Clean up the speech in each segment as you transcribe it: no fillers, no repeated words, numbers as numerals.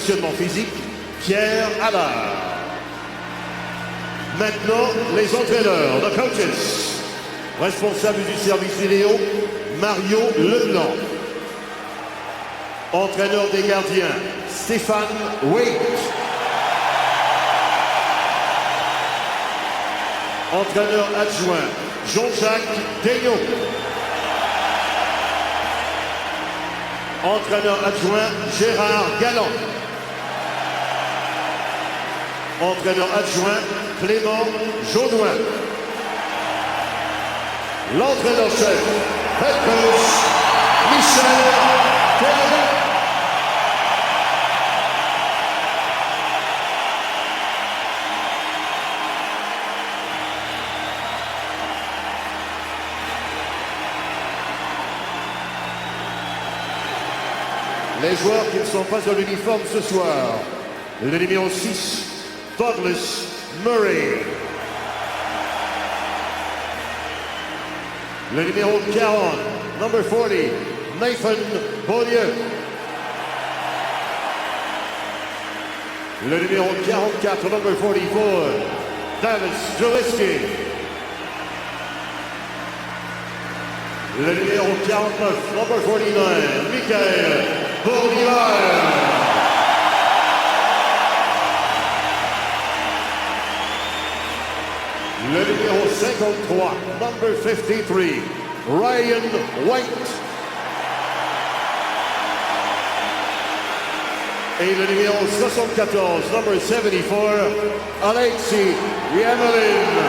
conditionnement physique, Pierre Allard. Maintenant, les entraîneurs, the coaches. Responsable du service vidéo, Mario Leblanc. Entraîneur des gardiens, Stéphane Waite. Entraîneur adjoint, Jean-Jacques Daigneault. Entraîneur adjoint, Gérard Galland. Entraîneur adjoint, Clément Jaudoin. L'entraîneur-chef, head coach, Michel Terrain. Les joueurs qui ne sont pas en uniforme ce soir, le numéro 6, Douglas Murray. Le numéro 40, number 40, Nathan Beaulieu. Le numéro 44, number 44, Davis Jowiski. Le numéro 49, number 49, Michael Bourdieu. Le numéro 53, number 53, Ryan White. Et le numéro 74, number 74, Alexis Yemelin.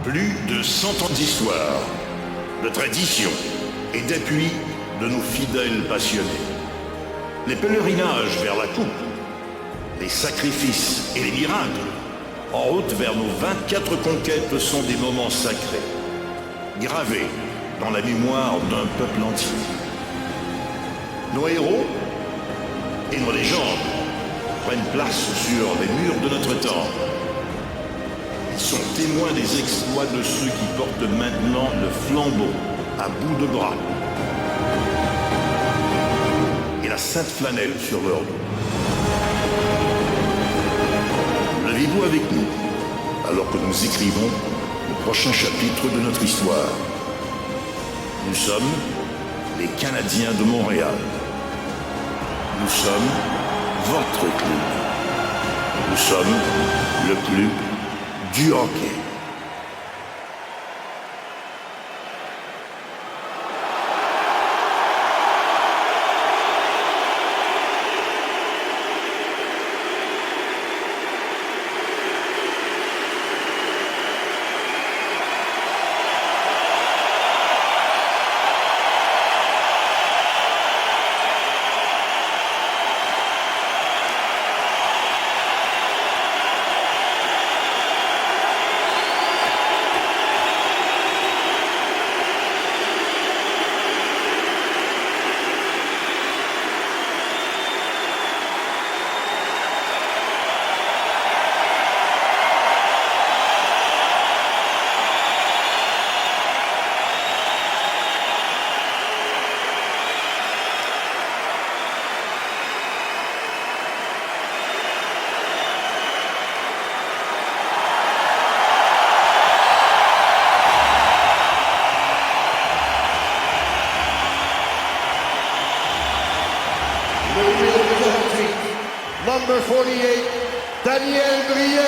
Plus de 100 ans d'histoire, de tradition et d'appui de nos fidèles passionnés. Les pèlerinages vers la coupe, les sacrifices et les miracles, en route vers nos 24 conquêtes sont des moments sacrés, gravés dans la mémoire d'un peuple entier. Nos héros et nos légendes prennent place sur les murs de notre temps. Ils sont témoins des exploits de ceux qui portent maintenant le flambeau à bout de bras et la sainte flanelle sur leur dos. Levez-vous avec nous alors que nous écrivons le prochain chapitre de notre histoire. Nous sommes les Canadiens de Montréal. Nous sommes votre club. Nous sommes le club du hockey. Number 48, Daniel Brière.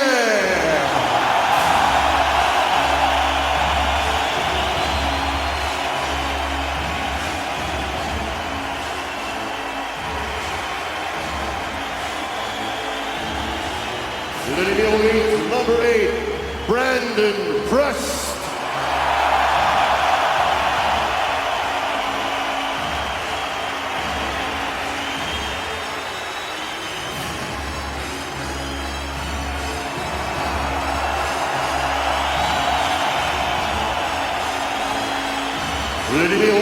Le numéro 8, number 8, Brandon Prust. Le numéro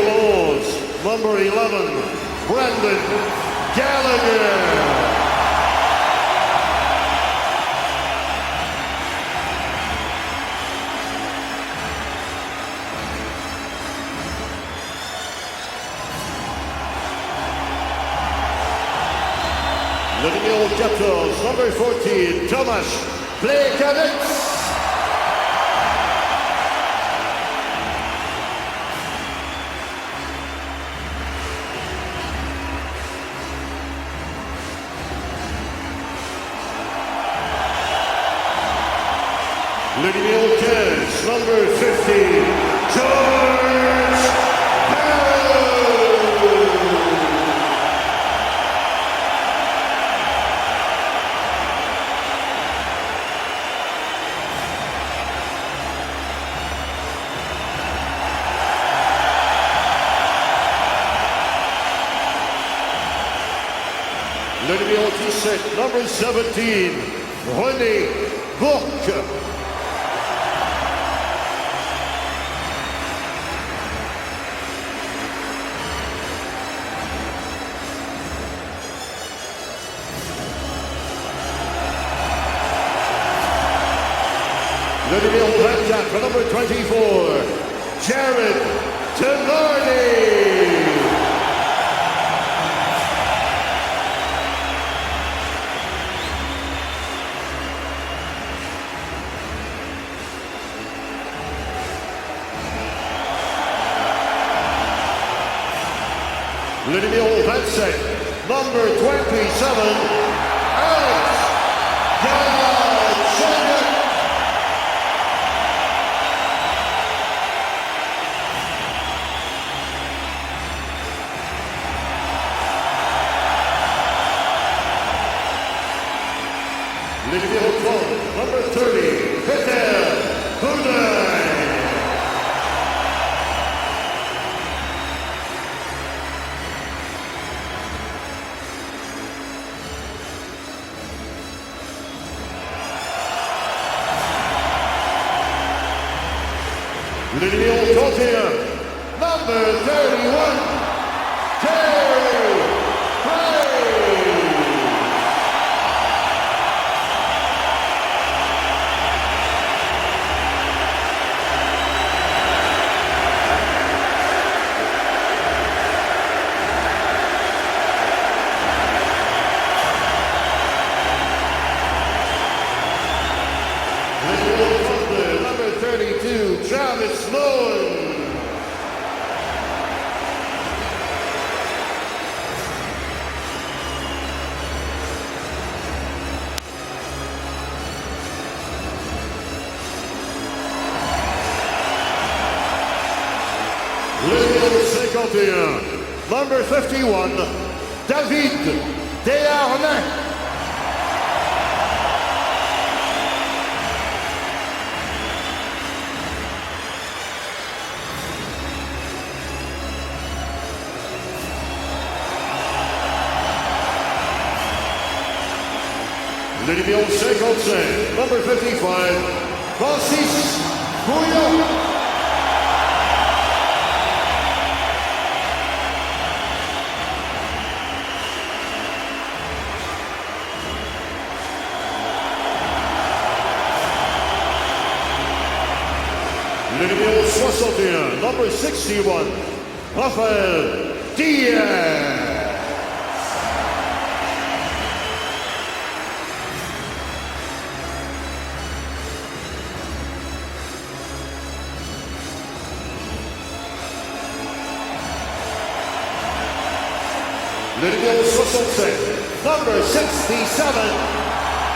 11, number 11, Brandon Gallagher. Le numéro 14, number 14, Thomas Plekanec. Le numéro 15, number 50, George Carroll. Le numéro 17, number 17, René Bourque. Le numéro 24, number 24, Jared Tenardi. Le numéro 27, number 27, Alex Galchenyuk. Le numéro 30, number 30, Peter Budaj. Le numéro 31, number 31, Terry Gray. Number 32, Travis Sloan. Le numéro 51, number 51, David Desharnais. Le numéro 55, number 55, Francis Bouillon. Le numéro 61, number 61, Rafael Diaz. Le numéro 67, number 67,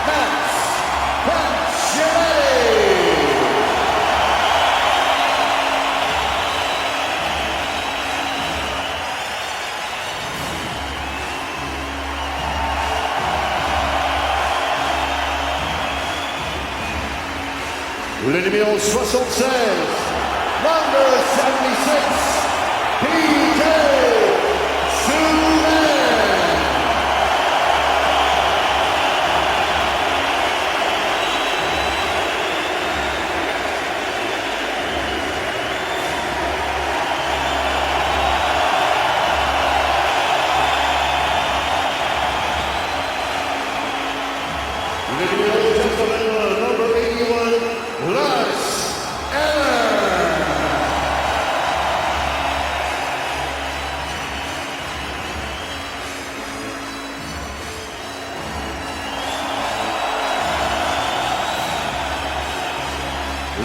Max Pacioretty. Le numéro 76, number 76, PK Subban. Le numéro 81, number 81, Lars Eller.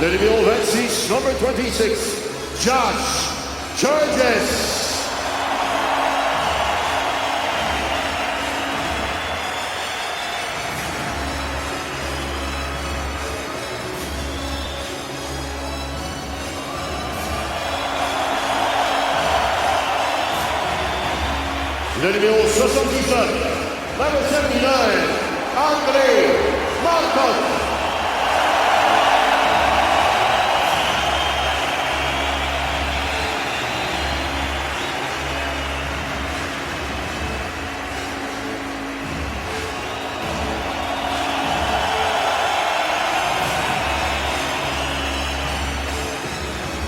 Le numéro 26, number 26, Josh Georges. Le numéro 79, number 79, Andrei Markov.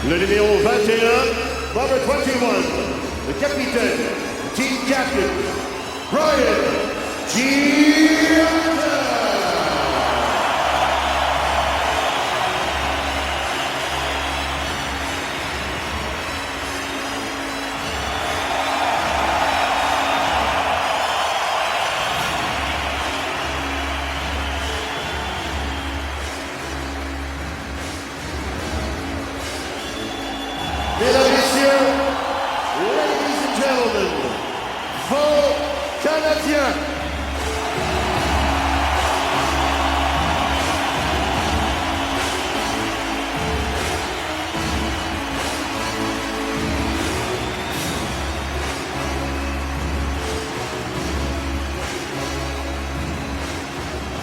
Le numéro 21, number 21, le capitaine, team captain, Brian Gianna. Mesdames et messieurs, ladies and gentlemen, vos Canadiens.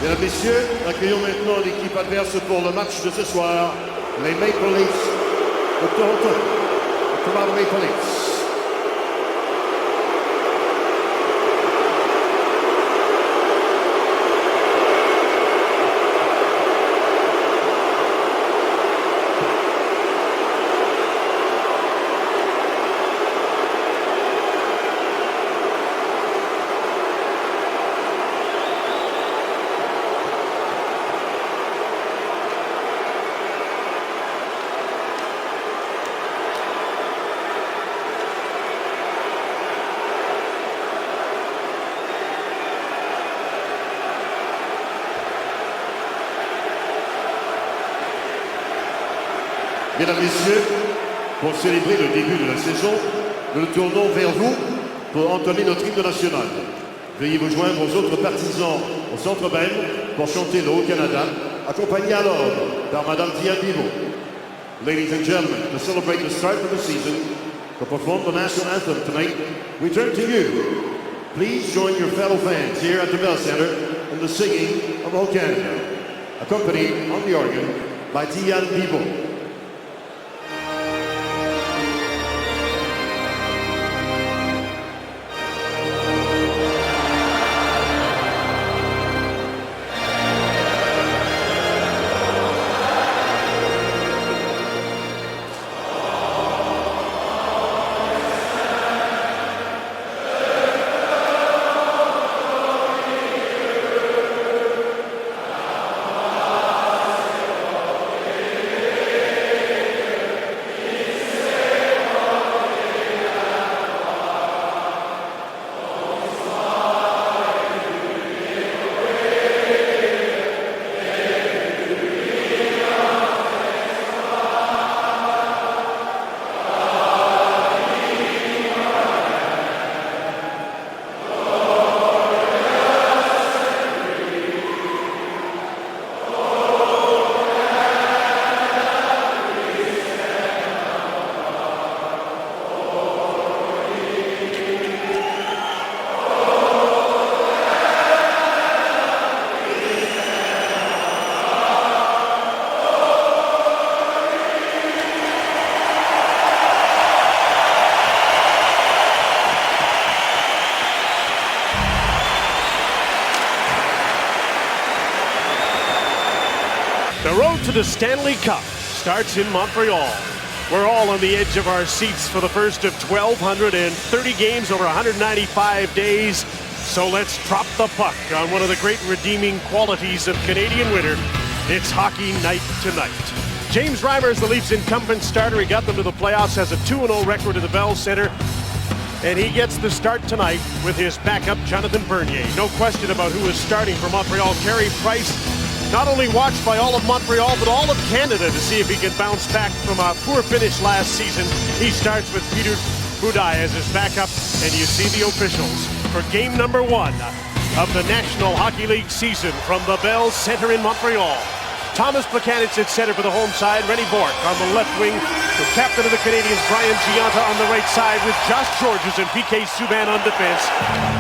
Mesdames, Messieurs, accueillons maintenant l'équipe adverse pour le match de ce soir, les Maple Leafs de Toronto. Toronto Maple Leafs. Mesdames, Messieurs, pour célébrer le début de la saison, nous nous tournons vers vous pour entonner notre hymne national. Veuillez vous joindre aux autres partisans au Centre Bell pour chanter le Haut-Canada, accompagné alors par Madame Diane Bibeau. Ladies and gentlemen, to celebrate the start of the season, to perform the national anthem tonight, we turn to you. Please join your fellow fans here at the Bell Center in the singing of Haut-Canada, accompanied on the organ by Diane Bibeau. The road to the Stanley Cup starts in Montreal. We're all on the edge of our seats for the first of 1,230 games over 195 days. So let's drop the puck on one of the great redeeming qualities of Canadian winter. It's hockey night tonight. James Reimer is the Leafs' incumbent starter. He got them to the playoffs, has a 2-0 record at the Bell Center. And he gets the start tonight with his backup, Jonathan Bernier. No question about who is starting for Montreal. Carey Price, not only watched by all of Montreal, but all of Canada to see if he can bounce back from a poor finish last season. He starts with Peter Budaj as his backup, and you see the officials for game number 1 of the National Hockey League season from the Bell Center in Montreal. Thomas Plekanec at center for the home side. Rennie Bourque on the left wing. The captain of the Canadiens, Brian Gionta, on the right side with Josh Georges and PK Subban on defense.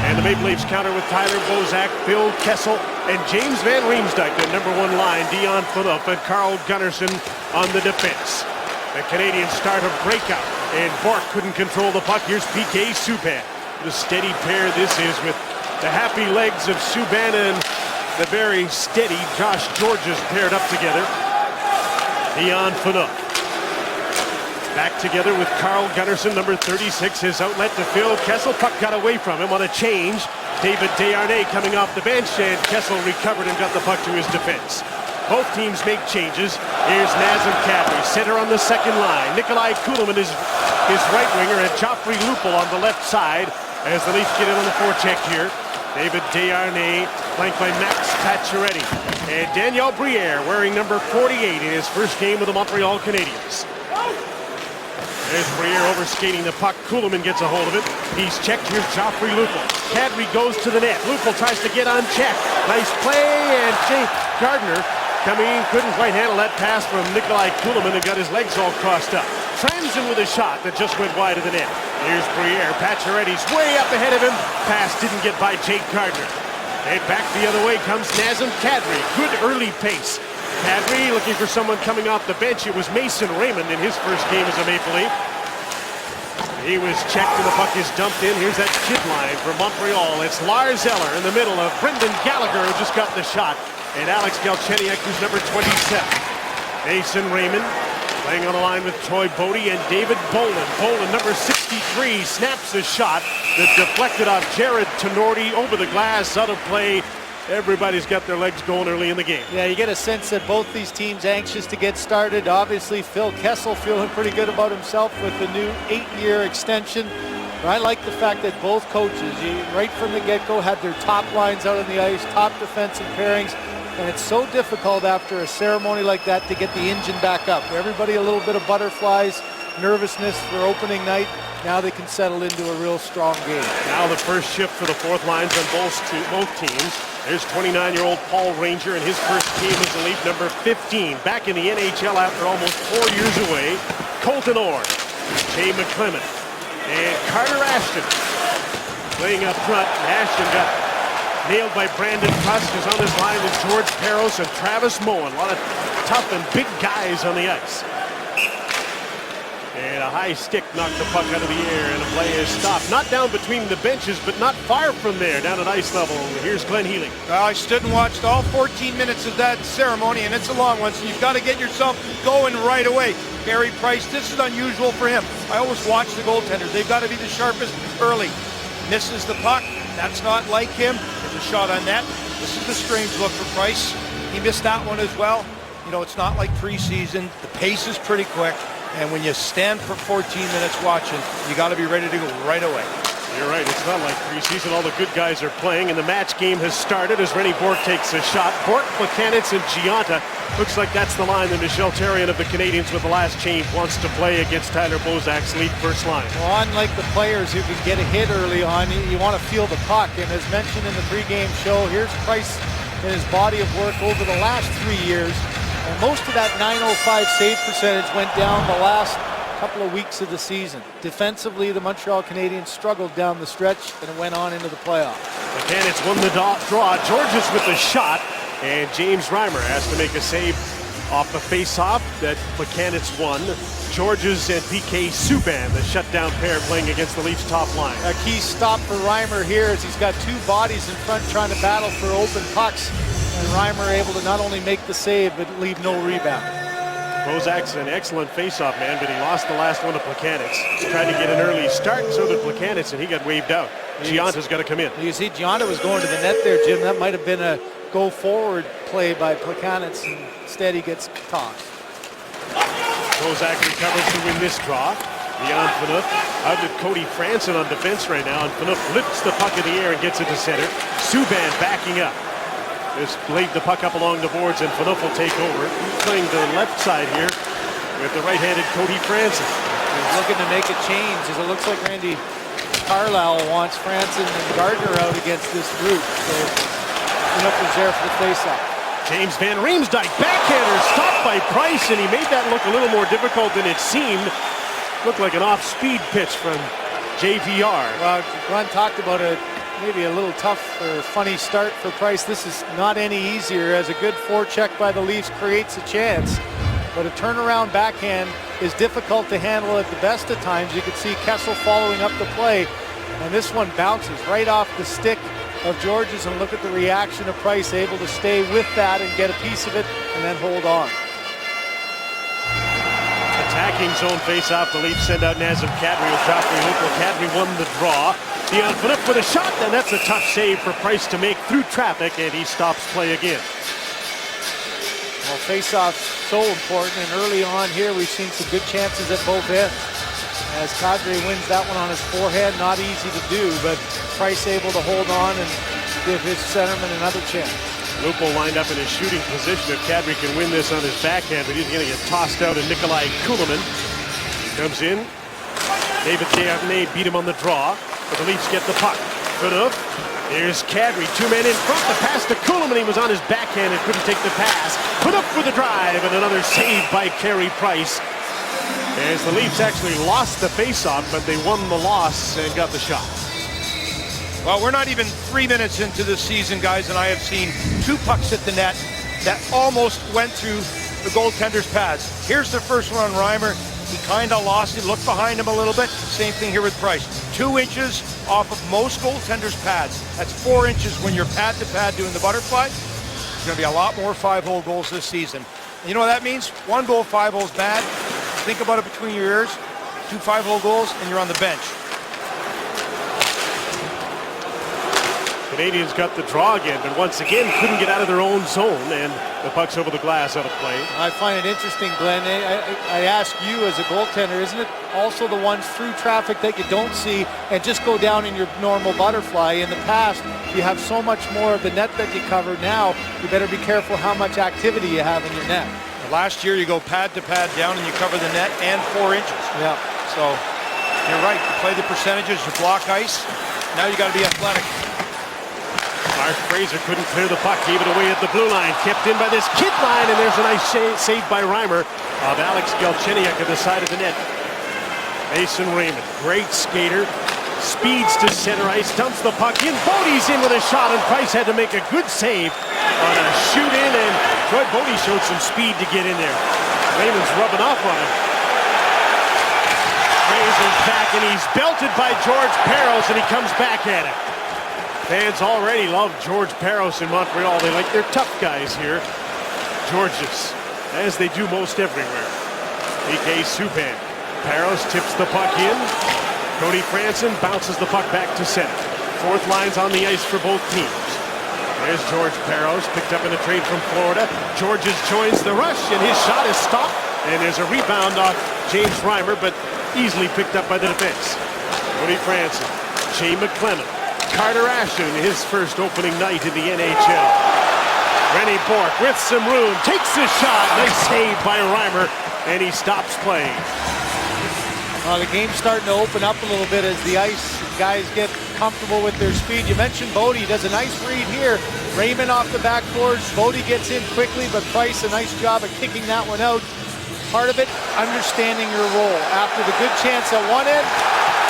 And the Maple Leafs counter with Tyler Bozak, Phil Kessel, and James Van Riemsdyk, the number 1 line. Dion Phaneuf and Carl Gunnarsson on the defense. The Canadiens start a breakout, and Bourque couldn't control the puck. Here's PK Subban. The steady pair this is with the happy legs of Subban and the very steady Josh Georges paired up together. Dion Phaneuf. Back together with Carl Gunnarsson, number 36. His outlet to Phil Kessel. Puck got away from him on a change. David Desharnais coming off the bench, and Kessel recovered and got the puck to his defense. Both teams make changes. Here's Nazem Kadri, center on the second line. Nikolai Kulemin is his right winger, and Joffrey Lupul on the left side as the Leafs get in on the forecheck here. David Desharnais, flanked by Max Pacioretty. And Daniel Briere wearing number 48 in his first game with the Montreal Canadiens. There's Briere overskating the puck. Kulemin gets a hold of it. He's checked. Here's Joffrey Lupul. Kadri goes to the net. Lupul tries to get unchecked. Nice play, and Jake Gardner coming in, couldn't quite handle that pass from Nikolai Kulemin and got his legs all crossed up. Franzen with a shot that just went wide of the net. Here's Briere. Pacioretty's way up ahead of him. Pass didn't get by Jake Gardner. And back the other way comes Nazem Kadri. Good early pace. Kadri looking for someone coming off the bench. It was Mason Raymond in his first game as a Maple Leaf. He was checked and the puck is dumped in. Here's that kid line for Montreal. It's Lars Eller in the middle of Brendan Gallagher, who just got the shot, and Alex Galchenyuk, who's number 27. Mason Raymond playing on the line with Troy Bodie and David Bolin. Bolin, number 63, snaps a shot that deflected off Jared Tenorti over the glass, out of play. Everybody's got their legs going early in the game. Yeah, you get a sense that both these teams anxious to get started. Obviously, Phil Kessel feeling pretty good about himself with the new 8-year extension. But I like the fact that both coaches, right from the get-go, had their top lines out on the ice, top defensive pairings. And it's so difficult after a ceremony like that to get the engine back up. Everybody a little bit of butterflies, nervousness for opening night. Now they can settle into a real strong game. Now the first shift for the fourth lines on both teams. There's 29-year-old Paul Ranger in his first game as a Leaf, number 15. Back in the NHL after almost 4 years away. Colton Orr, Jay McClement, and Carter Ashton playing up front. Ashton got nailed by Brandon Tusk. Is on this line with George Peros and Travis Moen. A lot of tough and big guys on the ice. And a high stick knocked the puck out of the air, and the play is stopped. Not down between the benches, but not far from there, down at ice level. Here's Glenn Healy. I stood and watched all 14 minutes of that ceremony, and it's a long one, so you've got to get yourself going right away. Carey Price, this is unusual for him. I always watch the goaltenders. They've got to be the sharpest early. Misses the puck. That's not like him. There's a shot on net. This is the strange look for Price. He missed that one as well. You know, it's not like preseason. The pace is pretty quick. And when you stand for 14 minutes watching, you got to be ready to go right away. You're right. It's not like preseason. All the good guys are playing, and the match game has started as Rennie Bourque takes a shot. Bourque, Plekanec, and Gionta. Looks like that's the line that Michel Therrien of the Canadiens with the last change wants to play against Tyler Bozak's lead first line. Well, unlike the players who can get a hit early on, you want to feel the puck. And as mentioned in the pregame show, here's Price in his body of work over the last 3 years. And most of that .905 save percentage went down the last couple of weeks of the season. Defensively, the Montreal Canadiens struggled down the stretch, and it went on into the playoffs. Plekanec won the draw. Georges with the shot, and James Reimer has to make a save off the face-off that Plekanec won. Georges and PK Subban, the shutdown pair playing against the Leafs' top line. A key stop for Reimer here is he's got two bodies in front trying to battle for open pucks. And Reimer able to not only make the save, but leave no rebound. Bozak's an excellent face-off man, but he lost the last one to Plekanec. Tried to get an early start, so did Plekanec, and he got waved out. Gionta's got to come in. You see Gionta was going to the net there, Jim. That might have been a go-forward play by Plekanec, and instead he gets tossed. Bozak recovers to win this draw. Beyond Phaneuf. Out with Cody Franson on defense right now, and Phaneuf lifts the puck in the air and gets it to center. Subban backing up. Just laid the puck up along the boards, and Phaneuf will take over. He's playing the left side here with the right-handed Cody Franson. He's looking to make a change, as it looks like Randy Carlyle wants Franson and Gardner out against this group. So Phaneuf was there for the face-off. James Van Riemsdyk, backhander, stopped by Price, and he made that look a little more difficult than it seemed. Looked like an off-speed pitch from JVR. Well, Glenn talked about maybe a little tough or funny start for Price. This is not any easier, as a good forecheck by the Leafs creates a chance. But a turnaround backhand is difficult to handle at the best of times. You can see Kessel following up the play, and this one bounces right off the stick of Georges, and look at the reaction of Price, able to stay with that and get a piece of it and then hold on. Attacking zone face-off, the Leafs send out Nazem Kadri with Joffrey Lupul. Kadri won the draw. Dion Phaneuf with a shot, and that's a tough save for Price to make through traffic, and he stops play again. Well, face-off so important, and early on here we've seen some good chances at both ends. As Kadri wins that one on his forehand, not easy to do, but Price able to hold on and give his centerman another chance. Lupul lined up in a shooting position if Kadri can win this on his backhand, but he's going to get tossed out, and Nikolai Kulemin comes in. David Desharnais beat him on the draw, but the Leafs get the puck. Phaneuf, here's Kadri, two men in front. The pass to Kulemin, he was on his backhand and couldn't take the pass. Phaneuf with a drive, and another save by Carey Price. As the Leafs actually lost the faceoff, but they won the loss and got the shot. Well, we're not even 3 minutes into the season, guys, and I have seen two pucks hit the net that almost went through the goaltender's pads. Here's the first one on Reimer. He kind of lost it, looked behind him a little bit. Same thing here with Price. 2 inches off of most goaltenders' pads. That's 4 inches when you're pad to pad doing the butterfly. There's going to be a lot more 5-hole goals this season. You know what that means? 1 goal, 5 holes bad. Think about it between your ears. 2 5-hole goals, and you're on the bench. Canadians got the draw again, but once again couldn't get out of their own zone, and the puck's over the glass out of play. I find it interesting, Glenn. I ask you as a goaltender, isn't it also the ones through traffic that you don't see and just go down in your normal butterfly? In the past, you have so much more of the net that you cover. Now, you better be careful how much activity you have in your net. Last year, you go pad to pad down and you cover the net and 4 inches. Yeah. So, you're right. You play the percentages, you block ice. Now you got to be athletic. Mark Fraser couldn't clear the puck, gave it away at the blue line, kept in by this kid line, and there's a nice save by Reimer of Alex Galchenyuk at the side of the net. Mason Raymond, great skater, speeds to center ice, dumps the puck in, Bodie's in with a shot, and Price had to make a good save on a shoot in, and Troy Bodie showed some speed to get in there. Raymond's rubbing off on him. Fraser's back, and he's belted by George Parros, and he comes back at it. Fans already love George Parros in Montreal. They like their tough guys here. Georges, as they do most everywhere. PK Subban. Parros tips the puck in. Cody Franson bounces the puck back to center. Fourth line's on the ice for both teams. There's George Parros, picked up in a trade from Florida. Georges joins the rush, and his shot is stopped. And there's a rebound off James Reimer, but easily picked up by the defense. Cody Franson, Jay McClellan. Carter Ashton, his first opening night in the NHL. René Bourque with some room, takes the shot. Nice save by Reimer, and he stops playing. The game's starting to open up a little bit as the ice guys get comfortable with their speed. You mentioned Bodie does a nice read here. Raymond off the backboards. Bodie gets in quickly, but Price a nice job of kicking that one out. Part of it, understanding your role. After the good chance at one end,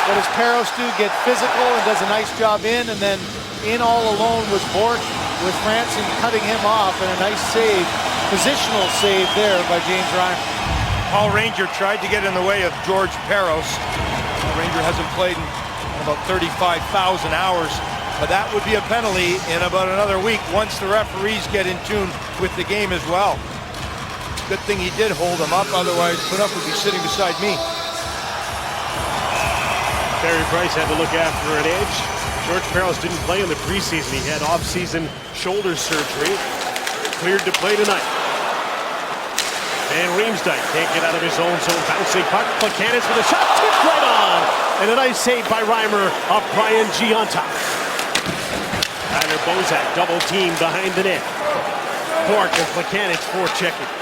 what does Parros do? Get physical and does a nice job in, and then in all alone was Bourque with Franson cutting him off, and a nice save, positional save there by James Reimer. Paul Ranger tried to get in the way of George Parros. Paul Ranger hasn't played in about 35,000 hours. but that would be a penalty in about another week once the referees get in tune with the game as well. Good thing he did hold him up, otherwise Phaneuf would be sitting beside me. Carey Price had to look after an edge. George Parros didn't play in the preseason. He had off-season shoulder surgery. Cleared to play tonight. And Riemsdyk can't get out of his own zone. Bouncing puck. Plekanec with a shot. Tipped right on. And a nice save by Reimer off Brian Gionta. Tyler Bozak double team behind the net. Bourque and Plekanec forechecking.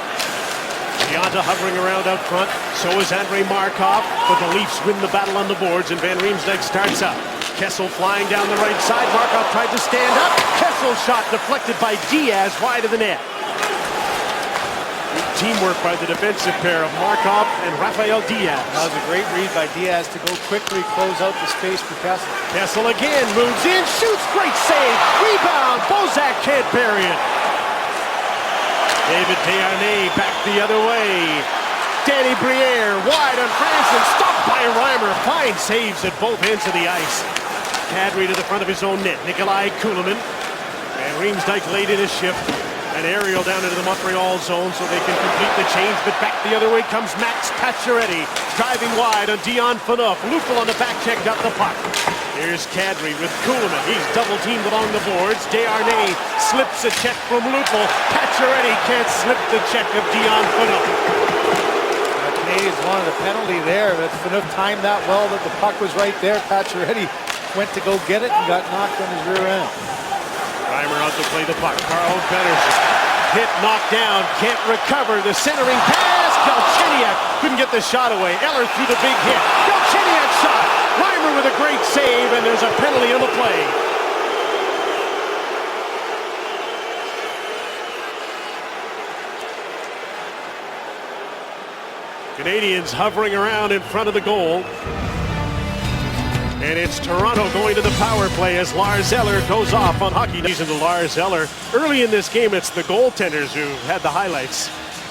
Gionta hovering around out front. So is Andrei Markov. But the Leafs win the battle on the boards, and Van Riemsdyk starts out. Kessel flying down the right side. Markov tried to stand up. Kessel's shot deflected by Diaz wide of the net. Good teamwork by the defensive pair of Markov and Rafael Diaz. That was a great read by Diaz to go quickly close out the space for Kessel. Kessel again moves in, shoots, great save, rebound, Bozak can't bury it. David Desharnais back the other way. Danny Briere wide on Franson, stopped by Reimer. Fine saves at both ends of the ice. Kadri to the front of his own net. Nikolai Kulemin. And Riemsdyk late in his shift. An aerial down into the Montreal zone so they can complete the change. But back the other way comes Max Pacioretty. Driving wide on Dion Phaneuf. Lupul on the back check, got the puck. Here's Kadri with Kulemin. He's double teamed along the boards. Desharnais slips a check from Lupul. Pacioretty can't slip the check of Dion Phaneuf. Canadians wanted a penalty there, but Phaneuf timed that well that the puck was right there. Pacioretty went to go get it and got knocked on his rear end. Reimer out to play the puck. Carl Pettersson hit, knocked down, can't recover. The centering pass. Galchenyuk couldn't get the shot away. Eller threw the big hit. Galchenyuk shot. Reimer with a great save, and there's a penalty on the play. Canadians hovering around in front of the goal. And it's Toronto going to the power play as Lars Eller goes off on hockey. Season to Lars Eller. Early in this game, it's the goaltenders who had the highlights.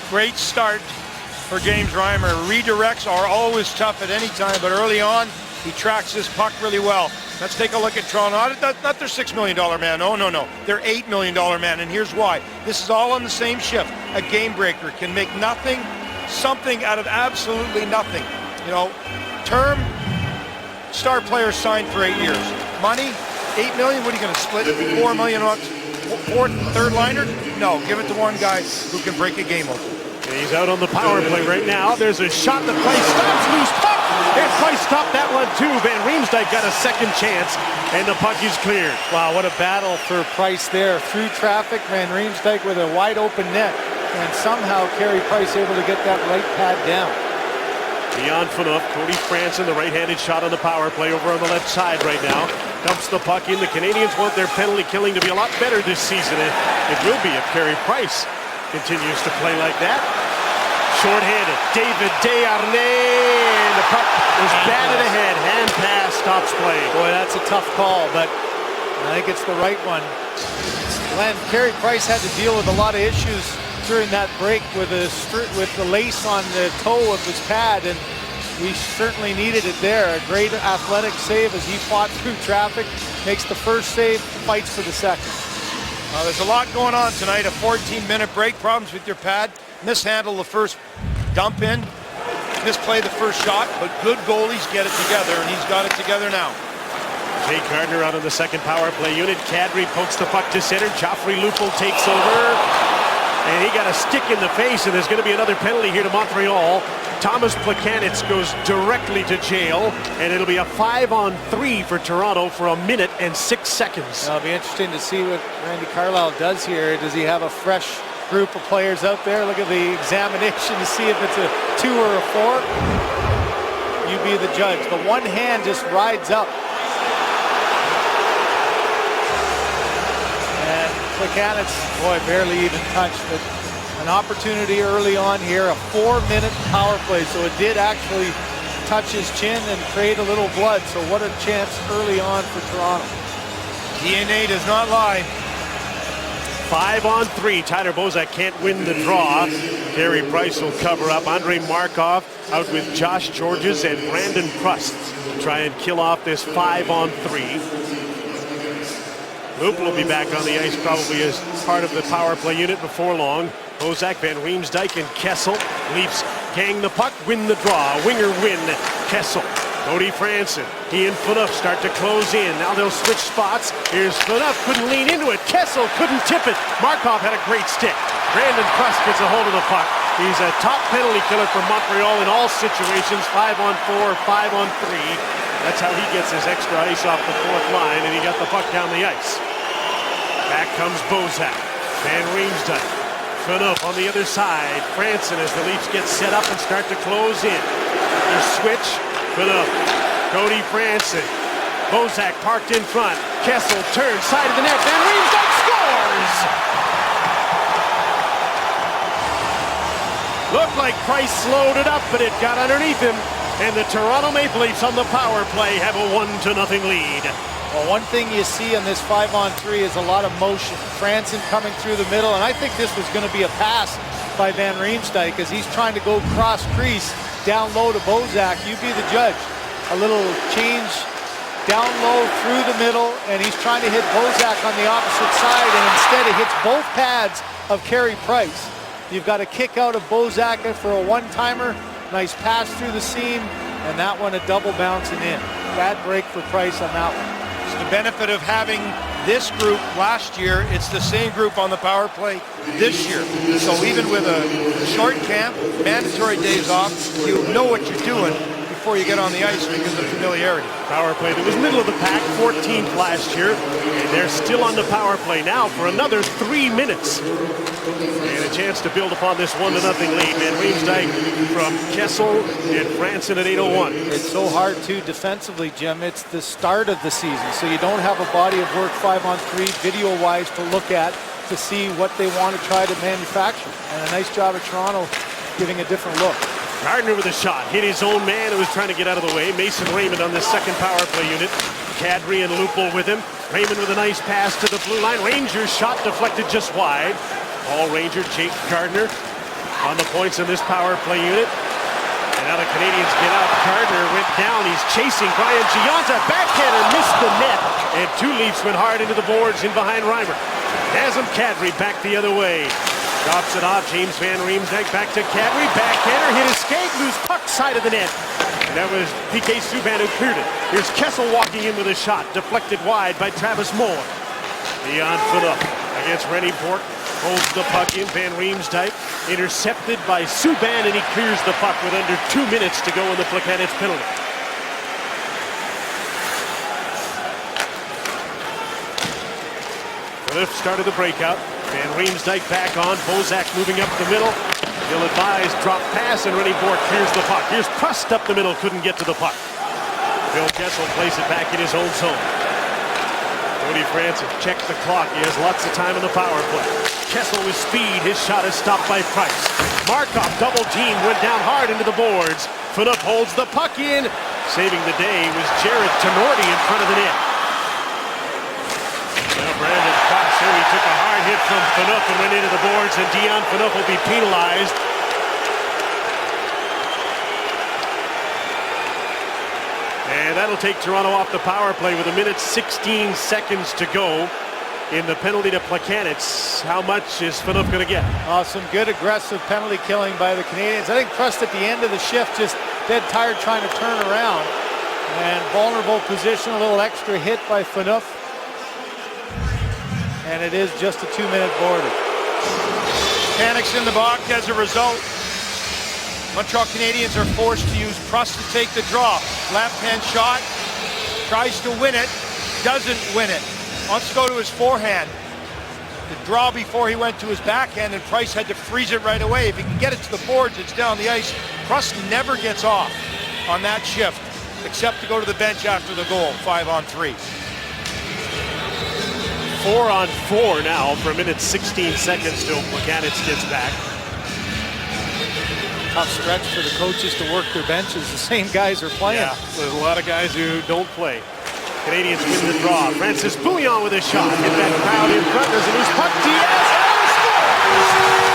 Great start for James Reimer. Redirects are always tough at any time, but early on, he tracks his puck really well. Let's take a look at Toronto. Not their $6 million man. No. They're $8 million man, and here's why. This is all on the same shift. A game breaker can make something out of absolutely nothing. You know, term star players signed for 8 years. Money, $8 million. What are you going to split? $4 million on fourth, third liner? No, give it to one guy who can break a game open. And he's out on the power play right now. There's a shot. The play stops. Loose puck. And Price stopped that one too. Van Riemsdyk got a second chance, and the puck is cleared. Wow, what a battle for Price there. Through traffic, Van Riemsdyk with a wide open net. And somehow Carey Price able to get that right pad down. Dion Phaneuf, Cody Franson, the right-handed shot on the power play over on the left side right now. Dumps the puck in. The Canadians want their penalty killing to be a lot better this season. It will be if Carey Price continues to play like that. Short-handed, David Desharnais, and the puck is batted ahead. Hand pass stops play. Boy, that's a tough call, but I think it's the right one. Glenn, Carey Price had to deal with a lot of issues during that break with the lace on the toe of his pad, and we certainly needed it there. A great athletic save as he fought through traffic, makes the first save, fights for the second. There's a lot going on tonight. A 14-minute break, problems with your pad, mishandle the first dump in, misplay the first shot, but good goalies get it together, and he's got it together now. Jake Gardner out on the second power play unit. Kadri pokes the puck to center. Joffrey Lupul takes over. And he got a stick in the face, and there's going to be another penalty here to Montreal. Thomas Plekanec goes directly to jail, and it'll be a 5-on-3 for Toronto for 1 minute and 6 seconds. It'll be interesting to see what Randy Carlyle does here. Does he have a fresh group of players out there? Look at the examination to see if it's a 2 or a 4. You be the judge. The one hand just rides up. Plekanec, boy, barely even touched, but an opportunity early on here, a 4-minute power play, so it did actually touch his chin and create a little blood, so what a chance early on for Toronto. DNA does not lie. 5-on-3, Tyler Bozak can't win the draw. Carey Price will cover up. Andrei Markov out with Josh Georges and Brandon Prust to try and kill off this 5-on-3. Lupul will be back on the ice probably as part of the power play unit before long. Bozak, Van Riemsdyk, and Kessel. Leafs gang the puck, win the draw. Winger win. Kessel. Cody Franson. He and Phaneuf start to close in. Now they'll switch spots. Here's Phaneuf. Couldn't lean into it. Kessel couldn't tip it. Markov had a great stick. Brandon Prust gets a hold of the puck. He's a top penalty killer for Montreal in all situations. 5-on-4, 5-on-3. That's how he gets his extra ice off the fourth line, and he got the puck down the ice. Back comes Bozak. Van Riemsdyk. Phaneuf on the other side. Franson as the Leafs get set up and start to close in. The switch. Phaneuf. Cody Franson. Bozak parked in front. Kessel turns, side of the net. Van Riemsdyk scores! Looked like Price slowed it up, but it got underneath him. And the Toronto Maple Leafs on the power play have a 1-0 lead. Well, one thing you see on this 5-on-3 is a lot of motion. Franson coming through the middle, and I think this was going to be a pass by Van Riemsdyk as he's trying to go cross crease down low to Bozak. You be the judge. A little change down low through the middle, and he's trying to hit Bozak on the opposite side, and instead it hits both pads of Carey Price. You've got a kick out of Bozak for a one-timer. Nice pass through the seam, and that one a double bouncing in. Bad break for Price on that one. It's the benefit of having this group last year. It's the same group on the power play this year. So even with a short camp, mandatory days off, you know what you're doing before you get on the ice because of familiarity. Power play that was middle of the pack, 14th last year, and they're still on the power play now for another 3 minutes. And a chance to build upon this 1-0 lead. Van Riemsdyk from Kessel and Franson at 8:01. It's so hard too defensively, Jim. It's the start of the season, so you don't have a body of work 5-on-3 video-wise to look at to see what they want to try to manufacture. And a nice job of Toronto giving a different look. Gardner with a shot, hit his own man who was trying to get out of the way. Mason Raymond on the second power play unit. Kadri and Lupul with him. Raymond with a nice pass to the blue line. Rangers shot deflected just wide. All Ranger Jake Gardner on the points in this power play unit. And now the Canadians get out. Gardner went down. He's chasing Brian Gionta. Backhander missed the net. And two Leafs went hard into the boards in behind Reimer. Nazem Kadri back the other way. Drops it off. James Van Riemsdyk back to Kadri. Backhander hit his skate. Loose puck side of the net. And that was PK Subban who cleared it. Here's Kessel walking in with a shot. Deflected wide by Travis Moore. Beyond Phaneuf against Rennie Bourque. Holds the puck in. Van Riemsdyk intercepted by Subban, and he clears the puck with under 2 minutes to go in the Plekanec penalty. Phaneuf started the breakout. Van Riemsdyk back on. Bozak moving up the middle. Ill-advised drop pass, and Rennie Bourque clears the puck. Here's Prust up the middle, couldn't get to the puck. Phil Kessel plays it back in his own zone. Cody Franson checks the clock. He has lots of time in the power play. Kessel with speed. His shot is stopped by Price. Markov double team, went down hard into the boards. Phaneuf holds the puck in. Saving the day was Jared Tenorti in front of the net. Now Brandon Prust here. He took a hard hit from Phaneuf and went into the boards, and Dion Phaneuf will be penalized. And that'll take Toronto off the power play with 1:16 to go in the penalty to Plekanec. How much is Phaneuf going to get? Some good aggressive penalty killing by the Canadians. I think Prust at the end of the shift just dead tired trying to turn around. And vulnerable position, a little extra hit by Phaneuf. And it is just a 2-minute border. Panics in the box as a result. Montreal Canadiens are forced to use Prust to take the draw. Left-hand shot, tries to win it, doesn't win it. Wants to go to his forehand. The draw before he went to his backhand, and Price had to freeze it right away. If he can get it to the boards, it's down the ice. Prust never gets off on that shift, except to go to the bench after the goal, 5-on-3. 4-on-4 now for 1:16 till Plekanec gets back. Tough stretch for the coaches to work their benches. The same guys are playing. Yeah, there's a lot of guys who don't play. Canadians win the draw. Francis Bouillon with a shot. Hit that crowd in front. There's a loose puck. Diaz scores!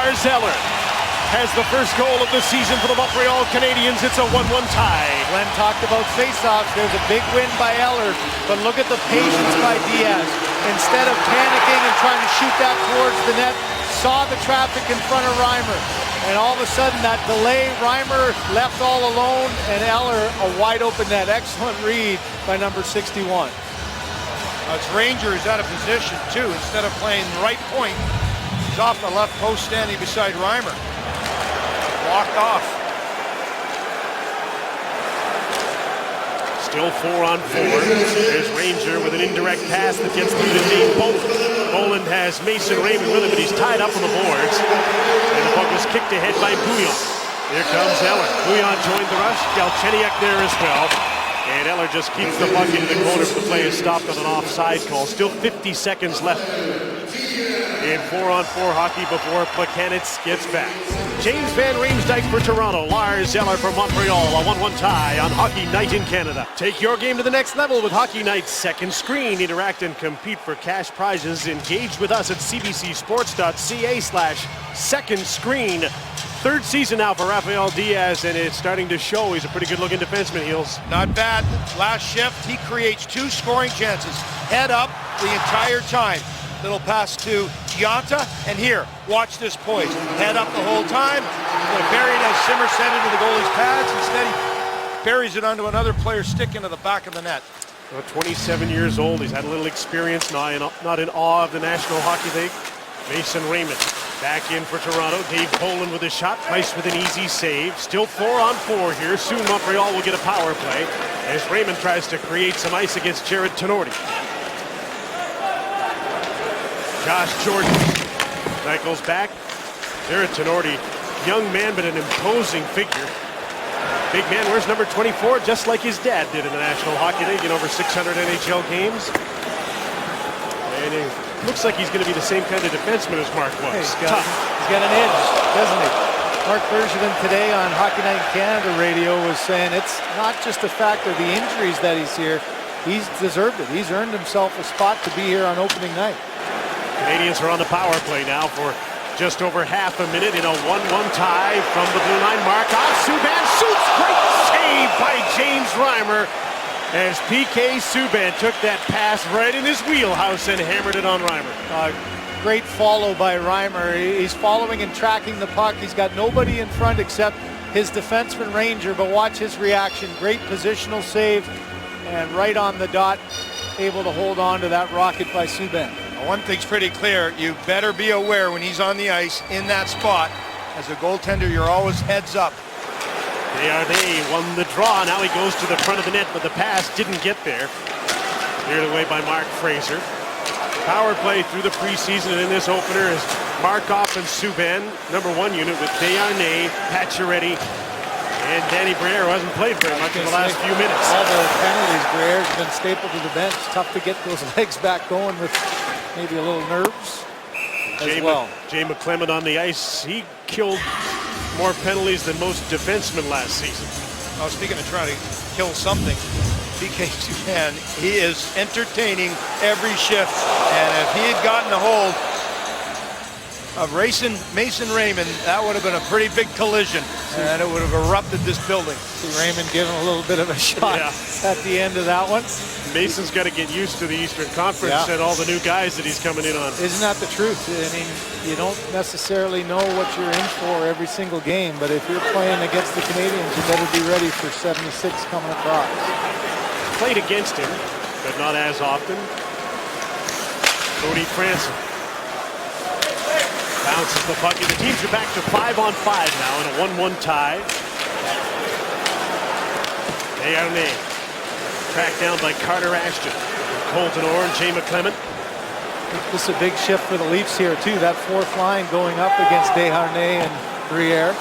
Lars Eller has the first goal of the season for the Montreal Canadiens. It's a 1-1 tie. Glenn talked about face-offs. There's a big win by Eller, but look at the patience by Diaz. Instead of panicking and trying to shoot that towards the net, saw the traffic in front of Reimer. And all of a sudden, that delay, Reimer left all alone, and Eller a wide open net. Excellent read by number 61. It's Ranger is out of position, too. Instead of playing right point, he's off the left post standing beside Reimer. Walked off. Still 4-on-4. There's Ranger with an indirect pass that gets through to Dave Bolland. Bolland has Mason Raymond with him, but he's tied up on the boards. And the puck was kicked ahead by Bouillon. Here comes Eller. Bouillon joined the rush. Galchenyuk there as well. And Eller just keeps the puck into the corner. The play is stopped on an offside call. Still 50 seconds left in 4-on-4 hockey before Plekanec gets back. James Van Riemsdyk for Toronto. Lars Eller for Montreal. A 1-1 tie on Hockey Night in Canada. Take your game to the next level with Hockey Night's Second Screen. Interact and compete for cash prizes. Engage with us at cbcsports.ca/second screen. Third season now for Rafael Diaz, and it's starting to show. He's a pretty good-looking defenseman, Heels. Not bad. Last shift, he creates 2 scoring chances. Head up the entire time. Little pass to Gionta, and here, watch this poise. Head up the whole time. He's going to bury it as Simmer sent it to the goalie's pads. Instead, he buries it onto another player's stick into the back of the net. 27 years old. He's had a little experience, not in awe of the National Hockey League. Mason Raymond back in for Toronto. Dave Bolland with a shot. Price with an easy save. Still 4-on-4 here. Soon Montreal will get a power play as Raymond tries to create some ice against Jared Tenorti. Josh Jordan cycles back. Jared Tenorti, young man but an imposing figure. Big man wears number 24 just like his dad did in the National Hockey League in over 600 NHL games. And it looks like he's going to be the same kind of defenseman as Mark was. He's got an edge, doesn't he? Mark Bergevin today on Hockey Night in Canada radio was saying it's not just the fact of the injuries that he's here. He's deserved it. He's earned himself a spot to be here on opening night. Canadians are on the power play now for just over half a minute in a 1-1 tie from the blue line. Markov, Subban shoots. Great save by James Reimer as PK Subban took that pass right in his wheelhouse and hammered it on Reimer. Great follow by Reimer. He's following and tracking the puck. He's got nobody in front except his defenseman Ranger, but watch his reaction. Great positional save and right on the dot, able to hold on to that rocket by Subban. One thing's pretty clear. You better be aware when he's on the ice in that spot. As a goaltender, you're always heads up. They won the draw. Now he goes to the front of the net, but the pass didn't get there. Cleared away by Mark Fraser. Power play through the preseason, and in this opener is Markov and Subban, number 1 unit with Desharnais, Pacioretty, and Danny Briere, who hasn't played very much in the last few minutes. All the penalties, Briere's been stapled to the bench. Tough to get those legs back going with maybe a little nerves as well. Jay McClement on the ice. He killed more penalties than most defensemen last season. Oh, speaking of trying to kill something, PK Subban, he is entertaining every shift. And if he had gotten a hold of Mason Raymond, that would have been a pretty big collision, and it would have erupted this building. See Raymond giving a little bit of a shot at the end of that one. Mason's got to get used to the Eastern Conference and all the new guys that he's coming in on. Isn't that the truth? I mean, you don't necessarily know what you're in for every single game, but if you're playing against the Canadians, you better be ready for 76 coming across. Played against him, but not as often. Cody Franson bounces the puck, and the teams are back to 5-on-5 now in a 1-1 tie. Desharnais tracked down by Carter Ashton. Colton Orr and Jay McClement. This is a big shift for the Leafs here too. That fourth line going up against Desharnais and Briere.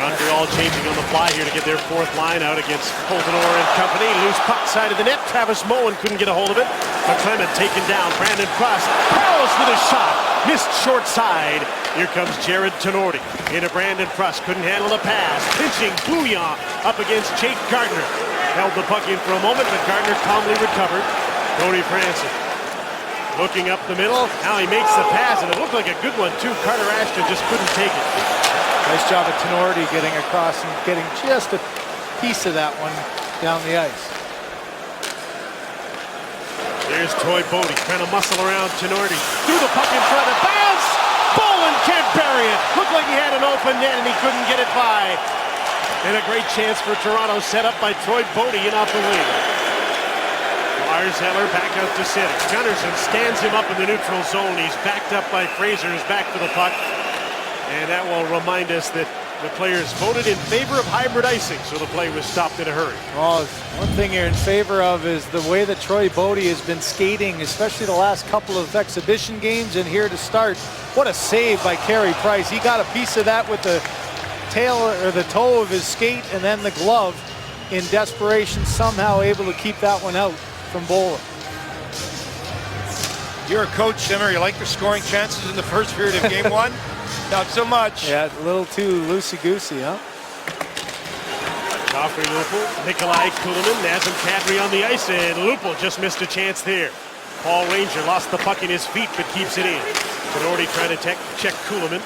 Montreal changing on the fly here to get their fourth line out against Colton Orr and company. Loose puck side of the net. Travis Moen couldn't get a hold of it. McClement taken down. Brandon Frost. Prowls with a shot. Missed short side. Here comes Jared Tenorti into Brandon Frost. Couldn't handle the pass. Pinching Bouillon up against Jake Gardiner. Held the puck in for a moment, but Gardiner calmly recovered. Cody Franson Looking up the middle. Now he makes the pass, and it looked like a good one, too. Carter Ashton just couldn't take it. Nice job of Tenorti getting across and getting just a piece of that one down the ice. There's Troy Bodie trying to muscle around Tenorti. Threw the puck in front of bounce! Bolin can't bury it. Looked like he had an open net and he couldn't get it by. And a great chance for Toronto set up by Troy Bodie in off the wing. Lars Eller back out to center. Gunnarsson stands him up in the neutral zone. He's backed up by Fraser. He's back to the puck. And that will remind us that the players voted in favor of hybrid icing, so the play was stopped in a hurry. Well, one thing you're in favor of is the way that Troy Bodie has been skating, especially the last couple of exhibition games and here to start. What a save by Carey Price. He got a piece of that with the tail or the toe of his skate and then the glove in desperation, somehow able to keep that one out from Bolin. You're a coach, Simmer. You like the scoring chances in the first period of game one? Not so much. Yeah, a little too loosey-goosey, huh? Joffrey Lupul, Nikolai Kulemin, Nazem Kadri on the ice, and Lupul just missed a chance there. Paul Ranger lost the puck in his feet, but keeps it in. Tenorti trying to check Kulemin.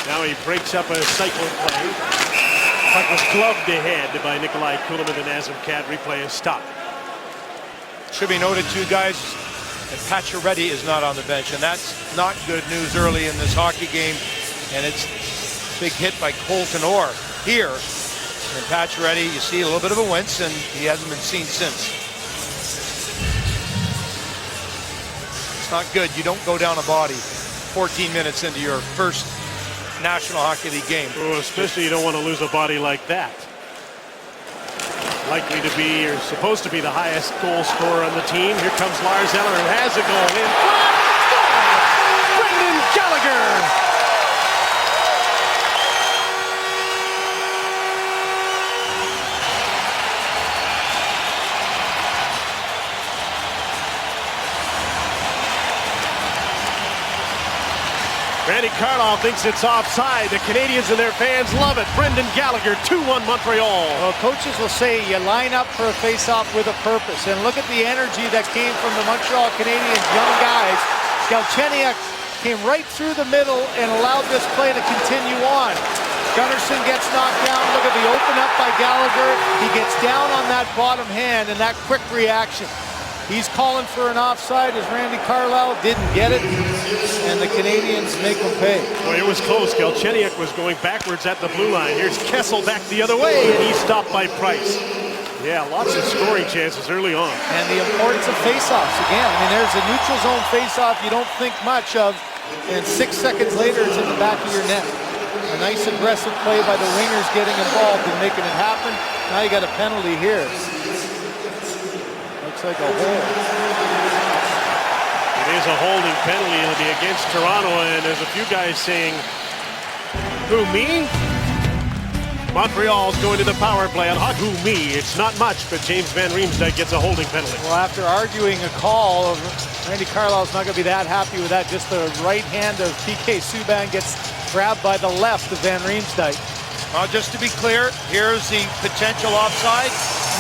Now he breaks up a cyclone play. Puck was gloved ahead by Nikolai Kulemin. The Nazem Kadri play is stopped. Should be noted, too, guys, that Pacioretty is not on the bench, and that's not good news early in this hockey game. And it's a big hit by Colton Orr here. And Pacioretty, you see a little bit of a wince, and he hasn't been seen since. It's not good. You don't go down a body 14 minutes into your first National Hockey League game. Oh, especially you don't want to lose a body like that. Likely to be, or supposed to be, the highest goal scorer on the team. Here comes Lars Eller, who has a goal in front. Brendan Gallagher. Randy Carlyle thinks it's offside. The Canadians and their fans love it. Brendan Gallagher, 2-1 Montreal. Well, coaches will say you line up for a face-off with a purpose. And look at the energy that came from the Montreal Canadiens young guys. Galchenyuk came right through the middle and allowed this play to continue on. Gunnarsson gets knocked down. Look at the open up by Gallagher. He gets down on that bottom hand and that quick reaction. He's calling for an offside as Randy Carlyle didn't get it, and the Canadians make him pay. Boy, it was close. Galchenyuk was going backwards at the blue line. Here's Kessel back the other way, and he's stopped by Price. Yeah, lots of scoring chances early on. And the importance of face-offs. Again, I mean, there's a neutral zone face-off you don't think much of, and 6 seconds later it's in the back of your net. A nice aggressive play by the wingers getting involved and making it happen. Now you got a penalty here. Looks like a hold. It is a holding penalty. It'll be against Toronto, and there's a few guys saying, who, me? Montreal's going to the power play on who, me? It's not much, but James Van Riemsdyk gets a holding penalty. Well, after arguing a call, Randy Carlyle's not going to be that happy with that. Just the right hand of PK Subban gets grabbed by the left of Van Riemsdyk. Just to be clear, here's the potential offside.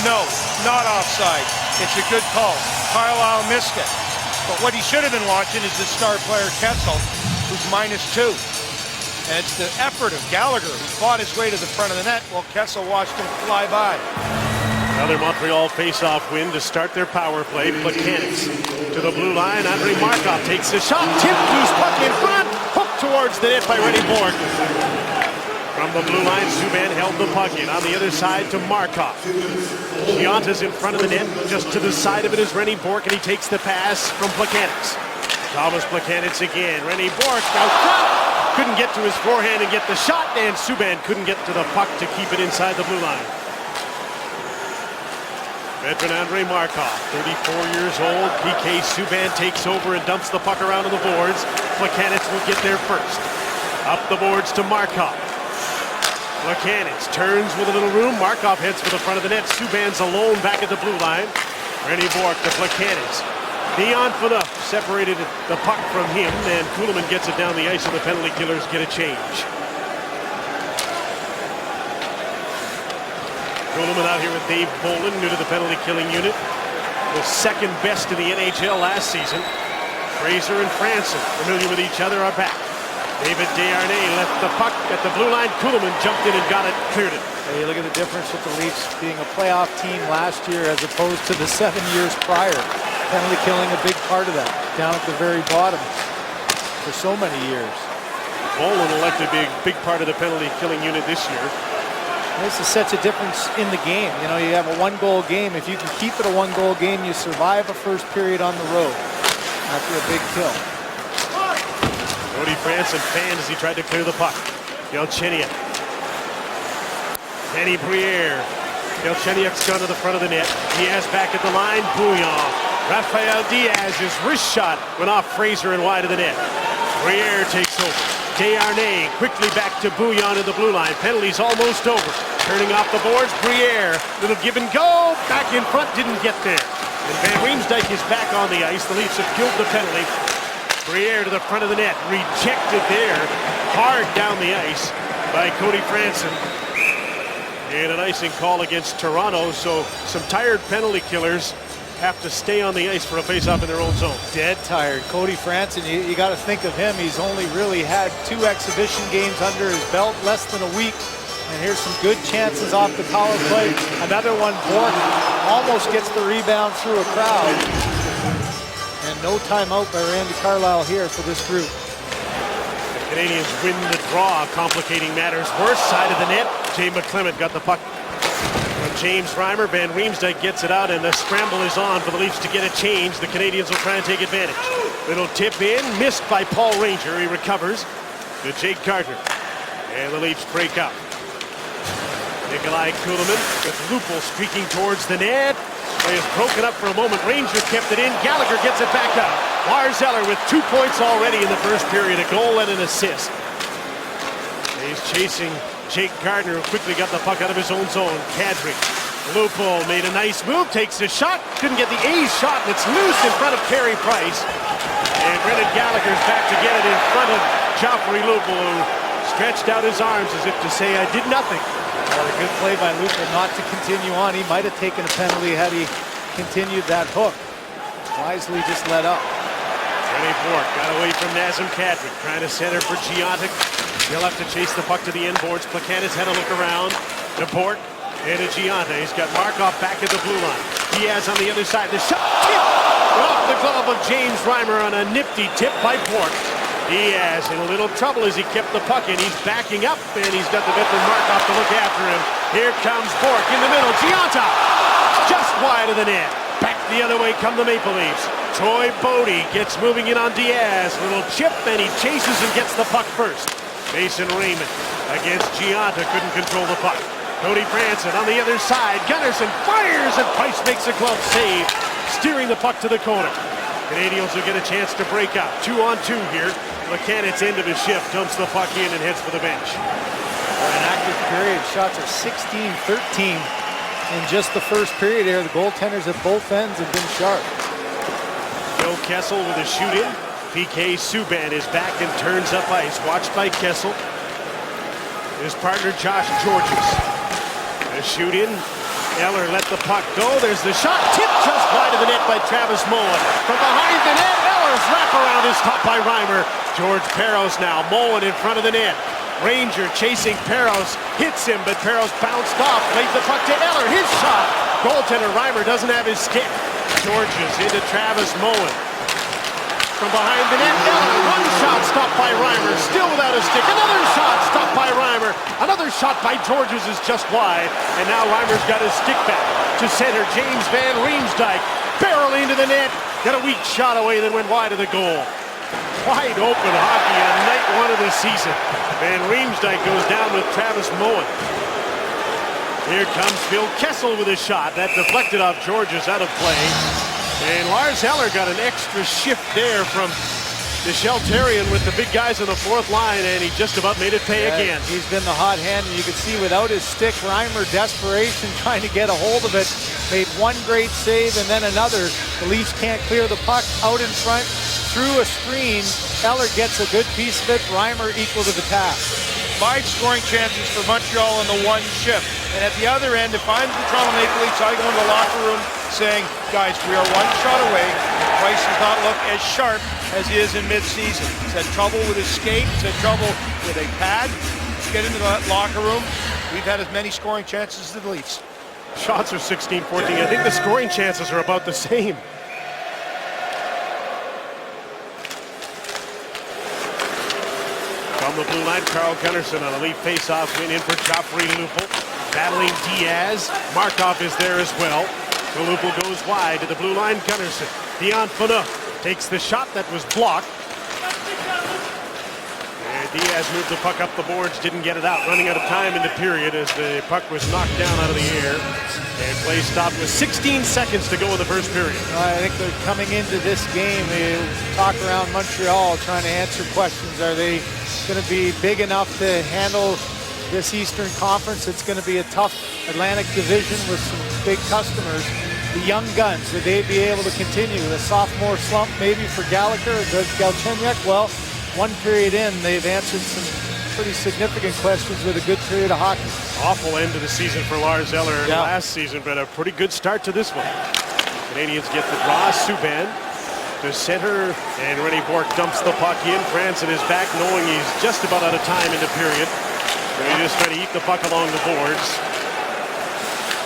No, not offside. It's a good call. Carlyle missed it. But what he should have been watching is the star player Kessel, who's -2. And it's the effort of Gallagher, who fought his way to the front of the net while Kessel watched him fly by. Another Montreal face-off win to start their power play. Plekanec to the blue line. Andrei Markov takes the shot. Tipped loose puck in front. Hooked towards the net by Rennie Bourque. From the blue line, Subban held the puck in. On the other side to Markov. Gionta's in front of the net. Just to the side of it is Rennie Bourque, and he takes the pass from Plekanec. Thomas Plekanec again. Rennie Bourque out front. Couldn't get to his forehand and get the shot, and Subban couldn't get to the puck to keep it inside the blue line. Veteran Andrei Markov, 34 years old. PK Subban takes over and dumps the puck around on the boards. Plekanec will get there first. Up the boards to Markov. Plekanec turns with a little room. Markov heads for the front of the net. Subban's alone back at the blue line. Rennie Bourque to Plekanec. Dion for the separated the puck from him, and Kulemin gets it down the ice, and the penalty killers get a change. Kulemin out here with Dave Bolin, new to the penalty killing unit. The second best in the NHL last season. Fraser and Franson, familiar with each other, are back. David Desharnais left the puck at the blue line. Kuhlman jumped in and got it, cleared it. Hey, look at the difference with the Leafs being a playoff team last year as opposed to the 7 years prior. Penalty killing a big part of that, down at the very bottom for so many years. Bolin elected to be a big part of the penalty killing unit this year. This is such a difference in the game. You know, you have a one-goal game. If you can keep it a one-goal game, you survive a first period on the road after a big kill. Cody Franson fanned as he tried to clear the puck. Galchenyuk. Kenny Briere. Galchenyuk's gone to the front of the net. Diaz back at the line. Bouillon. Rafael Diaz's wrist shot went off Fraser and wide of the net. Briere takes over. Desharnais quickly back to Bouillon in the blue line. Penalty's almost over. Turning off the boards. Briere. Little give and go. Back in front. Didn't get there. And Van Riemsdyk is back on the ice. The Leafs have killed the penalty. Briere to the front of the net. Rejected there. Hard down the ice by Cody Franson. And an icing call against Toronto. So some tired penalty killers have to stay on the ice for a face-off in their own zone. Dead tired. Cody Franson, you got to think of him. He's only really had 2 exhibition games under his belt, less than a week. And here's some good chances off the power play. Another one, Bourque almost gets the rebound through a crowd. And no timeout by Randy Carlyle here for this group. The Canadians win the draw, complicating matters. Worst side of the net. Jay McClement got the puck from James Reimer. Van Riemsdyk gets it out, and the scramble is on for the Leafs to get a change. The Canadians will try and take advantage. Little tip in, missed by Paul Ranger. He recovers to Jake Gardiner. And the Leafs break up. Nikolai Kuhlman with Lupul streaking towards the net. Play is broken up for a moment. Ranger kept it in. Gallagher gets it back up. Lars Eller with 2 points already in the first period. A goal and an assist. He's chasing Jake Gardiner, who quickly got the puck out of his own zone. Kadri. Lupul made a nice move. Takes a shot. Couldn't get the A's shot, and it's loose in front of Carey Price. And Brendan Gallagher's back to get it in front of Joffrey Lupul, who stretched out his arms as if to say, I did nothing. Well, a good play by Lupul not to continue on. He might have taken a penalty had he continued that hook. Wisely just let up. Johnny Bourque got away from Nazem Kadri, trying to center for Giontek. He'll have to chase the puck to the end boards. Plekanec had a look around. To Bourque and to Giontek. He's got Markov back at the blue line. Diaz on the other side. The shot tipped off the glove of James Reimer on a nifty tip by Bourque. Diaz in a little trouble as he kept the puck in. He's backing up, and he's got the veteran Markov to look after him. Here comes Bourque in the middle. Giontek just wide of the net. Back the other way come the Maple Leafs. Troy Bodie gets moving in on Diaz. Little chip, and he chases and gets the puck first. Mason Raymond against Giontek, couldn't control the puck. Cody Franson on the other side. Gunnarsson fires, and Price makes a glove save, steering the puck to the corner. Canadians will get a chance to break up. 2-on-2 here. Plekanec's end of his shift dumps the puck in and heads for the bench. For an active period, shots are 16-13 in just the first period here. The goaltenders at both ends have been sharp. Phil Kessel with a shoot-in. PK Subban is back and turns up ice. Watched by Kessel. His partner Josh Georges. A shoot-in. Eller let the puck go. There's the shot. Tipped just wide of the net by Travis Mullen. From behind the net, Eller's wraparound is stopped by Reimer. George Parros now. Mullen in front of the net. Ranger chasing Parros. Hits him, but Parros bounced off. Laid the puck to Eller. His shot. Goaltender Reimer doesn't have his stick. Georges into Travis Mullen. From behind the net, Eller. One shot stopped by Reimer. Still without a stick. Another shot stopped by Reimer. Another shot by Georges is just wide. And now Reimer's got his stick back to center. James Van Riemsdyk barreling into the net. Got a weak shot away, then went wide of the goal. Wide open hockey on night 1 of the season. Van Riemsdyk goes down with Travis Mullen. Here comes Phil Kessel with a shot. That deflected off Georges, out of play. And Lars Eller got an extra shift there from Michel Therrien with the big guys on the fourth line, and he just about made it pay again. He's been the hot hand, and you can see without his stick, Reimer, desperation, trying to get a hold of it. Made one great save and then another. The Leafs can't clear the puck out in front. Through a screen, Eller gets a good piece of it. Reimer equal to the task. 5 scoring chances for Montreal in the one shift. And at the other end, if I'm the Toronto Maple Leafs, I go into the locker room saying, guys, we are one shot away. Price does not look as sharp as he is in mid-season. He's had trouble with his skate. He's had trouble with a pad. Let's get into that locker room. We've had as many scoring chances as the Leafs. Shots are 16-14. I think the scoring chances are about the same. From the blue line, Carl Gunnarsson on a Leaf face-off win in for Joffrey Lupul. Battling Diaz. Markov is there as well. So Lupul goes wide to the blue line. Gunnarsson. Dion Phaneuf takes the shot that was blocked. And Diaz moved the puck up the boards, didn't get it out. Running out of time in the period as the puck was knocked down out of the air. And play stopped with 16 seconds to go in the first period. I think they're coming into this game. They talk around Montreal trying to answer questions. Are they going to be big enough to handle this Eastern Conference? It's going to be a tough Atlantic division with some big customers. The young guns, would they be able to continue? The sophomore slump maybe for Gallagher or Galchenyuk? Well, one period in, they've answered some pretty significant questions with a good period of hockey. Awful end to the season for Lars Eller last season, but a pretty good start to this one. Canadians get the draw. Subban to center, and René Bourque dumps the puck in. Franson is back, knowing he's just about out of time in the period. So he just trying to eat the puck along the boards.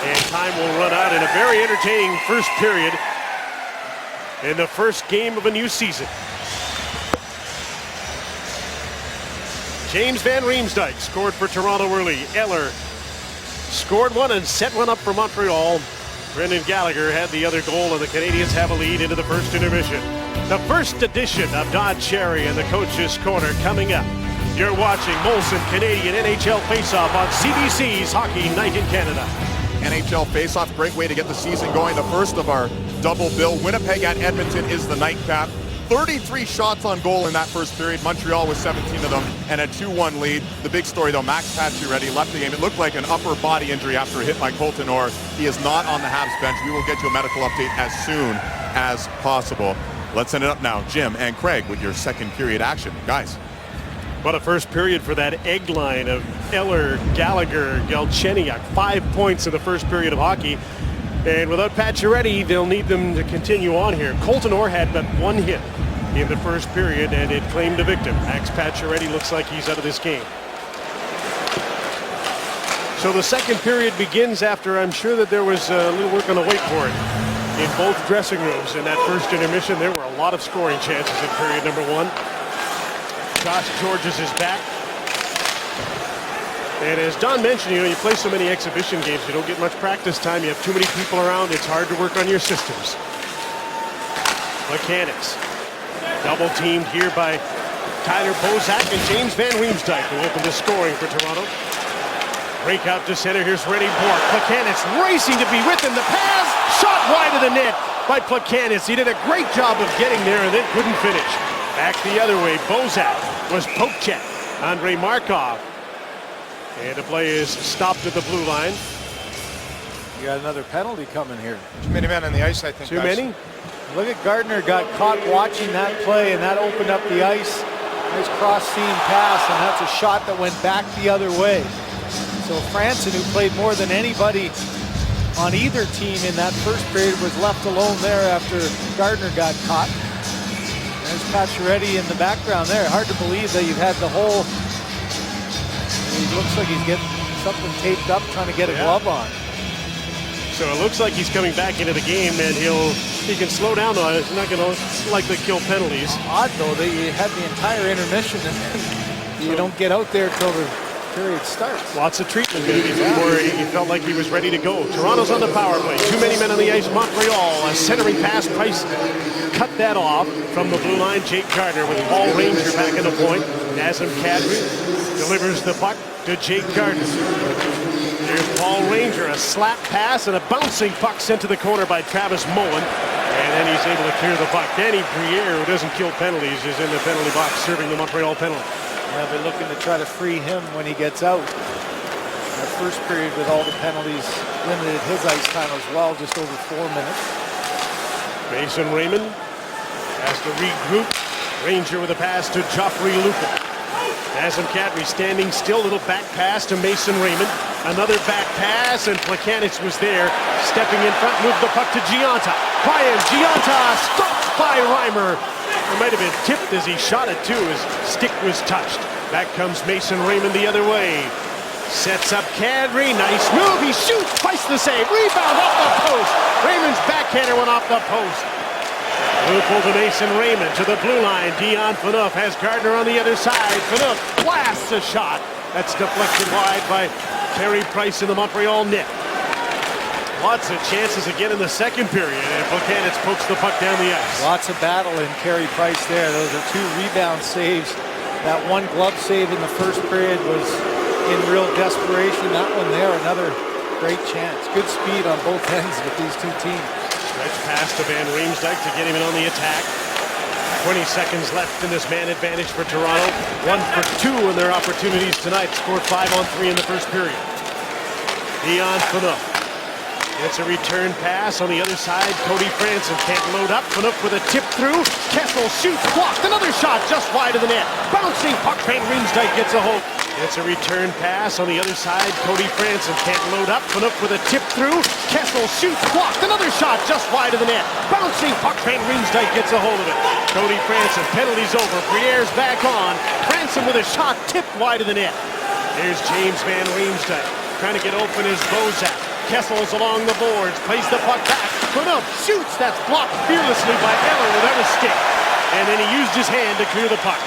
And time will run out in a very entertaining first period in the first game of a new season. James Van Riemsdyk scored for Toronto early. Eller scored one and set one up for Montreal. Brendan Gallagher had the other goal, and the Canadians have a lead into the first intermission. The first edition of Dodd Cherry and the Coach's Corner coming up. You're watching Molson Canadian NHL Faceoff on CBC's Hockey Night in Canada. NHL Faceoff, great way to get the season going. The first of our double bill. Winnipeg at Edmonton is the nightcap. 33 shots on goal in that first period. Montreal with 17 of them and a 2-1 lead. The big story though, Max Pacioretty left the game. It looked like an upper body injury after a hit by Colton Orr. He is not on the Habs bench. We will get you a medical update as soon as possible. Let's send it up now. Jim and Craig with your second period action. Guys. What a first period for that egg line of Eller, Gallagher, Galchenyuk. 5 points in the first period of hockey. And without Pacioretty, they'll need them to continue on here. Colton Orr had but one hit in the first period, and it claimed a victim. Max Pacioretty looks like he's out of this game. So the second period begins after I'm sure that there was a little work on the wakeboard in both dressing rooms. In that first intermission, there were a lot of scoring chances in period number one. Josh Georges is back. And as Don mentioned, you play so many exhibition games, you don't get much practice time. You have too many people around. It's hard to work on your systems. Mechanics. Double teamed here by Tyler Bozak and James Van Riemsdyk, who opened the scoring for Toronto. Break out to center. Here's René Bourque. Plekanec racing to be with him. The pass, shot wide of the net by Plekanec. He did a great job of getting there and then couldn't finish. Back the other way. Bozak was poke check. Andrei Markov. And the play is stopped at the blue line. You got another penalty coming here. Too many men on the ice, I think. Too many? Look at Gardner, got caught watching that play, and that opened up the ice. Nice cross-seam pass, and that's a shot that went back the other way. So Franson, who played more than anybody on either team in that first period, was left alone there after Gardner got caught. There's Pacioretty in the background there. Hard to believe that you've had the whole... He looks like he's getting something taped up, trying to get a glove on. So it looks like he's coming back into the game, and he can slow down though. He's not going to likely kill penalties. Odd though that you had the entire intermission and then you don't get out there till the period starts. Lots of treatment maybe before he felt like he was ready to go. Toronto's on the power play. Too many men on the ice. Montreal, a centering pass. Price cut that off from the blue line. Jake Gardner with Paul Ranger back in the point. Nazem Kadri delivers the puck to Jake Gardner. Here's Paul Ranger, a slap pass and a bouncing puck sent to the corner by Travis Mullen. And then he's able to clear the puck. Danny Briere, who doesn't kill penalties, is in the penalty box serving the Montreal penalty. Yeah, they're looking to try to free him when he gets out. The first period with all the penalties limited his ice time as well, just over 4 minutes. Mason Raymond has to regroup. Ranger with a pass to Joffrey Lupul. Nazem Kadri standing still, little back pass to Mason Raymond. Another back pass, and Plekanec was there. Stepping in front, moved the puck to Gionta. Brian Gionta stopped by Reimer. It might have been tipped as he shot it too. His stick was touched. Back comes Mason Raymond the other way. Sets up Kadri. Nice move. He shoots. Twice the save. Rebound off the post. Raymond's backhander went off the post. Loophole to Mason Raymond to the blue line. Dion Phaneuf has Gardner on the other side. Phaneuf blasts a shot. That's deflected wide by Carey Price in the Montreal net. Lots of chances again in the second period, and Buchanan pokes the puck down the ice. Lots of battle in Carey Price there. Those are 2 rebound saves. That one glove save in the first period was in real desperation. That one there, another great chance. Good speed on both ends with these 2 teams. Stretch pass to Van Riemsdyk to get him in on the attack. 20 seconds left in this man advantage for Toronto. 1 for 2 in their opportunities tonight. Scored 5 on 3 in the first period. Dion Phaneuf. It's a return pass on the other side. Cody Franson can't load up. Phaneuf with a tip through. Kessel shoots, blocked. Another shot just wide of the net. Bouncing puck. Van Riemsdyk gets a hold. It's a return pass on the other side. Cody Franson can't load up. Phaneuf with a tip through. Kessel shoots, blocked. Another shot just wide of the net. Bouncing puck. Van Riemsdyk gets a hold of it. Cody Franson, penalties over. Briere's back on. Franson with a shot tipped wide of the net. There's James Van Riemsdyk trying to get open as Bozak. Kessel's along the boards, plays the puck back. Phaneuf shoots. That's blocked fearlessly by Eller without a stick. And then he used his hand to clear the puck.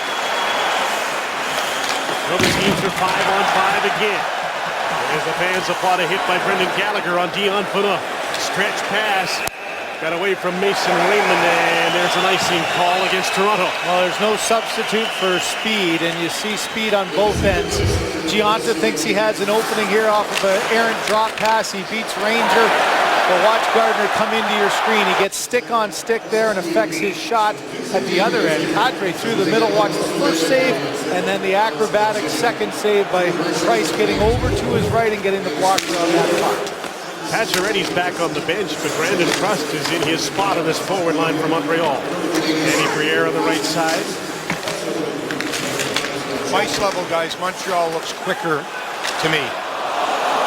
Well, the teams are 5 on 5 again. As the fans applaud a hit by Brendan Gallagher on Dion Phaneuf. Stretch pass. Got away from Mason Raymond, and there's an icing call against Toronto. Well, there's no substitute for speed, and you see speed on both ends. Gionta thinks he has an opening here off of an errant drop pass. He beats Ranger. But watch Gardner come into your screen. He gets stick on stick there and affects his shot at the other end. Kadri through the middle. Watch the first save, and then the acrobatic second save by Price getting over to his right and getting the blocker on that puck. Pacioretty's back on the bench, but Brandon Prust is in his spot on this forward line for Montreal. Danny Briere on the right side. Ice level, guys. Montreal looks quicker to me.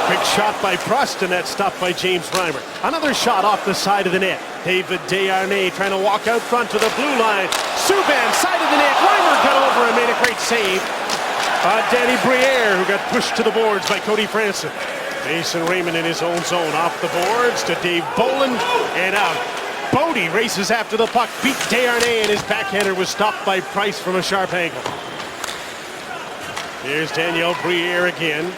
Quick shot by Prust, and that's stopped by James Reimer. Another shot off the side of the net. David Desharnais trying to walk out front to the blue line. Subban, side of the net. Reimer got over and made a great save. Danny Briere, who got pushed to the boards by Cody Franson. Mason Raymond in his own zone, off the boards to Dave Bolland, and out. Bodie races after the puck, beats Desharnais, and his backhander was stopped by Price from a sharp angle. Here's Daniel Briere again.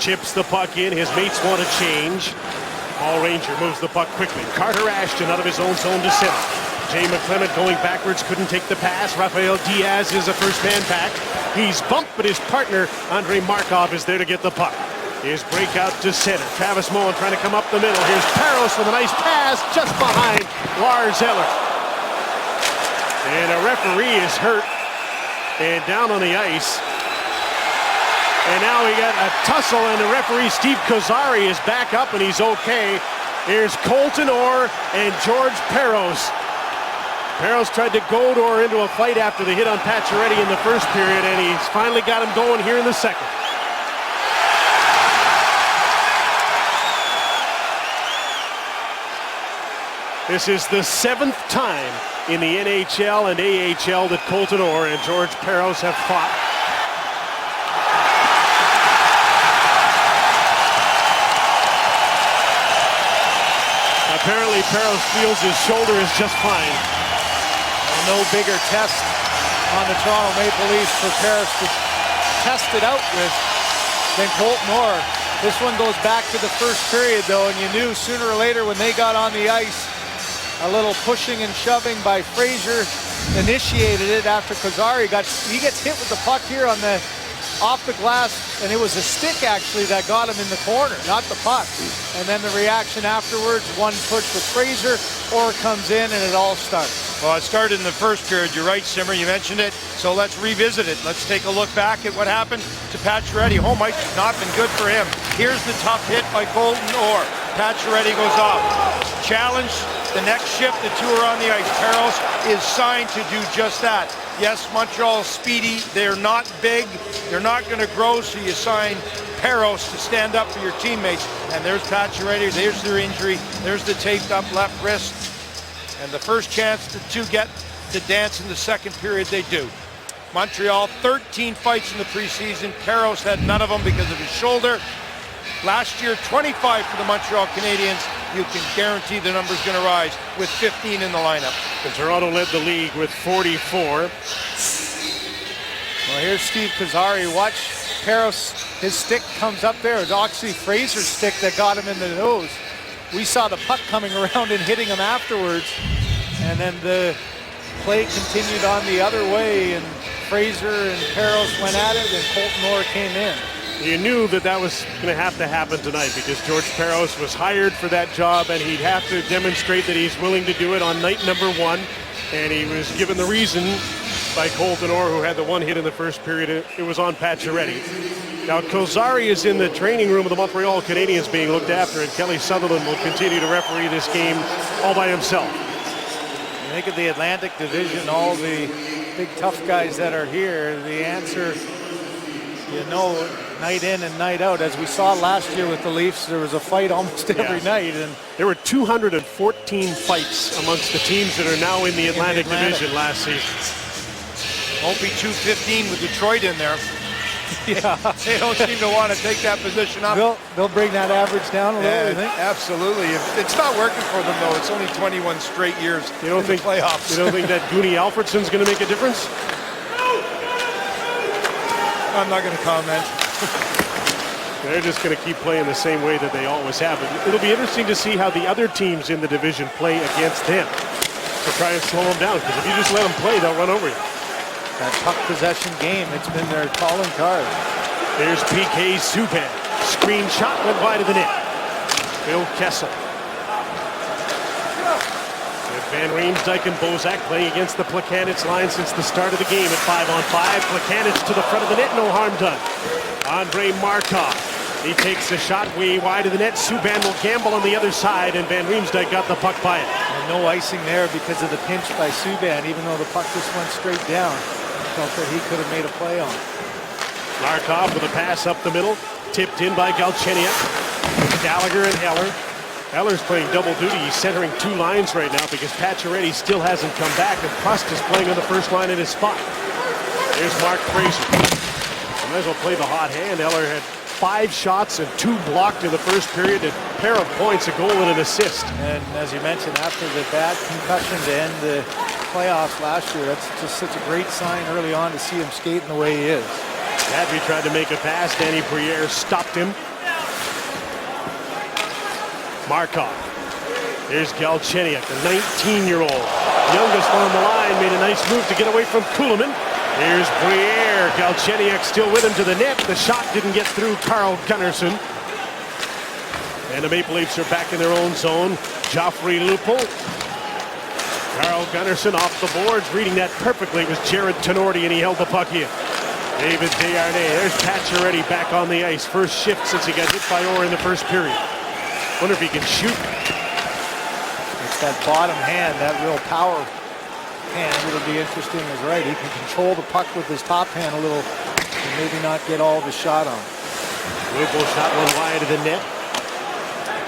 Chips the puck in, his mates want to change. Paul Ranger moves the puck quickly. Carter Ashton out of his own zone to center. Jay McClement going backwards, couldn't take the pass. Rafael Diaz is a first man back. He's bumped, but his partner, Andrei Markov, is there to get the puck. Here's breakout to center. Travis Moen trying to come up the middle. Here's Parros with a nice pass just behind Lars Eller. And a referee is hurt and down on the ice. And now we got a tussle, and the referee, Steve Kozari, is back up, and he's okay. Here's Colton Orr and George Parros. Parros tried to goad Orr into a fight after the hit on Pacioretty in the first period, and he's finally got him going here in the second. This is the 7th time in the NHL and AHL that Colton Orr and George Parros have fought. Apparently Parros feels his shoulder is just fine. No bigger test on the Toronto Maple Leafs for Parros to test it out with than Colton Orr. This one goes back to the first period though, and you knew sooner or later when they got on the ice, a little pushing and shoving by Fraser initiated it after Kozari he gets hit with the puck here on the off the glass, and it was a stick actually that got him in the corner, not the puck. And then the reaction afterwards, one push with Fraser, Orr comes in, and it all starts. Well, it started in the first period. You're right, Simmer, you mentioned it. So let's revisit it. Let's take a look back at what happened to Pacioretty. Home ice has not been good for him. Here's the tough hit by Colton Orr. Pacioretty goes off. Challenge, the next shift, the two are on the ice. Parros is signed to do just that. Yes, Montreal's speedy. They're not big. They're not going to grow, so you sign Parros to stand up for your teteammates. And there's Pacioretty. There's their injury. There's the taped up left wrist. And the first chance the two get to dance in the second period, they do. Montreal, 13 fights in the preseason. Parros had none of them because of his shoulder. Last year, 25 for the Montreal Canadiens. You can guarantee the number's going to rise with 15 in the lineup. And Toronto led the league with 44. Well, here's Steve Kozari. Watch Parros. His stick comes up there. It's actually Fraser's stick that got him in the nose. We saw the puck coming around and hitting him afterwards. And then the play continued on the other way, and Fraser and Parros went at it, and Colton Orr came in. You knew that was going to happen tonight because George Parros was hired for that job, and he'd have to demonstrate that he's willing to do it on night number one. And he was given the reason by Colton Orr, who had the one hit in the first period. It was on Pacioretty. Now, Kozari is in the training room of the Montreal Canadiens being looked after, and Kelly Sutherland will continue to referee this game all by himself. You think of the Atlantic Division, all the big tough guys that are here, the answer, night in and night out. As we saw last year with the Leafs, there was a fight almost every night. And there were 214 fights amongst the teams that are now in the Atlantic Division last season. Won't be 215 with Detroit in there. Yeah. They don't seem to want to take that position up. They'll bring that average down a little, you think? Absolutely. It's not working for them, though. It's only 21 straight years in the playoffs. You don't think that Goonie Alfredsson's going to make a difference? I'm not going to comment. They're just going to keep playing the same way that they always have. It'll be interesting to see how the other teams in the division play against them to try and slow them down, because if you just let them play, they'll run over you. That puck possession game, it's been their calling card. There's PK Subban. Screen shot went wide of the net. Phil Kessel. With Van Riemsdyk and Bozak playing against the Plekanec line since the start of the game at 5-on-5. Plekanec to the front of the net, no harm done. Andrei Markov. He takes the shot way wide of the net. Subban will gamble on the other side, and Van Riemsdyk got the puck by it. And no icing there because of the pinch by Subban, even though the puck just went straight down. Felt that he could have made a play on. Markov with a pass up the middle, tipped in by Galchenyuk. Gallagher and Eller. Eller's playing double duty. He's centering two lines right now because Pacioretty still hasn't come back, and Prost is playing on the first line in his spot. There's Mark Fraser. Might as well play the hot hand. Eller had 5 shots and 2 blocked in the first period, a pair of points, a goal and an assist. And as you mentioned, after the bad concussion to end the playoffs last year, that's just such a great sign early on to see him skating the way he is. Kadri tried to make a pass. Danny Briere stopped him. Markov. Here's Galchenyuk, the 19-year-old. Youngest one on the line, made a nice move to get away from Kulemin. Here's Briere. Galchenyuk still with him to the net. The shot didn't get through Carl Gunnarsson. And the Maple Leafs are back in their own zone. Joffrey Lupul. Carl Gunnarsson off the boards. Reading that perfectly was Jared Tenorti, and he held the puck in. David Desharnais. There's Pacioretty back on the ice. First shift since he got hit by Orr in the first period. Wonder if he can shoot. It's that bottom hand, that real power hand. It'll be interesting as right. He can control the puck with his top hand a little and maybe not get all of his shot on. Lupul shot one wide of the net.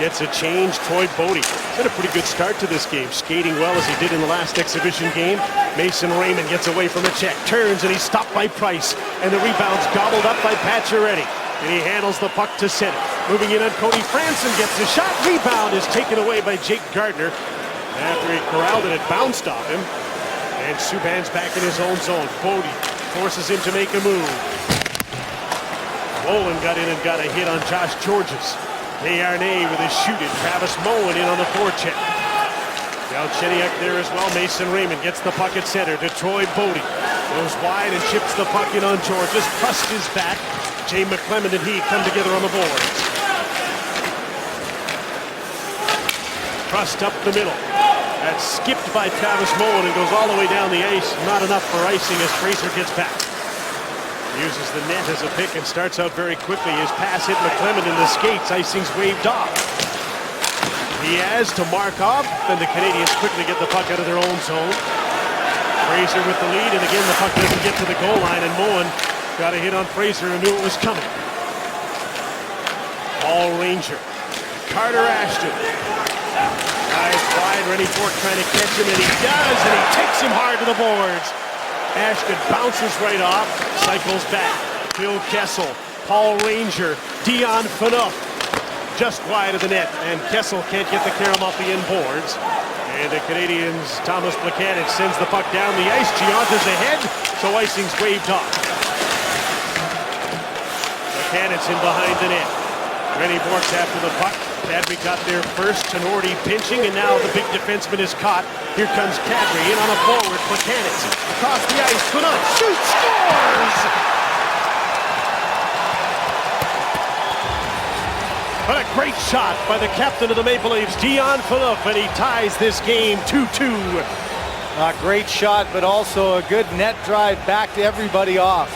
Gets a change. Troy Bodie. He's had a pretty good start to this game, skating well as he did in the last exhibition game. Mason Raymond gets away from the check, turns, and he's stopped by Price. And the rebound's gobbled up by Pacioretty. And he handles the puck to center. Moving in on Cody Franson, gets the shot. Rebound is taken away by Jake Gardner. After he corralled it, it bounced off him. And Subban's back in his own zone. Bodie forces him to make a move. Bolin got in and got a hit on Josh Georges. Desharnais with his shooting. Travis Moen in on the forecheck. Galchenyuk there as well. Mason Raymond gets the puck at center to Troy Bodie. Goes wide and chips the puck in on Georges. Prust is back. Jay McClement and he come together on the boards. Prust up the middle. That's skipped by Travis Moen and goes all the way down the ice. Not enough for icing as Fraser gets back. Uses the net as a pick and starts out very quickly. His pass hit McClement in the skates. Icing's waved off. Diaz to Markov. Then the Canadiens quickly get the puck out of their own zone. Fraser with the lead, and again the puck doesn't get to the goal line, and Moen got a hit on Fraser and knew it was coming. Paul Ranger. Carter Ashton. Eyes wide, Rennie Bourque trying to catch him, and he does, and he takes him hard to the boards. Ashton bounces right off, cycles back. Phil Kessel, Paul Ranger, Dion Phaneuf, just wide of the net, and Kessel can't get the carom off the end boards. And the Canadians, Thomas Plekanec sends the puck down the ice. Gianta's ahead, so icing's waved off. Plekanec in behind the net. Rennie Bourque after the puck. Kadri got there first. Tinordi pinching, and now the big defenseman is caught. Here comes Kadri in on a forward. Plekanec across the ice. Phaneuf shoots, scores! What a great shot by the captain of the Maple Leafs, Dion Phaneuf, and he ties this game 2-2. A great shot, but also a good net drive back to everybody off.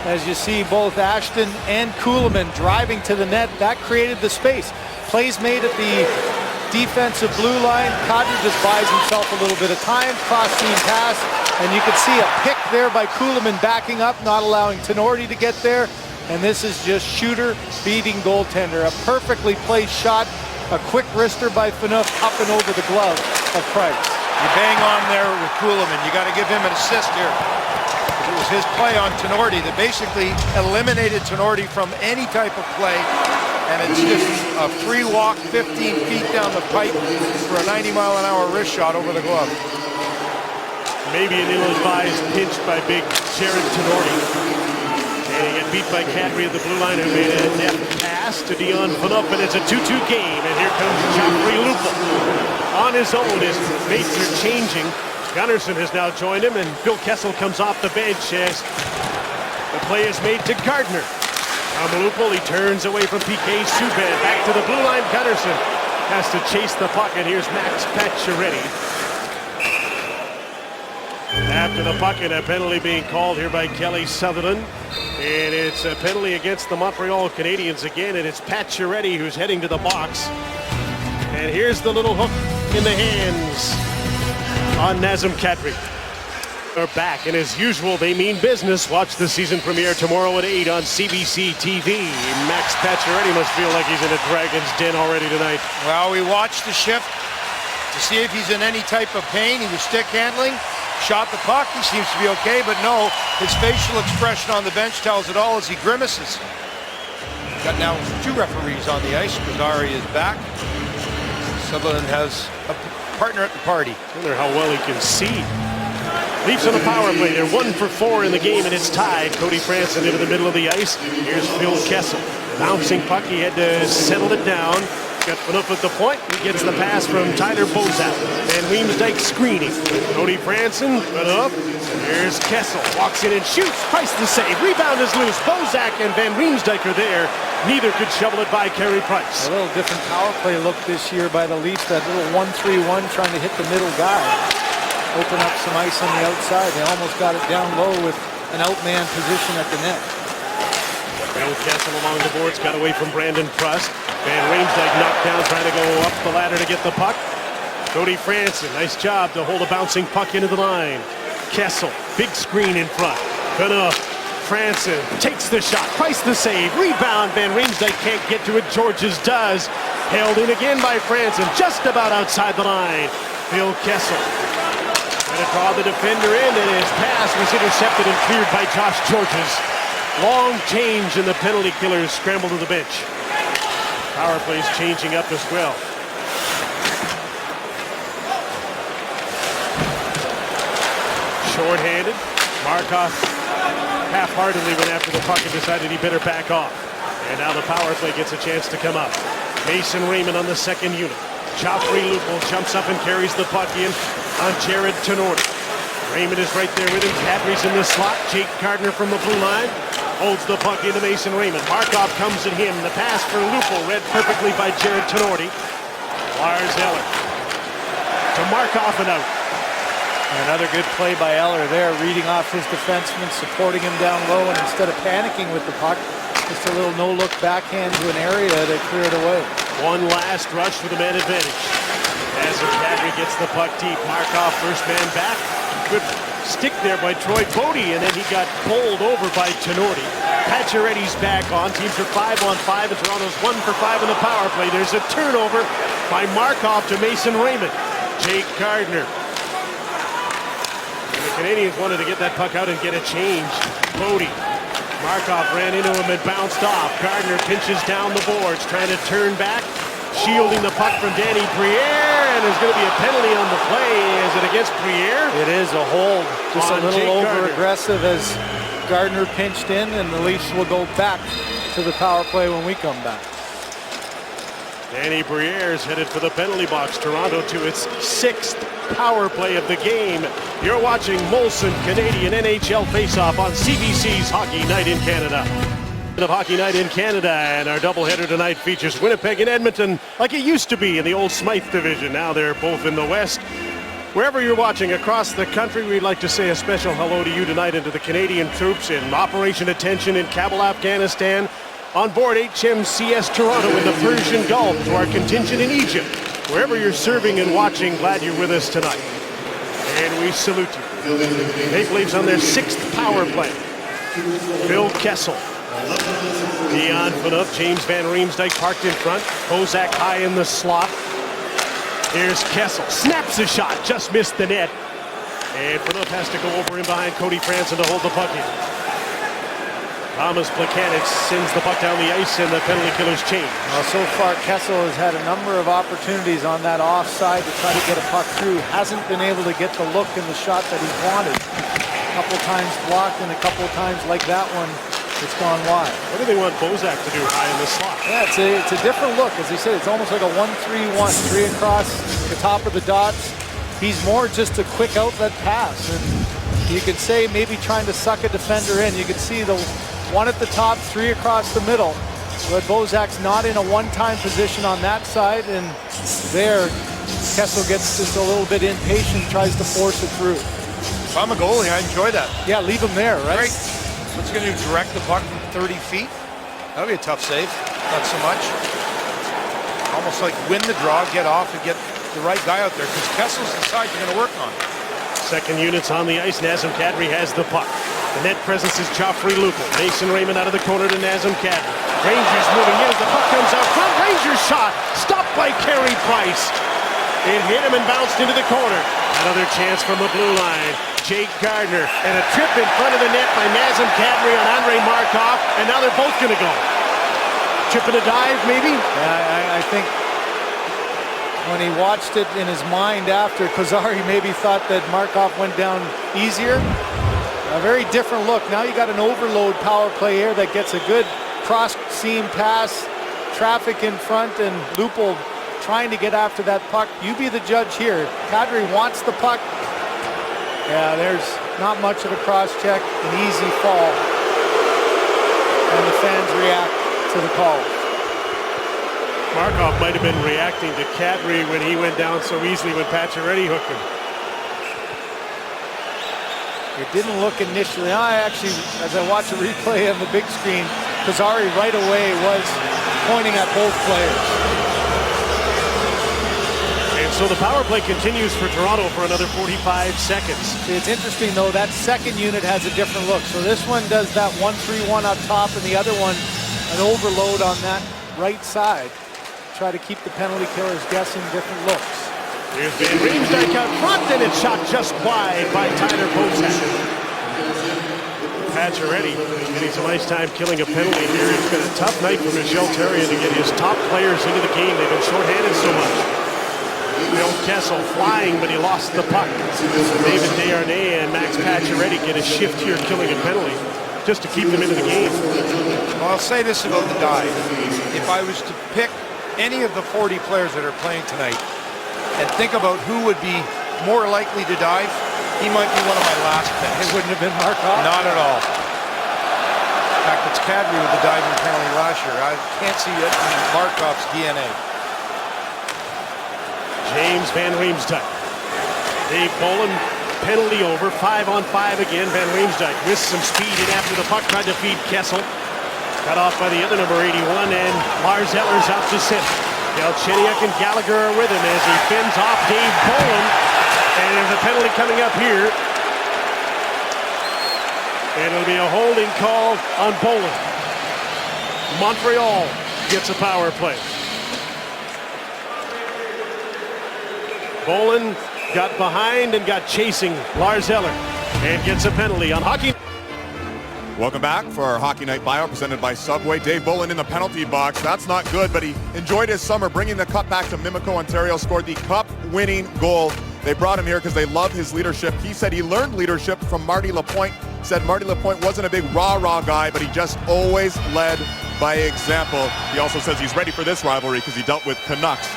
As you see, both Ashton and Kuhlman driving to the net, that created the space. Plays made at the defensive blue line. Kadri just buys himself a little bit of time, cross-seam pass, and you can see a pick there by Kuhlman backing up, not allowing Tinordi to get there. And this is just shooter beating goaltender. A perfectly placed shot, a quick wrister by Phaneuf up and over the glove of Price. You bang on there with Kuhlman. You got to give him an assist here. It was his play on Tinordi that basically eliminated Tinordi from any type of play. And it's just a free walk 15 feet down the pipe for a 90-mile-an-hour wrist shot over the glove. Maybe an ill-advised pinch by big Jared Tinordi. And he got beat by Kadri at the blue line, who made a net pass to Dion Phaneuf, and it's a 2-2 game. And here comes Joffrey Lupul. On his own, his mates are changing. Gunnarsson has now joined him, and Phil Kessel comes off the bench as the play is made to Gardner. Lupul, he turns away from PK Subban. Back to the blue line, Gunnarsson has to chase the puck, and here's Max Pacioretty. After the puck, and a penalty being called here by Kelly Sutherland. And it's a penalty against the Montreal Canadiens again, and it's Pacioretty who's heading to the box. And here's the little hook in the hands on Nazem Kadri. They're back, and as usual, they mean business. Watch the season premiere tomorrow at 8 on CBC TV. Max Pacioretty must feel like he's in a Dragon's Den already tonight. Well, we watched the shift to see if he's in any type of pain. He was stick handling. Shot the puck, he seems to be okay, but no, his facial expression on the bench tells it all as he grimaces. Got now 2 referees on the ice. Mazzari is back. Sutherland has a partner at the party. I wonder how well he can see. Leafs on the power play. They're 1 for 4 in the game, and it's tied. Cody Franson into the middle of the ice. Here's Phil Kessel. Bouncing puck, he had to settle it down. Got Phaneuf at the point. He gets the pass from Tyler Bozak. Van Riemsdyk screening. Cody Franson, Phaneuf. Here's Kessel. Walks in and shoots. Price the save. Rebound is loose. Bozak and Van Riemsdyk are there. Neither could shovel it by Carey Price. A little different power play look this year by the Leafs. That little 1-3-1 trying to hit the middle guy. Open up some ice on the outside. They almost got it down low with an outman position at the net. Phil Kessel along the boards. Got away from Brandon Prust. Van Riemsdyk knocked down, trying to go up the ladder to get the puck. Cody Franson, nice job to hold a bouncing puck into the line. Kessel, big screen in front. Phaneuf, Franson takes the shot. Price the save. Rebound. Van Riemsdyk can't get to it. Georges does. Held in again by Franson, just about outside the line. Phil Kessel trying to draw the defender in, and his pass was intercepted and cleared by Josh Georges. Long change, and the penalty killers scramble to the bench. Power play's changing up as well. Short-handed. Markov half-heartedly went after the puck and decided he better back off. And now the power play gets a chance to come up. Mason Raymond on the second unit. Joffrey Lupul jumps up and carries the puck in on Jared Tinordi. Raymond is right there with him. Kadri's in the slot. Jake Gardner from the blue line holds the puck into Mason Raymond. Markov comes at him. The pass for Lupul, read perfectly by Jared Tinordi. Lars Eller to Markov and out. Another good play by Eller there, reading off his defenseman, supporting him down low, and instead of panicking with the puck, just a little no-look backhand to an area to clear it away. One last rush with a man advantage. As Kadri gets the puck deep, Markov first man back. Good stick there by Troy Bodie, and then he got bowled over by Tinordi. Pacioretty's back on. Teams are 5-on-5, and Toronto's 1 for 5 in the power play. There's a turnover, by Markov to Mason Raymond. Jake Gardiner. And the Canadians wanted to get that puck out and get a change. Bodie. Markov ran into him and bounced off. Gardiner pinches down the boards, trying to turn back. Shielding the puck from Danny Briere, and there's going to be a penalty on the play. Is it against Briere? It is a hold. Just a little Jake over-aggressive as Gardiner pinched in, and the Leafs will go back to the power play when we come back. Danny Briere is headed for the penalty box. Toronto to its 6th power play of the game. You're watching Molson Canadian NHL Faceoff on CBC's Hockey Night in Canada. Of Hockey Night in Canada, and our doubleheader tonight features Winnipeg and Edmonton like it used to be in the old Smythe division. Now they're both in the West. Wherever you're watching across the country, we'd like to say a special hello to you tonight and to the Canadian troops in Operation Attention in Kabul, Afghanistan, on board HMCS Toronto in the Persian Gulf, to our contingent in Egypt. Wherever you're serving and watching, glad you're with us tonight. And we salute you. Maple Leafs on their 6th power play. Phil Kessel. Dion Phaneuf, James Van Riemsdyk parked in front. Bozak high in the slot. Here's Kessel. Snaps a shot. Just missed the net. And Phaneuf has to go over in behind Cody Franson to hold the puck in. Thomas Plekanec sends the puck down the ice, and the penalty killers change. Well, so far, Kessel has had a number of opportunities on that offside to try to get a puck through. Hasn't been able to get the look and the shot that he wanted. A couple times blocked, and a couple times like that one, it's gone wide. What do they want Bozak to do high in the slot? Yeah, it's a different look. As he said, it's almost like a 1-3-1. 3 across the top of the dots. He's more just a quick outlet pass. And you could say maybe trying to suck a defender in. You could see the one at the top, 3 across the middle. But Bozak's not in a one-time position on that side. And there, Kessel gets just a little bit impatient, tries to force it through. If I'm a goalie, I enjoy that. Yeah, leave him there, right? Great. What's going to do, direct the puck from 30 feet? That'll be a tough save. Not so much. Almost like win the draw, get off, and get the right guy out there, because Kessel's the side you're going to work on. Second unit's on the ice. Nazem Kadri has the puck. The net presence is Joffrey Lupul. Mason Raymond out of the corner to Nazem Kadri. Rangers moving in. The puck comes out front. Rangers shot. Stopped by Carey Price. It hit him and bounced into the corner. Another chance from the blue line. Jake Gardiner, and a trip in front of the net by Nazem Kadri on Andrei Markov, and now they're both going to go. Chip and a dive, maybe? Yeah, I think when he watched it in his mind after, Kozari maybe thought that Markov went down easier. A very different look. Now you got an overload power play here that gets a good cross-seam pass, traffic in front, and Lupul trying to get after that puck. You be the judge here. Kadri wants the puck. Yeah, there's not much of a cross-check, an easy fall. And the fans react to the call. Markov might have been reacting to Kadri when he went down so easily when Pacioretty hooked him. It didn't look initially. I actually, as I watched the replay on the big screen, Kozari right away was pointing at both players. So the power play continues for Toronto for another 45 seconds. It's interesting, though, that second unit has a different look. So this one does that 1-3-1 up top, and the other one an overload on that right side. Try to keep the penalty killers guessing different looks. Here's Van Riemsdyk out front, and it's shot just wide by Tyler Bozak. Pacioretty getting some ice time killing a penalty here. It's been a tough night for Michel Therrien to get his top players into the game. They've been shorthanded so much. Phil Kessel flying, but he lost the puck. David Desharnais and Max Pacioretty get a shift here, killing a penalty, just to keep them into the game. Well, I'll say this about the dive. If I was to pick any of the 40 players that are playing tonight and think about who would be more likely to dive, he might be one of my last picks. It wouldn't have been Markov? Not at all. In fact, it's Kadri with the diving penalty last year. I can't see it in Markov's DNA. James Van Riemsdyk. Dave Bolin, penalty over, 5-on-5 again. Van Riemsdyk with some speed in after the puck, tried to feed Kessel. Cut off by the other number 81, and Lars Eller's out to center. Galchenyuk and Gallagher are with him as he fends off Dave Bolin. And there's a penalty coming up here. And it'll be a holding call on Bolin. Montreal gets a power play. Bolin got behind and got chasing Lars Eller and gets a penalty on Hockey. Welcome back for our Hockey Night Bio presented by Subway. Dave Bolin in the penalty box. That's not good, but he enjoyed his summer bringing the cup back to Mimico, Ontario, scored the cup-winning goal. They brought him here because they love his leadership. He said he learned leadership from Marty Lapointe. Said Marty Lapointe wasn't a big rah-rah guy, but he just always led by example. He also says he's ready for this rivalry because he dealt with Canucks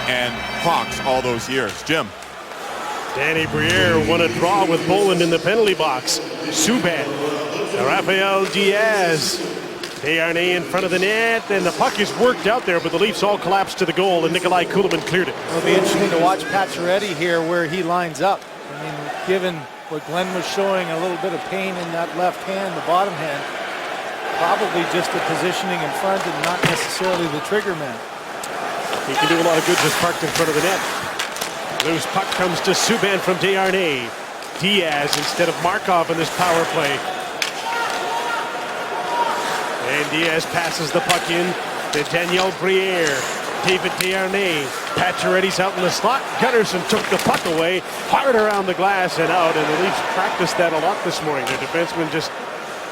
and Hawks all those years. Jim. Danny Briere won a draw with Bolin in the penalty box. Subban, Rafael Diaz, Desharnais in front of the net, and the puck is worked out there, but the Leafs all collapsed to the goal, and Nikolai Kulemin cleared it. It'll be interesting to watch Pacioretty here where he lines up. I mean, given what Glenn was showing, a little bit of pain in that left hand, the bottom hand, probably just the positioning in front and not necessarily the trigger man. He can do a lot of good just parked in front of the net. Loose puck comes to Subban from Desharnais. Diaz instead of Markov in this power play. And Diaz passes the puck in to Daniel Briere. David Desharnais. Pacioretty's out in the slot. Gunnarsson took the puck away. Hard around the glass and out. And the Leafs practiced that a lot this morning. Their defensemen just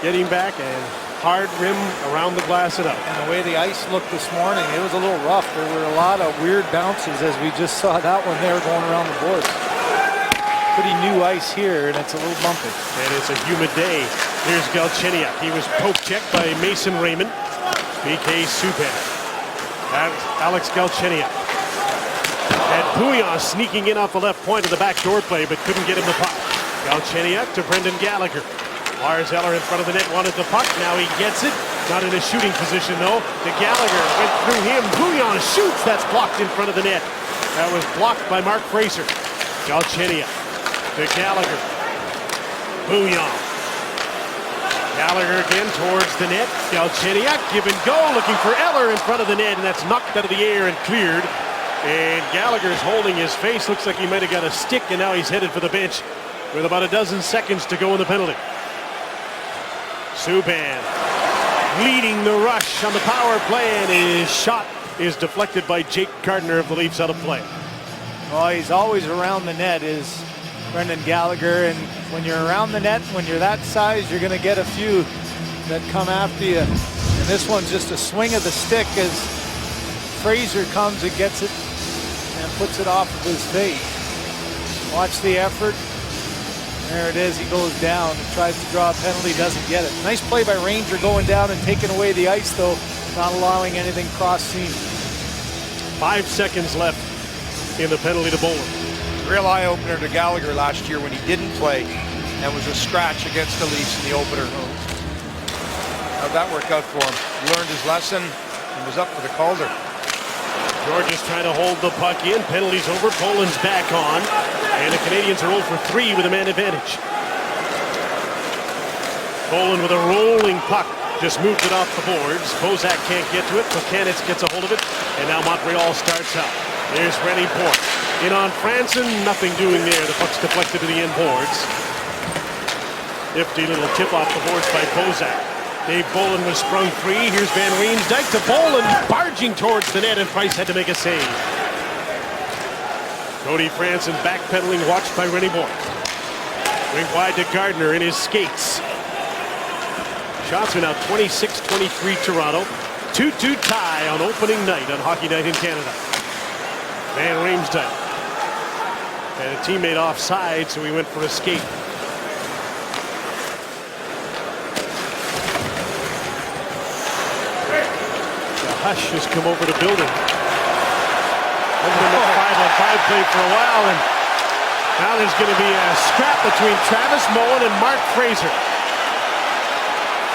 getting back and hard rim around the glass and out. And the way the ice looked this morning, it was a little rough. There were a lot of weird bounces as we just saw that one there going around the boards. Pretty new ice here, and it's a little bumpy. And it's a humid day. Here's Galchenyuk. He was poke checked by Mason Raymond. PK Subban. Alex Galchenyuk. And Bouillon sneaking in off the left point of the backdoor play, but couldn't get him the puck. Galchenyuk to Brendan Gallagher. Lars Eller in front of the net wanted the puck. Now he gets it. Not in a shooting position, though. To Gallagher. Went through him. Bouillon shoots. That's blocked in front of the net. That was blocked by Mark Fraser. Galchenyuk to Gallagher. Bouillon. Gallagher again towards the net. Galchenyuk give and go. Looking for Eller in front of the net. And that's knocked out of the air and cleared. And Gallagher's holding his face. Looks like he might have got a stick. And now he's headed for the bench with about a dozen seconds to go in the penalty. Subban leading the rush on the power play, and his shot is deflected by Jake Gardiner of the Leafs out of play. Well, he's always around the net, is Brendan Gallagher, and when you're around the net, when you're that size, you're going to get a few that come after you. And this one's just a swing of the stick as Fraser comes and gets it and puts it off of his face. Watch the effort. There it is. He goes down and tries to draw a penalty, doesn't get it. Nice play by Ranger going down and taking away the ice, though, not allowing anything cross seam. 5 seconds left in the penalty to Bolin. Real eye-opener to Gallagher last year when he didn't play and was a scratch against the Leafs in the opener. How'd that work out for him? He learned his lesson and was up for the Calder. George is trying to hold the puck in. Penalty's over. Bolin's back on. And the Canadians are 0 for 3 with a man advantage. Bolin with a rolling puck. Just moved it off the boards. Bozak can't get to it. Buchanan gets a hold of it. And now Montreal starts out. There's Rennie Port. In on Franson. Nothing doing there. The puck's deflected to the end boards. Nifty little tip off the boards by Bozak. Dave Bolin was sprung free. Here's Van Riemsdyk to Bolin, barging towards the net, and Price had to make a save. Cody Franson backpedaling, watched by Rennie Bourque. Wing wide to Gardiner in his skates. Shots are now 26-23 Toronto. 2-2 tie on opening night on Hockey Night in Canada. Van Riemsdyk had a teammate offside, so he went for a skate. Hush has come over to building. Over the 5-on-5 play for a while, and now there's going to be a scrap between Travis Moen and Mark Fraser.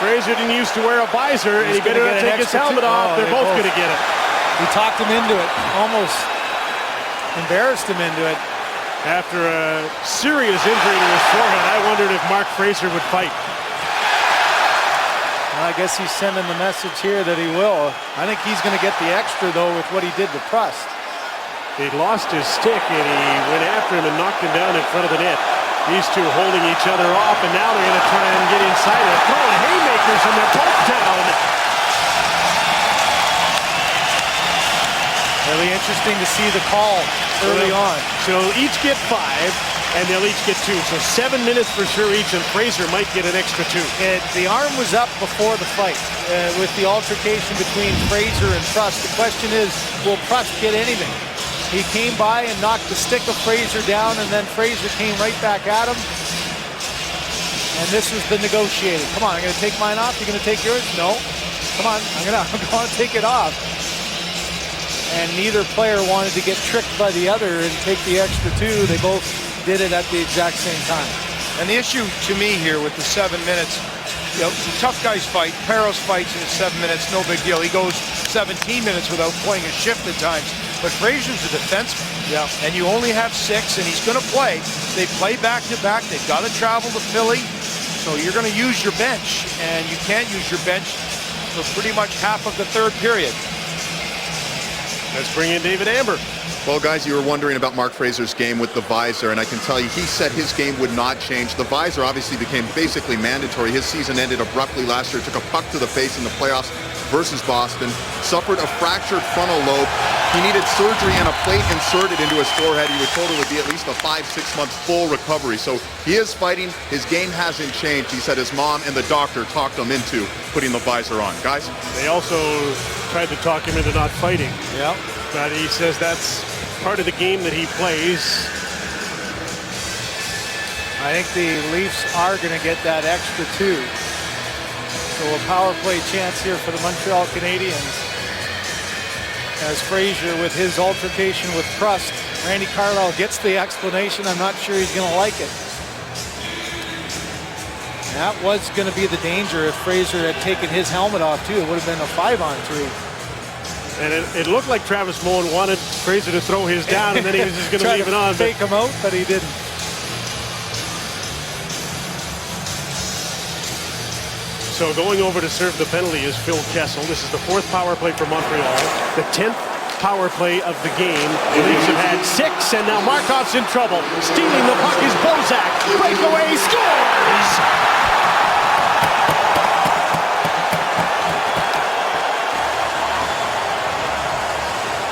Fraser didn't used to wear a visor, and he better not take his helmet off. They're both going to get it. He talked him into it, almost embarrassed him into it. After a serious injury to his forehead, I wondered if Mark Fraser would fight. I guess he's sending the message here that he will. I think he's going to get the extra, though, with what he did to Prust. He'd lost his stick, and he went after him and knocked him down in front of the net. These two holding each other off, and now they're going to try and get inside it. Throwing haymakers, and they're both down. Really interesting to see the call early on. So they'll each get 5, and they'll each get 2. So 7 minutes for sure each, and Fraser might get an extra 2. The arm was up before the fight with the altercation between Fraser and Prust. The question is, will Prust get anything? He came by and knocked the stick of Fraser down, and then Fraser came right back at him. And this was the negotiating. Come on, I'm going to take mine off. You're going to take yours? No. Come on, I'm going to take it off. And neither player wanted to get tricked by the other and take the extra 2. They both did it at the exact same time. And the issue to me here with the 7 minutes, you know, the tough guys fight. Parros fights in 7 minutes, no big deal. He goes 17 minutes without playing a shift at times. But Fraser's a defenseman. Yeah. And you only have 6, and he's going to play. They play back-to-back. They've got to travel to Philly. So you're going to use your bench, and you can't use your bench for pretty much half of the third period. Let's bring in David Amber. Well, guys, you were wondering about Mark Fraser's game with the visor, and I can tell you he said his game would not change. The visor obviously became basically mandatory. His season ended abruptly last year. Took a puck to the face in the playoffs versus Boston. Suffered a fractured frontal lobe. He needed surgery and a plate inserted into his forehead. He was told it would be at least a 5-6 month full recovery. So he is fighting. His game hasn't changed. He said his mom and the doctor talked him into putting the visor on. Guys? They also tried to talk him into not fighting. Yeah. But he says that's part of the game that he plays. I think the Leafs are going to get that extra 2. So a power play chance here for the Montreal Canadiens. As Fraser, with his altercation with Prust, Randy Carlyle gets the explanation. I'm not sure he's going to like it. And that was going to be the danger if Fraser had taken his helmet off too. It would have been a 5-on-3. And it looked like Travis Mullen wanted Fraser to throw his down, and then he was just going to leave it on. Take him out, but he didn't. So going over to serve the penalty is Phil Kessel. This is the 4th power play for Montreal, the 10th power play of the game. The Leafs have had 6, and now Markov's in trouble. Stealing the puck is Bozak. Breakaway, scores!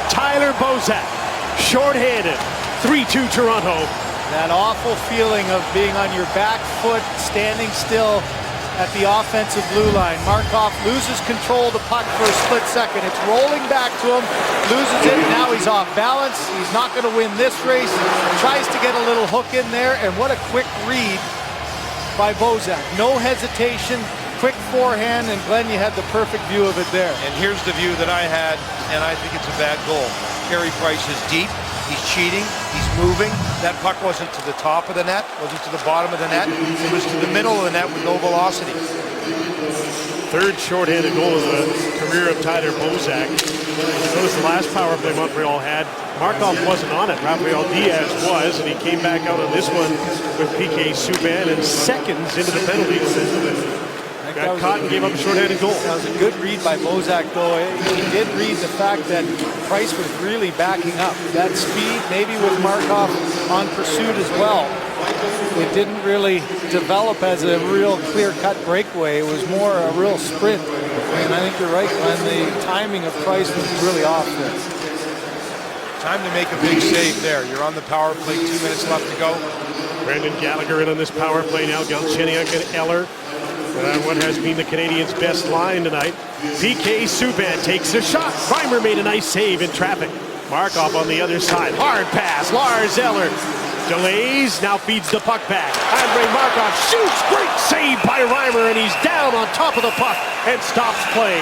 Tyler Bozak, shorthanded, 3-2 Toronto. That awful feeling of being on your back foot, standing still at the offensive blue line. Markov loses control of the puck for a split second. It's rolling back to him, loses it, now he's off balance. He's not going to win this race. Tries to get a little hook in there, and what a quick read by Bozak. No hesitation, quick forehand, and Glenn, you had the perfect view of it there. And here's the view that I had, and I think it's a bad goal. Carey Price is deep. He's cheating. He's moving. That puck wasn't to the top of the net, wasn't to the bottom of the net. It was to the middle of the net with no velocity. 3rd shorthanded goal of the career of Tyler Bozak. Notice the last power play Montreal had. Markov wasn't on it. Rafael Diaz was, and he came back out on this one with PK Subban and seconds into the penalty. Got caught and gave up a shorthanded goal. That was a good read by Bozak, though. He did read the fact that Price was really backing up. That speed, maybe with Markov on pursuit as well. It didn't really develop as a real clear-cut breakaway. It was more a real sprint. And I think you're right, Glenn. The timing of Price was really off there. Time to make a big save there. You're on the power play, 2 minutes left to go. Brendan Gallagher in on this power play now. Galchenyuk and Eller. What has been the Canadiens' best line tonight. PK Subban takes a shot. Reimer made a nice save in traffic. Markov on the other side. Hard pass. Lars Eller delays. Now feeds the puck back. Andrei Markov shoots. Great save by Reimer, and he's down on top of the puck and stops play.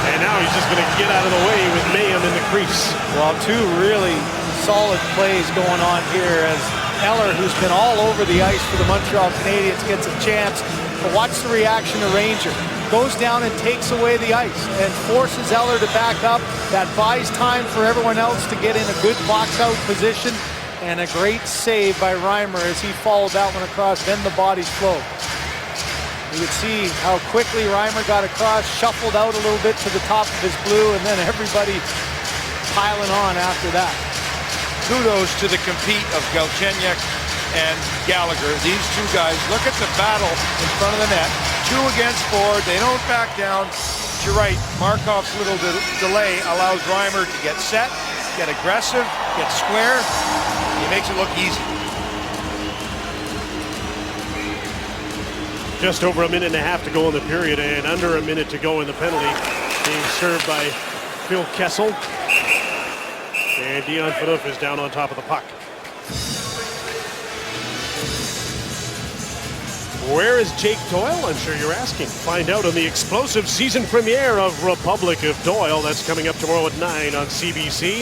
And now he's just going to get out of the way with Mayhem in the crease. Well, 2 really solid plays going on here as Eller, who's been all over the ice for the Montreal Canadiens, gets a chance. But watch the reaction of Ranger. Goes down and takes away the ice and forces Eller to back up. That buys time for everyone else to get in a good box-out position. And a great save by Reimer as he followed that one across, then the bodies flow. You could see how quickly Reimer got across, shuffled out a little bit to the top of his blue, and then everybody piling on after that. Kudos to the compete of Galchenyuk and Gallagher. These 2 guys, look at the battle in front of the net. 2 against 4. They don't back down. But you're right, Markov's little delay allows Reimer to get set, get aggressive, get square. He makes it look easy. Just over a minute and a half to go in the period and under a minute to go in the penalty. Being served by Phil Kessel. And Dion Phaneuf is down on top of the puck. Where is Jake Doyle? I'm sure you're asking. Find out on the explosive season premiere of Republic of Doyle. That's coming up tomorrow at 9 on CBC.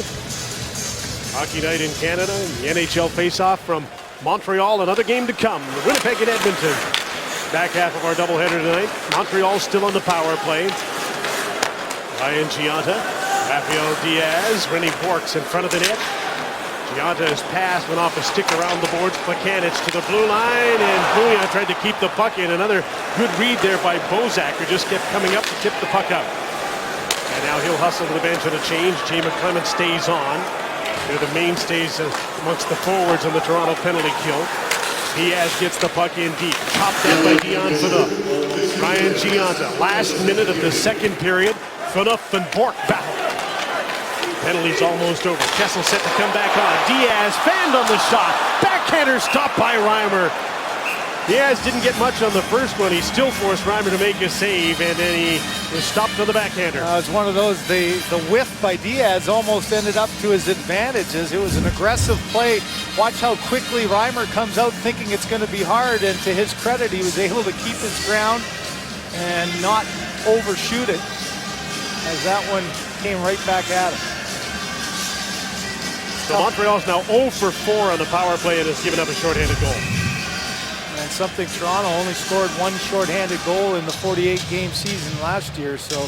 Hockey Night in Canada. The NHL face-off from Montreal. Another game to come. Winnipeg and Edmonton. Back half of our doubleheader tonight. Montreal still on the power play. Ryan Gianta, Rafael Diaz, Rennie Bourque in front of the net. Gianta has passed, went off a stick around the boards. Plekanec to the blue line, and Bouillon tried to keep the puck in. Another good read there by Bozak, who just kept coming up to tip the puck out. And now he'll hustle to the bench on a change. Jay McClement stays on. They're the mainstays amongst the forwards on the Toronto penalty kill. Diaz gets the puck in deep. Chopped down by Dion Phaneuf. Ryan Gianta, last minute of the second period. Phaneuf and Bourque battle. Penalty's almost over. Kessel set to come back on. Diaz fanned on the shot. Backhander stopped by Reimer. Diaz didn't get much on the first one. He still forced Reimer to make a save, and then he was stopped on the backhander. It's one of those, the whiff by Diaz almost ended up to his advantages. It was an aggressive play. Watch how quickly Reimer comes out thinking it's going to be hard, and to his credit, he was able to keep his ground and not overshoot it as that one came right back at him. So Montreal's now 0 for 4 on the power play and has given up a shorthanded goal. And something Toronto only scored one shorthanded goal in the 48-game season last year, so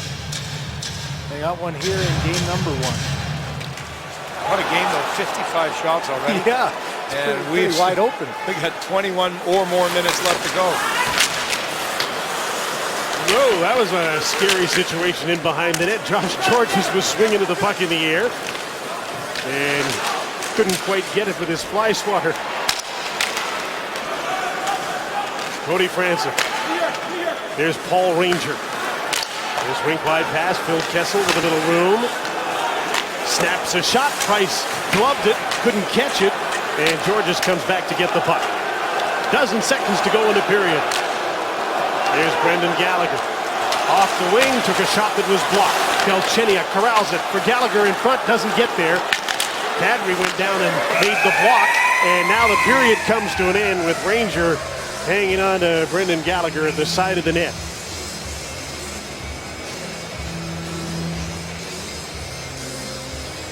they got one here in game number 1. What a game though, 55 shots already. Yeah, and we're wide open. We got 21 or more minutes left to go. Whoa, that was a scary situation in behind the net. Josh Georges was swinging to the puck in the air and couldn't quite get it with his fly swatter. Cody Franson. There's Paul Ranger. There's rink wide pass. Phil Kessel with a little room. Snaps a shot. Price gloved it. Couldn't catch it. And Georges comes back to get the puck. Dozen seconds to go in the period. There's Brendan Gallagher. Off the wing. Took a shot that was blocked. Galchenyuk corrals it for Gallagher in front. Doesn't get there. Kadri went down and made the block. And now the period comes to an end with Ranger hanging on to Brendan Gallagher at the side of the net.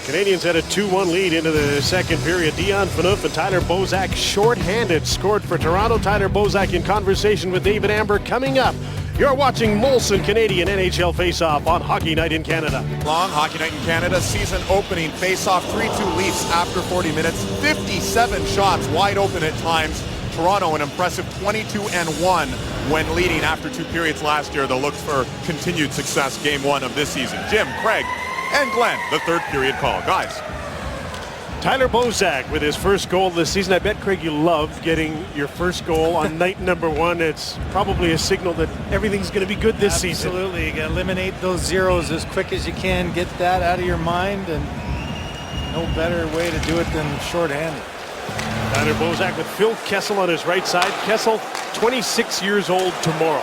Canadians had a 2-1 lead into the second period. Dion Phaneuf and Tyler Bozak shorthanded scored for Toronto. Tyler Bozak in conversation with David Amber coming up. You're watching Molson Canadian NHL Face-Off on Hockey Night in Canada. Long Hockey Night in Canada, season opening face-off, 3-2 Leafs after 40 minutes. 57 shots wide open at times. Toronto an impressive 22-1 when leading after 2 periods last year. They'll look for continued success game 1 of this season. Jim, Craig, and Glenn, the third period call. Guys. Tyler Bozak with his first goal this season. I bet, Craig, you love getting your first goal on night number 1. It's probably a signal that everything's going to be good this season. Absolutely. You got to eliminate those zeros as quick as you can. Get that out of your mind, and no better way to do it than shorthanded. Tyler Bozak with Phil Kessel on his right side. Kessel, 26 years old tomorrow.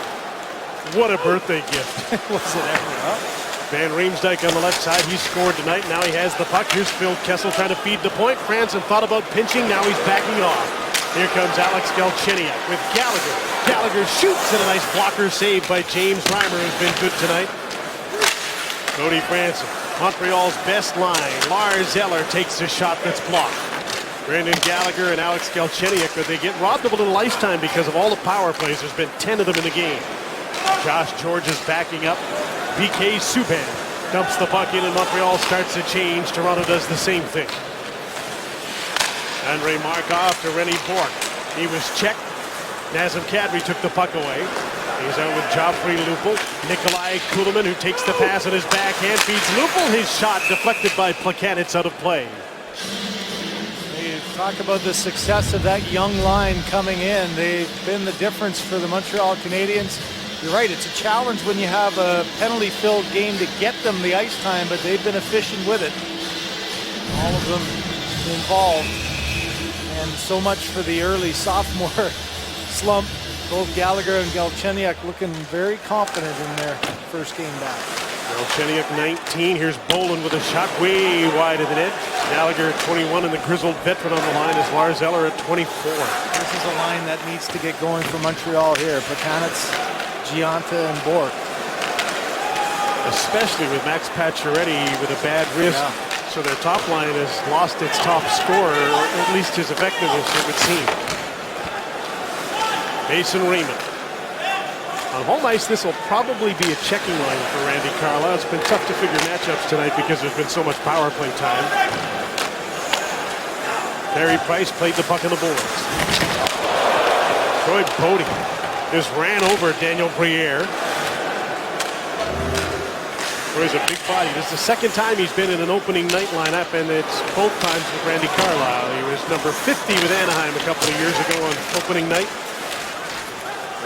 What a birthday gift. Was it ever? Huh? Van Riemsdyk on the left side. He scored tonight. Now he has the puck. Here's Phil Kessel trying to feed the point. Franson thought about pinching. Now he's backing off. Here comes Alex Galchenyuk with Gallagher. Gallagher shoots, and a nice blocker save by James Reimer, who's been good tonight. Cody Franson, Montreal's best line. Lars Eller takes a shot that's blocked. Brendan Gallagher and Alex Galchenyuk, but they get robbed of a little ice time because of all the power plays. There's been 10 of them in the game. Josh Georges backing up. PK Subban dumps the puck in, and Montreal starts to change. Toronto does the same thing. Andrei Markov to Rennie Bourque. He was checked. Nazem Kadri took the puck away. He's out with Joffrey Lupul. Nikolai Kulemin, who takes the pass on his backhand, feeds Lupul. His shot deflected by Plekanec out of play. Talk about the success of that young line coming in. They've been the difference for the Montreal Canadiens. you're right, it's a challenge when you have a penalty-filled game to get them the ice time, but they've been efficient with it. All of them involved. And so much for the early sophomore slump. Both Gallagher and Galchenyuk looking very confident in their first game back. Galchenyuk 19. Here's Bolin with a shot way wide of the net. Gallagher at 21 and the grizzled veteran on the line is Lars Eller at 24. This is a line that needs to get going for Montreal here. Pakanitz, Gianta, and Bourque. Especially with Max Pacioretty with a bad wrist. Yeah. So their top line has lost its top scorer, or at least his effectiveness, it would seem. Mason Raymond. On home ice, this will probably be a checking line for Randy Carlyle. It's been tough to figure matchups tonight because there's been so much power play time. Barry Price played the puck on the boards. Troy Bodie just ran over Daniel Briere. Troy's a big body. This is the second time he's been in an opening night lineup, and it's both times with Randy Carlyle. He was number 50 with Anaheim a couple of years ago on opening night.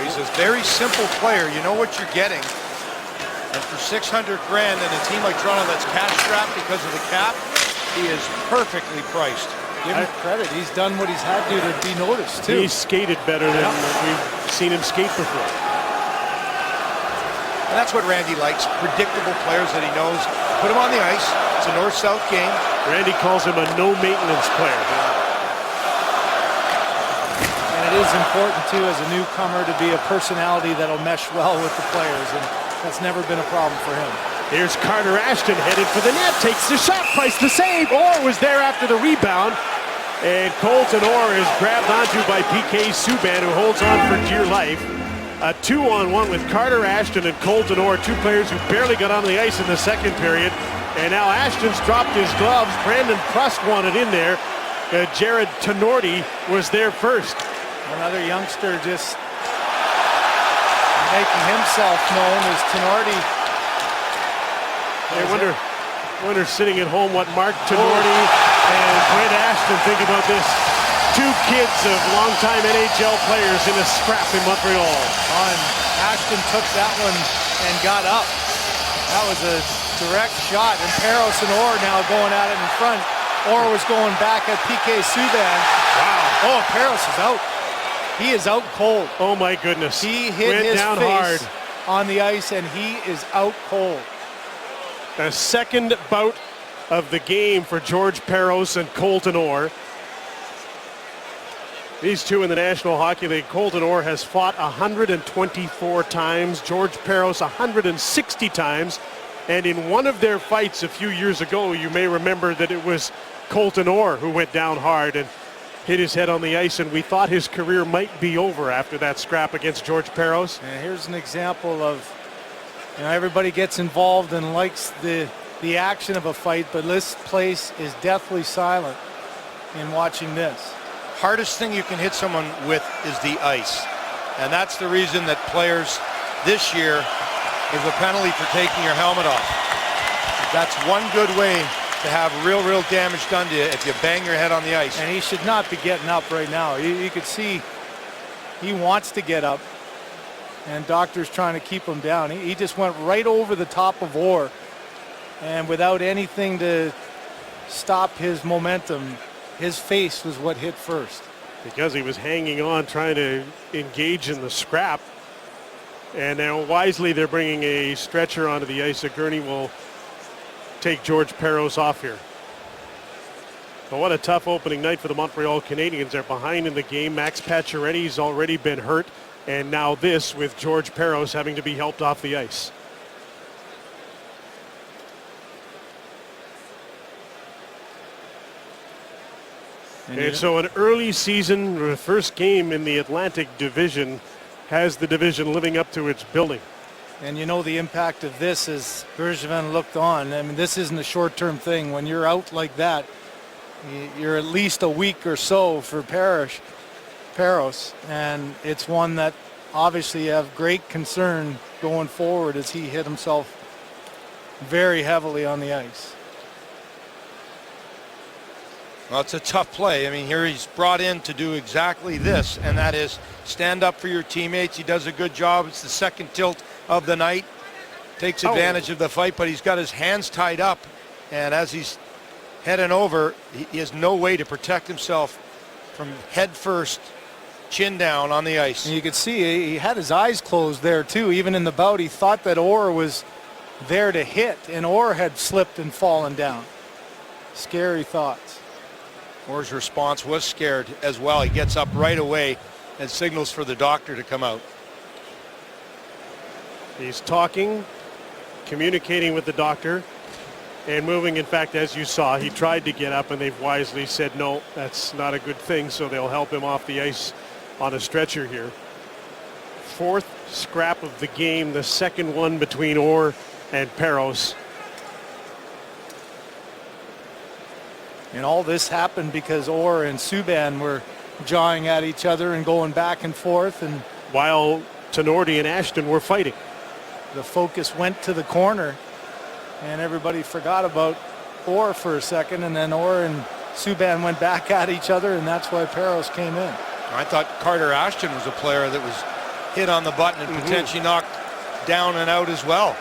He's a very simple player. You know what you're getting. And for $600,000 and a team like Toronto that's cash strapped because of the cap, he is perfectly priced. Give him credit. He's done what he's had to be noticed, too. He's skated better than we've seen him skate before. And that's what Randy likes, predictable players that he knows. Put him on the ice. It's a north-south game. Randy calls him a no-maintenance player. And it is important, too, as a newcomer to be a personality that'll mesh well with the players, and that's never been a problem for him. Here's Carter Ashton headed for the net, takes the shot, Price the save. Orr was there after the rebound, and Colton Orr is grabbed onto by PK Subban, who holds on for dear life. A 2-on-1 with Carter Ashton and Colton Orr, two players who barely got on the ice in the second period. And now Ashton's dropped his gloves. Brandon Prust wanted in there. Jared Tenorti was there first. Another youngster just making himself known as Tenorti. I wonder sitting at home what Mark Tenorti and Brent Ashton think about this. Two kids of longtime NHL players in a scrap in Montreal. And Ashton took that one and got up. That was a direct shot. And Peros and Orr now going at it in front. Orr was going back at PK Subban. Wow. Oh, Peros is out. He is out cold. Oh my goodness. He hit his down face hard on the ice, and he is out cold. The second bout of the game for George Peros and Colton Orr. These two in the National Hockey League. Colton Orr has fought 124 times. George Peros 160 times. And in one of their fights a few years ago, you may remember that it was Colton Orr who went down hard and hit his head on the ice, and we thought his career might be over after that scrap against George Peros. And here's an example of, everybody gets involved and likes the action of a fight, but this place is deathly silent in watching this. Hardest thing you can hit someone with is the ice. And that's the reason that players this year, there's a penalty for taking your helmet off. That's one good way to have real damage done to you if you bang your head on the ice. And he should not be getting up right now. You could see he wants to get up, and doctor's trying to keep him down. He just went right over the top of Orr, and without anything to stop his momentum, his face was what hit first. Because he was hanging on, trying to engage in the scrap. And now wisely they're bringing a stretcher onto the ice. A gurney will take George Peros off here. But what a tough opening night for the Montreal Canadiens. They're behind in the game. Max Pacioretty's already been hurt. And now this with George Peros having to be helped off the ice. And so an early season, first game in the Atlantic Division, has the division living up to its billing. And the impact of this as Bergevin looked on. I mean, this isn't a short-term thing. When you're out like that, you're at least a week or so for Peros. And it's one that obviously you have great concern going forward as he hit himself very heavily on the ice. Well, it's a tough play. I mean, here he's brought in to do exactly this, and that is stand up for your teammates. He does a good job. It's the second tilt of the night. Takes advantage of the fight, but he's got his hands tied up, and as he's heading over, he has no way to protect himself from head first, chin down on the ice. And you could see he had his eyes closed there too. Even in the bout, he thought that Orr was there to hit, and Orr had slipped and fallen down. Scary thoughts. Orr's response was scared as well. He gets up right away and signals for the doctor to come out. He's talking, communicating with the doctor, and moving. In fact, as you saw, he tried to get up, and they've wisely said, no, that's not a good thing, so they'll help him off the ice on a stretcher here. Fourth scrap of the game, the second one between Orr and Parros. And all this happened because Orr and Subban were jawing at each other and going back and forth, and while Tinordi and Ashton were fighting. The focus went to the corner, and everybody forgot about Orr for a second, and then Orr and Subban went back at each other, and that's why Parros came in. I thought Carter Ashton was a player that was hit on the button and potentially knocked down and out as well.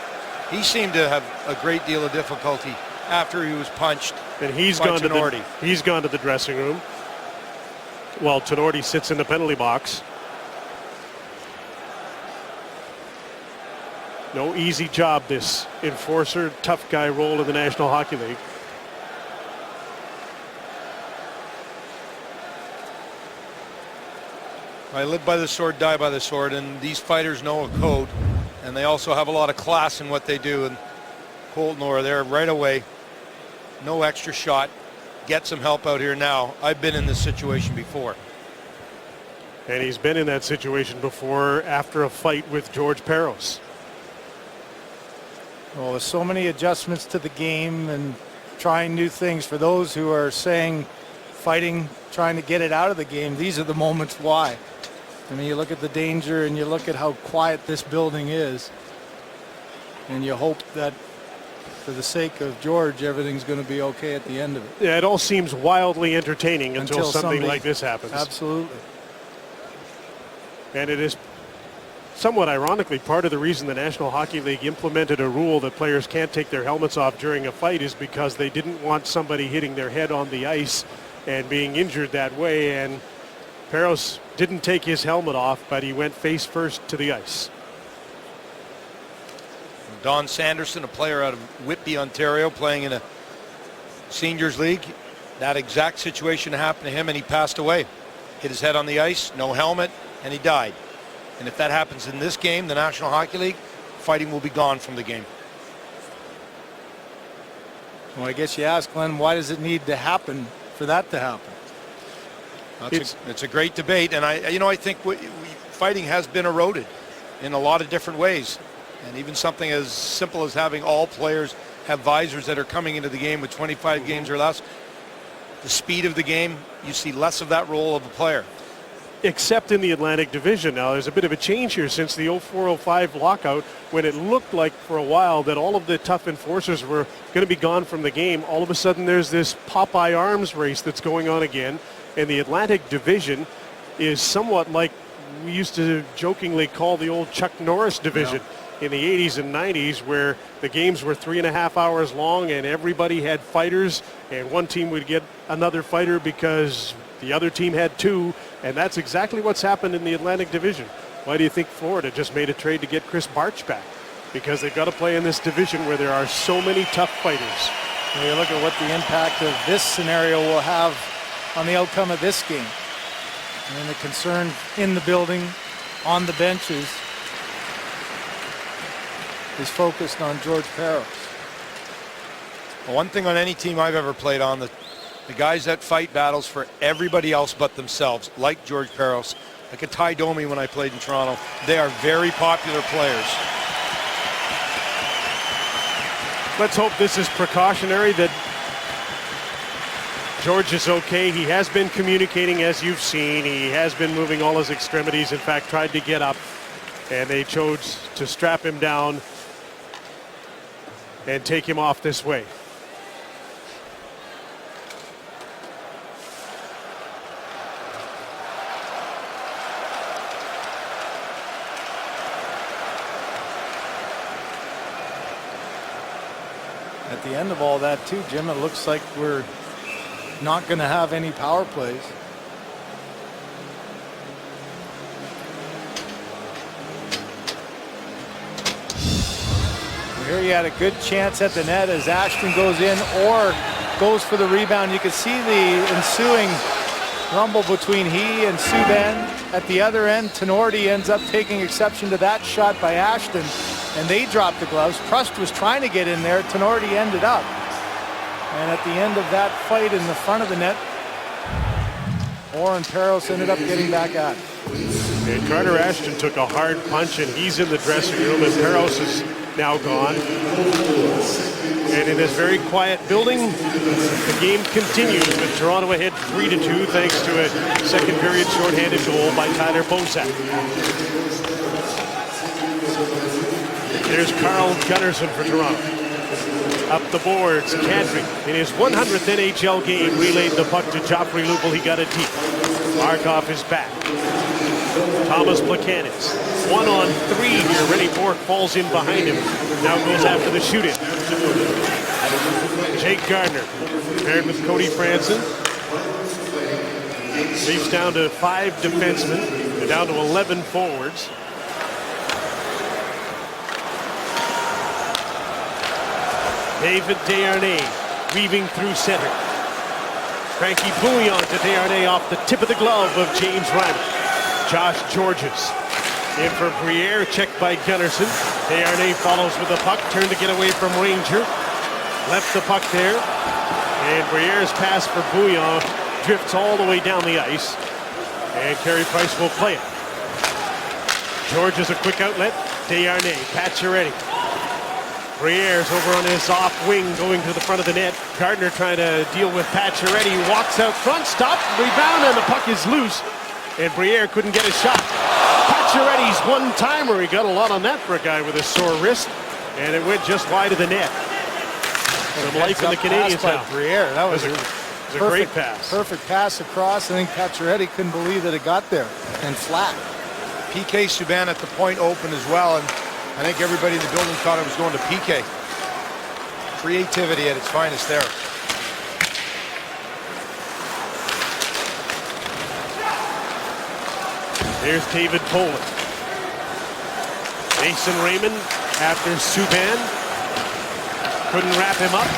He seemed to have a great deal of difficulty after he was punched. And he's by gone Tinordi. He's gone to the dressing room while Tinordi sits in the penalty box. No easy job, this enforcer, tough guy role in the National Hockey League. I live by the sword, die by the sword, and these fighters know a code, and they also have a lot of class in what they do. And Colton Orr there right away, no extra shot, get some help out here now. I've been in this situation before. And he's been in that situation before after a fight with George Parros. Well, there's so many adjustments to the game and trying new things. For those who are saying fighting, trying to get it out of the game, these are the moments why. I mean, you look at the danger and you look at how quiet this building is, and you hope that for the sake of George, everything's going to be okay at the end of it. Yeah, it all seems wildly entertaining until something like this happens. Absolutely. And it is somewhat ironically part of the reason the National Hockey League implemented a rule that players can't take their helmets off during a fight is because they didn't want somebody hitting their head on the ice and being injured that way. And Parros didn't take his helmet off, but he went face first to the ice. Don Sanderson, a player out of Whitby, Ontario, playing in a seniors league. That exact situation happened to him, and he passed away. Hit his head on the ice, no helmet, and he died. And if that happens in this game, the National Hockey League, fighting will be gone from the game. Well, I guess you ask, Glenn, why does it need to happen for that to happen? It's a great debate, and I think fighting has been eroded in a lot of different ways. And even something as simple as having all players have visors that are coming into the game with 25 games or less. The speed of the game, you see less of that role of a player. Except in the Atlantic Division. Now, there's a bit of a change here since the 04-05 lockout, when it looked like for a while that all of the tough enforcers were going to be gone from the game. All of a sudden, there's this Popeye arms race that's going on again. And the Atlantic Division is somewhat like we used to jokingly call the old Chuck Norris division. Yeah. In the 80s and 90s, where the games were 3.5 hours long and everybody had fighters, and one team would get another fighter because the other team had two, and that's exactly what's happened in the Atlantic Division. Why do you think Florida just made a trade to get Chris Barch back? Because they've got to play in this division where there are so many tough fighters. When you look at what the impact of this scenario will have on the outcome of this game, and the concern in the building, on the benches, is focused on George Parros. Well, one thing on any team I've ever played on, the guys that fight battles for everybody else but themselves, like George Parros, like a Ty Domi when I played in Toronto, they are very popular players. Let's hope this is precautionary, that George is okay. He has been communicating, as you've seen. He has been moving all his extremities. In fact, tried to get up, and they chose to strap him down and take him off this way. At the end of all that too, Jim, it looks like we're not going to have any power plays. Here he had a good chance at the net as Ashton goes in or goes for the rebound. You can see the ensuing rumble between he and Subban. At the other end, Tenorti ends up taking exception to that shot by Ashton, and they drop the gloves. Prust was trying to get in there. Tenorti ended up. And at the end of that fight in the front of the net, Oren Peros ended up getting back at it. And Carter Ashton took a hard punch, and he's in the dressing room, and Peros is now gone. And in this very quiet building, the game continues with Toronto ahead 3-2 thanks to a second period shorthanded goal by Tyler Bozak. There's Carl Gunnarsson for Toronto. Up the boards, Kadri in his 100th NHL game relayed the puck to Joffrey Lupul. He got it deep. Markov is back. Thomas Plekanec, 1-on-3 here. Rennie Bourque falls in behind him. Now goes after the shoot-in. Jake Gardiner paired with Cody Franson. Leaves down to 5 defensemen. They're down to 11 forwards. David Desharnais weaving through center. Frankie Bouillon to Desharnais off the tip of the glove of James Reimer. Josh Georges in for Briere, checked by Gunnarsson. Desharnais follows with the puck, turned to get away from Ranger. Left the puck there. And Briere's pass for Bouillon drifts all the way down the ice. And Carey Price will play it. Georges a quick outlet. Desharnais, Pacioretty. Briere's over on his off wing, going to the front of the net. Gardiner trying to deal with Pacioretty. Walks out front, stopped, rebound, and the puck is loose. And Briere couldn't get a shot. Pacioretty's one-timer. He got a lot on that for a guy with a sore wrist. And it went just wide of the net. Some life in the Canadiens now. Briere. That was a great pass. Perfect pass across. I think Pacioretty couldn't believe that it got there. And flat. PK Subban at the point open as well. And I think everybody in the building thought it was going to PK. Creativity at its finest there. Here's David Poland. Mason Raymond after Subban. Couldn't wrap him up.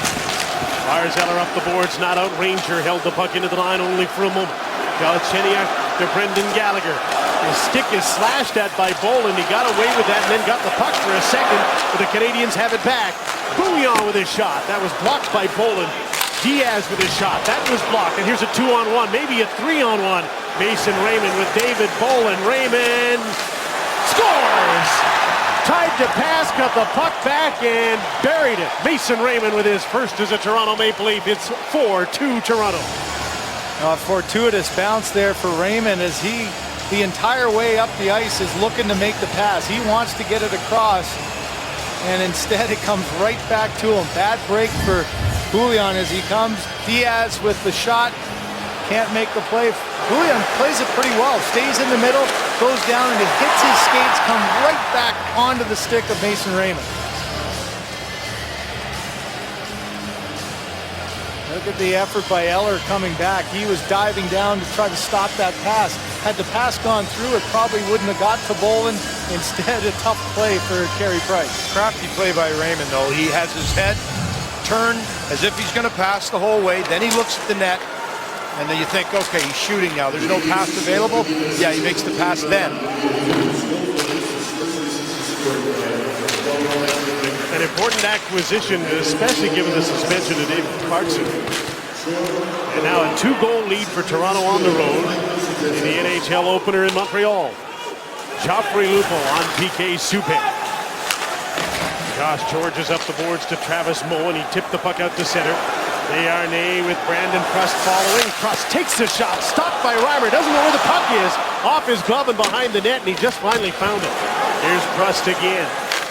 Barzell up the boards, not out. Ranger held the puck into the line only for a moment. Galchenyuk to Brendan Gallagher. His stick is slashed at by Boland. He got away with that and then got the puck for a second, but the Canadiens have it back. Bouillon with his shot. That was blocked by Boland. Diaz with his shot. That was blocked. And here's a 2-on-1, maybe a 3-on-1. Mason Raymond with David Boland. Raymond scores! Tried to pass, got the puck back, and buried it. Mason Raymond with his first as a Toronto Maple Leaf. It's 4-2 Toronto. A fortuitous bounce there for Raymond as he, the entire way up the ice, is looking to make the pass. He wants to get it across, and instead it comes right back to him. Bad break for Bouillon as he comes. Diaz with the shot. Can't make the play. Bouillon plays it pretty well. Stays in the middle, goes down, and it hits his skates, come right back onto the stick of Mason Raymond. Look at the effort by Eller coming back. He was diving down to try to stop that pass. Had the pass gone through, it probably wouldn't have got to Boland. Instead, a tough play for Carey Price. Crafty play by Raymond, though. He has his head turned as if he's going to pass the whole way. Then he looks at the net, and then you think, okay, he's shooting now. There's no pass available. Yeah, he makes the pass then. An important acquisition, especially given the suspension of David Clarkson. And now a 2-goal lead for Toronto on the road in the NHL opener in Montreal. Joffrey Lupul on PK Subban. Josh Georges up the boards to Travis Moe, and he tipped the puck out to center. Desharnais with Brandon Prust following. Prust takes the shot, stopped by Reimer. Doesn't know where the puck is. Off his glove and behind the net, and he just finally found it. Here's Prust again.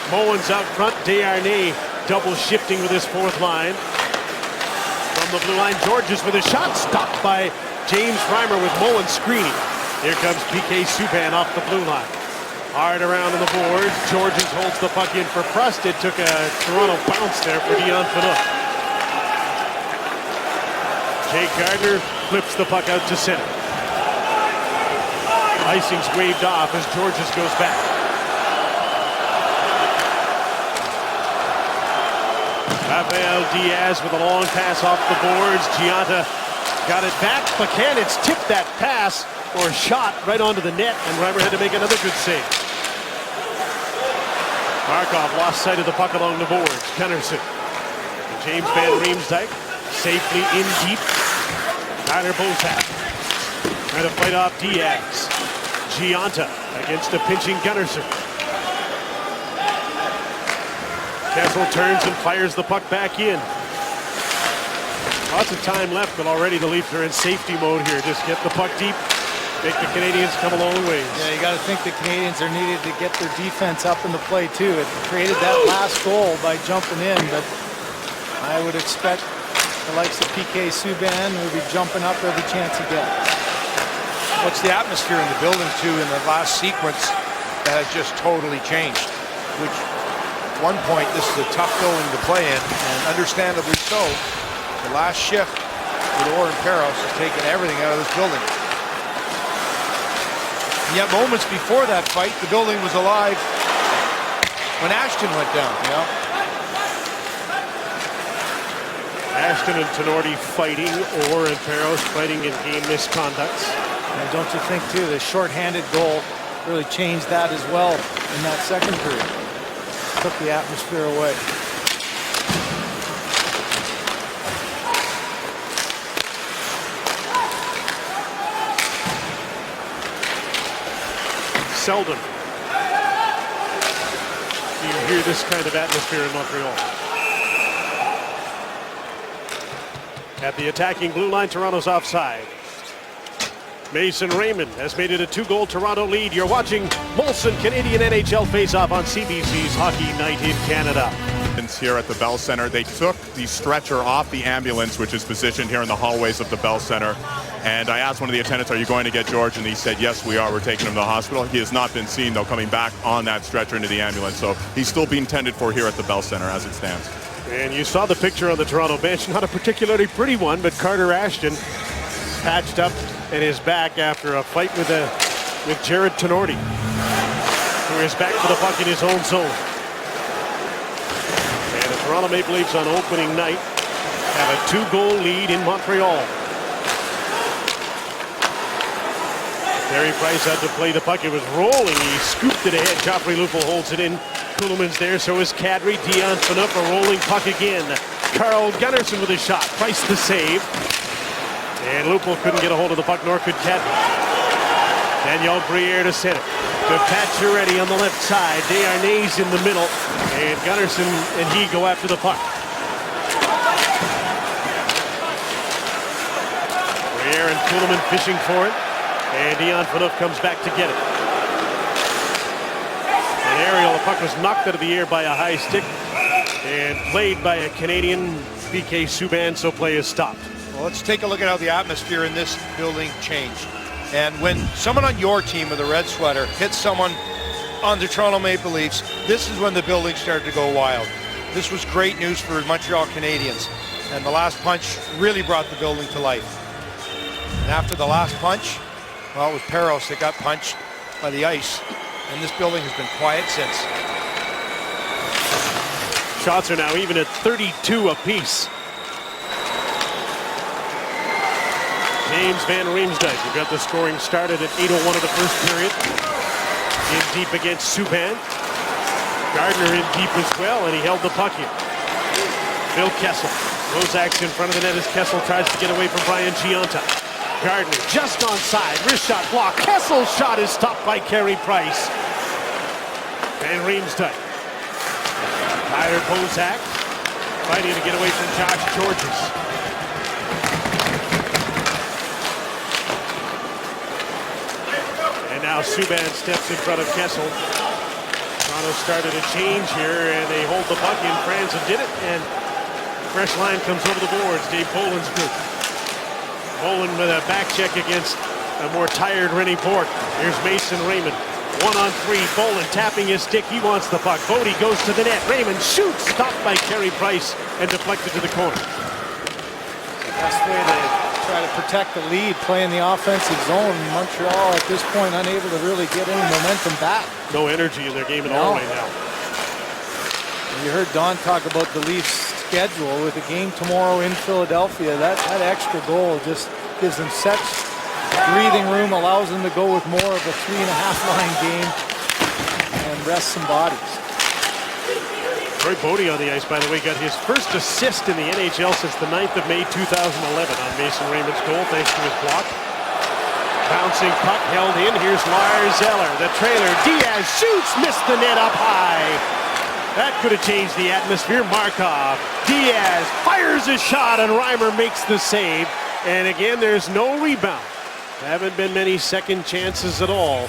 Moen's out front. Desharnais double shifting with his fourth line. From the blue line, Georges with a shot, stopped by James Reimer with Moen screening. Here comes PK Subban off the blue line. Hard around on the boards. Georges holds the puck in for Prust. It took a Toronto bounce there for Dion Phaneuf. Jake Gardiner flips the puck out to center. Icing's waved off as Georges goes back. Rafael Diaz with a long pass off the boards. Gianta got it back. Buchanan's tipped that pass or shot right onto the net, and Reimer had to make another good save. Markov lost sight of the puck along the boards. Gunnarsson. James Van Riemsdyk safely in deep. Tyler Bozak trying to fight off Diaz. Gianta against a pinching Gunnarsson. Kessel turns and fires the puck back in. Lots of time left, but already the Leafs are in safety mode here. Just get the puck deep, make the Canadians come a long ways. Yeah, you got to think the Canadians are needed to get their defense up in the play too. It created that last goal by jumping in, but I would expect the likes of PK Subban will be jumping up every chance he gets. What's the atmosphere in the building too in the last sequence that has just totally changed, which at one point this is a tough building to play in, and understandably so. The last shift with Orr and Parros has taken everything out of this building. And yet moments before that fight, the building was alive when Ashton went down. Ashton and Tinordi fighting, Orr and Parros fighting in game misconducts. And don't you think too, the shorthanded goal really changed that as well in that second period. Took the atmosphere away. Seldom you hear this kind of atmosphere in Montreal. At the attacking blue line, Toronto's offside. Mason Raymond has made it a 2-goal Toronto lead. You're watching Molson Canadian NHL face-off on CBC's Hockey Night in Canada. Here at the Bell Center, they took the stretcher off the ambulance, which is positioned here in the hallways of the Bell Center. And I asked one of the attendants, are you going to get George? And he said, yes, we are. We're taking him to the hospital. He has not been seen, though, coming back on that stretcher into the ambulance. So he's still being tended for here at the Bell Center as it stands. And you saw the picture on the Toronto bench. Not a particularly pretty one, but Carter Ashton patched up and is back after a fight with Jared Tinordi, who is back for the puck in his own zone. And the Toronto Maple Leafs on opening night have a 2-goal lead in Montreal. Carey Price had to play the puck. It was rolling. He scooped it ahead. Joffrey Lupul holds it in. Kuhlman's there. So is Kadri. Dion Phaneuf, a rolling puck again. Carl Gunnarsson with a shot. Price the save. And Lupul couldn't get a hold of the puck, nor could Kadri. Daniel Briere to center. To Pacioretty on the left side. Desharnais in the middle. And Gunnarsson and he go after the puck. Briere and Kuhlman fishing for it. And Dion Phaneuf comes back to get it. An aerial, the puck was knocked out of the air by a high stick and played by a Canadian, PK Subban, so play is stopped. Well, let's take a look at how the atmosphere in this building changed. And when someone on your team with a red sweater hits someone on the Toronto Maple Leafs, this is when the building started to go wild. This was great news for Montreal Canadiens. And the last punch really brought the building to life. And after the last punch, well, it was Parros that got punched by the ice, and this building has been quiet since. Shots are now even at 32 apiece. James Van Riemsdyk, who got the scoring started at 8:01 of the first period. In deep against Subban. Gardiner in deep as well, and he held the puck in. Phil Kessel. Bozak's in front of the net as Kessel tries to get away from Brian Gianta. Gardiner just onside, wrist shot blocked. Kessel's shot is stopped by Carey Price. Van Riemsdyk. Tyler Bozak fighting to get away from Josh Georges. And now Subban steps in front of Kessel. Toronto started a change here, and they hold the puck in. Franzen did it, and fresh line comes over the boards. Dave Boland's group. Boland with a back check against a more tired Rennie Bourque. Here's Mason Raymond. 1-on-3, Bolin tapping his stick. He wants the puck. Bodie goes to the net. Raymond shoots, stopped by Carey Price and deflected to the corner. Best way to try to protect the lead, playing the offensive zone. Montreal at this point unable to really get any momentum back. No energy in their game at all right now. You heard Don talk about the Leafs' schedule with the game tomorrow in Philadelphia. That extra goal just gives them such breathing room, allows them to go with more of a 3.5-line game and rest some bodies. Troy Bodie on the ice, by the way, got his first assist in the NHL since the 9th of May 2011 on Mason Raymond's goal, thanks to his block. Bouncing puck held in. Here's Lars Eller, the trailer. Diaz shoots, missed the net up high. That could have changed the atmosphere. Markov, Diaz fires a shot, and Reimer makes the save. And again, there's no rebound. Haven't been many second chances at all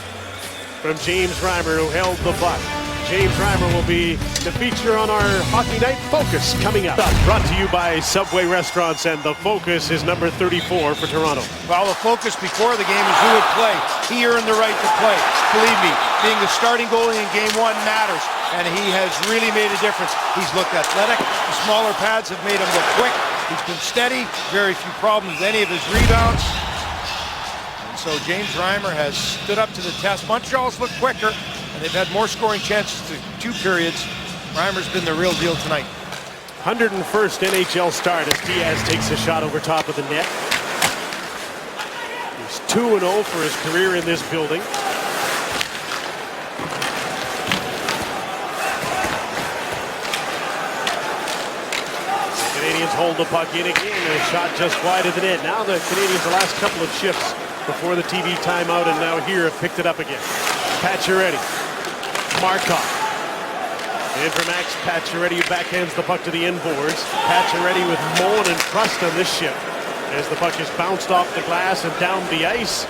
from James Reimer, who held the puck. James Reimer will be the feature on our Hockey Night Focus coming up. Brought to you by Subway Restaurants, and the Focus is number 34 for Toronto. Well, the focus before the game is who would play. He earned the right to play. Believe me, being the starting goalie in Game 1 matters, and he has really made a difference. He's looked athletic. The smaller pads have made him look quick. He's been steady. Very few problems with any of his rebounds. And so James Reimer has stood up to the test. Montreal's looked quicker, and they've had more scoring chances to 2 periods. Reimer's been the real deal tonight. 101st NHL start as Diaz takes a shot over top of the net. He's 2-0 for his career in this building. Canadians hold the puck in again, and a shot just wide of the net. Now the Canadians, the last couple of shifts before the TV timeout, and now here have picked it up again. Pacioretty, Markov, and for Max Pacioretty, backhands the puck to the end boards. Pacioretty with Moen and Trust on this shift as the puck is bounced off the glass and down the ice.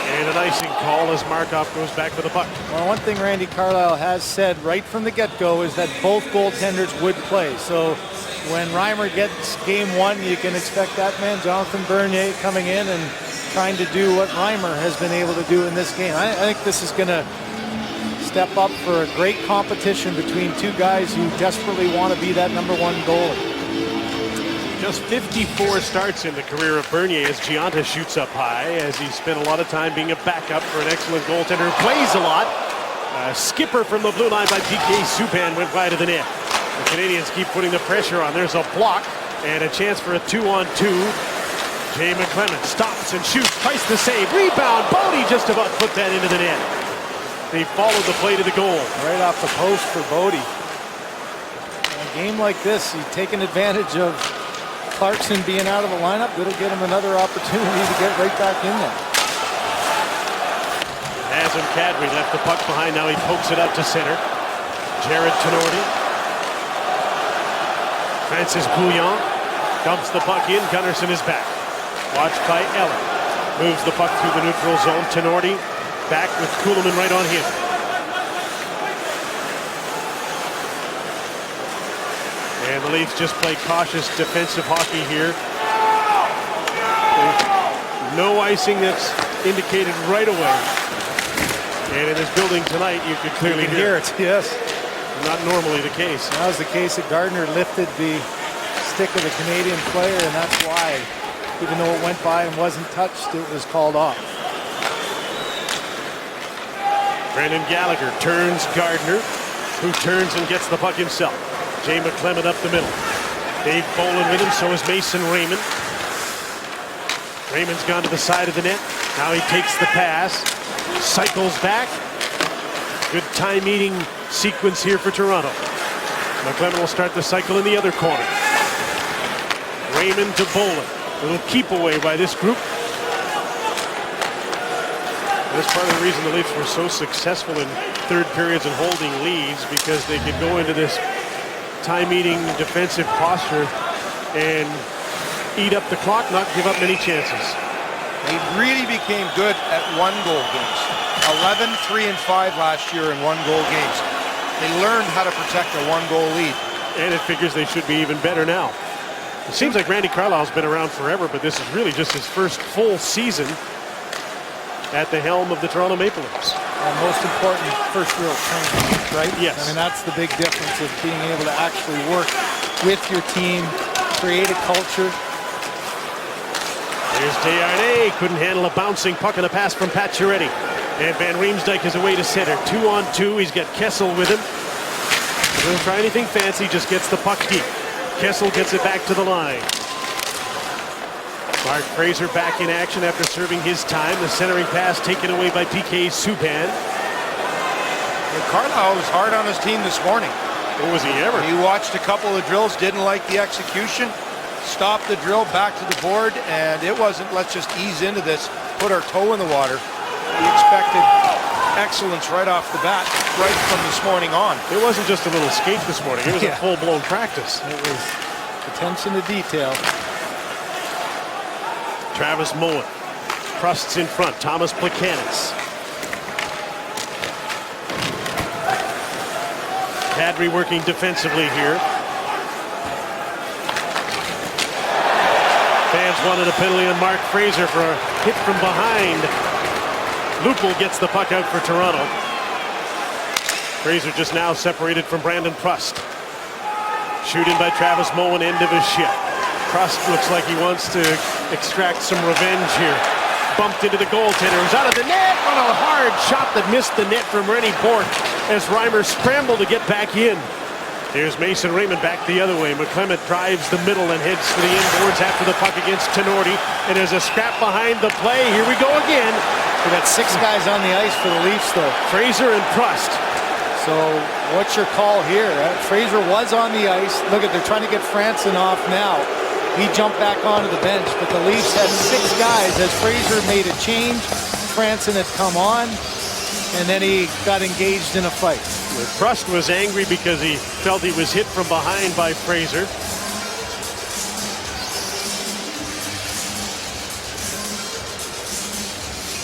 And an icing call as Markov goes back for the puck. Well, one thing Randy Carlyle has said right from the get-go is that both goaltenders would play. So when Reimer gets Game 1, you can expect that man, Jonathan Bernier, coming in and trying to do what Reimer has been able to do in this game. I think this is going to step up for a great competition between two guys who desperately want to be that #1 goalie. Just 54 starts in the career of Bernier as Gianta shoots up high, as he spent a lot of time being a backup for an excellent goaltender who plays a lot. Skipper from the blue line by PK Subban went wide of the net. The Canadians keep putting the pressure on. There's a block and a chance for a 2-on-2. Jay McClement stops and shoots. Price the save. Rebound. Bodie just about put that into the net. They followed the play to the goal. Right off the post for Bodie. In a game like this, he's taking advantage of Clarkson being out of the lineup. It'll get him another opportunity to get right back in there. Nazem Kadri left the puck behind. Now he pokes it up to center. Jared Tenorti. Francis Bouillon dumps the puck in. Gunnarsson is back. Watched by Eller. Moves the puck through the neutral zone. Tenorti back with Kuhlman right on him. And the Leafs just play cautious defensive hockey here. No icing that's indicated right away. And in this building tonight, you could clearly hear it. Yes. Not normally the case. That was the case that Gardner lifted the stick of the Canadian player, and that's why, even though it went by and wasn't touched, it was called off. Brendan Gallagher turns Gardner, who turns and gets the puck himself. Jay McClement up the middle. Dave Bolin with him, so is Mason Raymond. Raymond's gone to the side of the net. Now he takes the pass, cycles back. Good time-eating sequence here for Toronto. McClement will start the cycle in the other corner. Raymond to Bolin. Little keep away by this group. That's part of the reason the Leafs were so successful in third periods and holding leads, because they could go into this time-eating defensive posture and eat up the clock, not give up many chances. They really became good at one-goal games. 11, 3, and 5 last year in one-goal games. They learned how to protect a one-goal lead. And it figures they should be even better now. It seems like Randy Carlyle's been around forever, but this is really just his first full season at the helm of the Toronto Maple Leafs. And most important, first real training, right? Yes. I mean, that's the big difference of being able to actually work with your team, create a culture. Here's Desharnais, couldn't handle a bouncing puck and a pass from Pacioretty. And Van Riemsdyk is away to center. 2-on-2, he's got Kessel with him. Doesn't try anything fancy, just gets the puck deep. Kessel gets it back to the line. Mark Fraser back in action after serving his time. The centering pass taken away by PK Subban. Carlisle was hard on his team this morning. Or was he ever? He watched a couple of drills, didn't like the execution, stopped the drill, back to the board, and it wasn't, let's just ease into this, put our toe in the water. He expected excellence right off the bat, right from this morning on. It wasn't just a little skate this morning. It was a full-blown practice. It was attention to detail. Travis Mullen. Prust's in front. Thomas Plekanec. Kadri working defensively here. Fans wanted a penalty on Mark Fraser for a hit from behind. Lupul gets the puck out for Toronto. Fraser just now separated from Brandon Prust. Shooting by Travis Mullen, end of his shift. Prust looks like he wants to extract some revenge here. Bumped into the goaltender. He's out of the net on a hard shot that missed the net from Rennie Bourque as Reimer scrambled to get back in. Here's Mason Raymond back the other way. McClement drives the middle and heads for the inboards after the puck against Tenorti. And there's a scrap behind the play. Here we go again. We got 6 guys on the ice for the Leafs, though. Fraser and Prust. So what's your call here? Fraser was on the ice. Look at, they're trying to get Franson off now. He jumped back onto the bench, but the Leafs had 6 guys as Fraser made a change. Franson had come on, and then he got engaged in a fight. Prust was angry because he felt he was hit from behind by Fraser.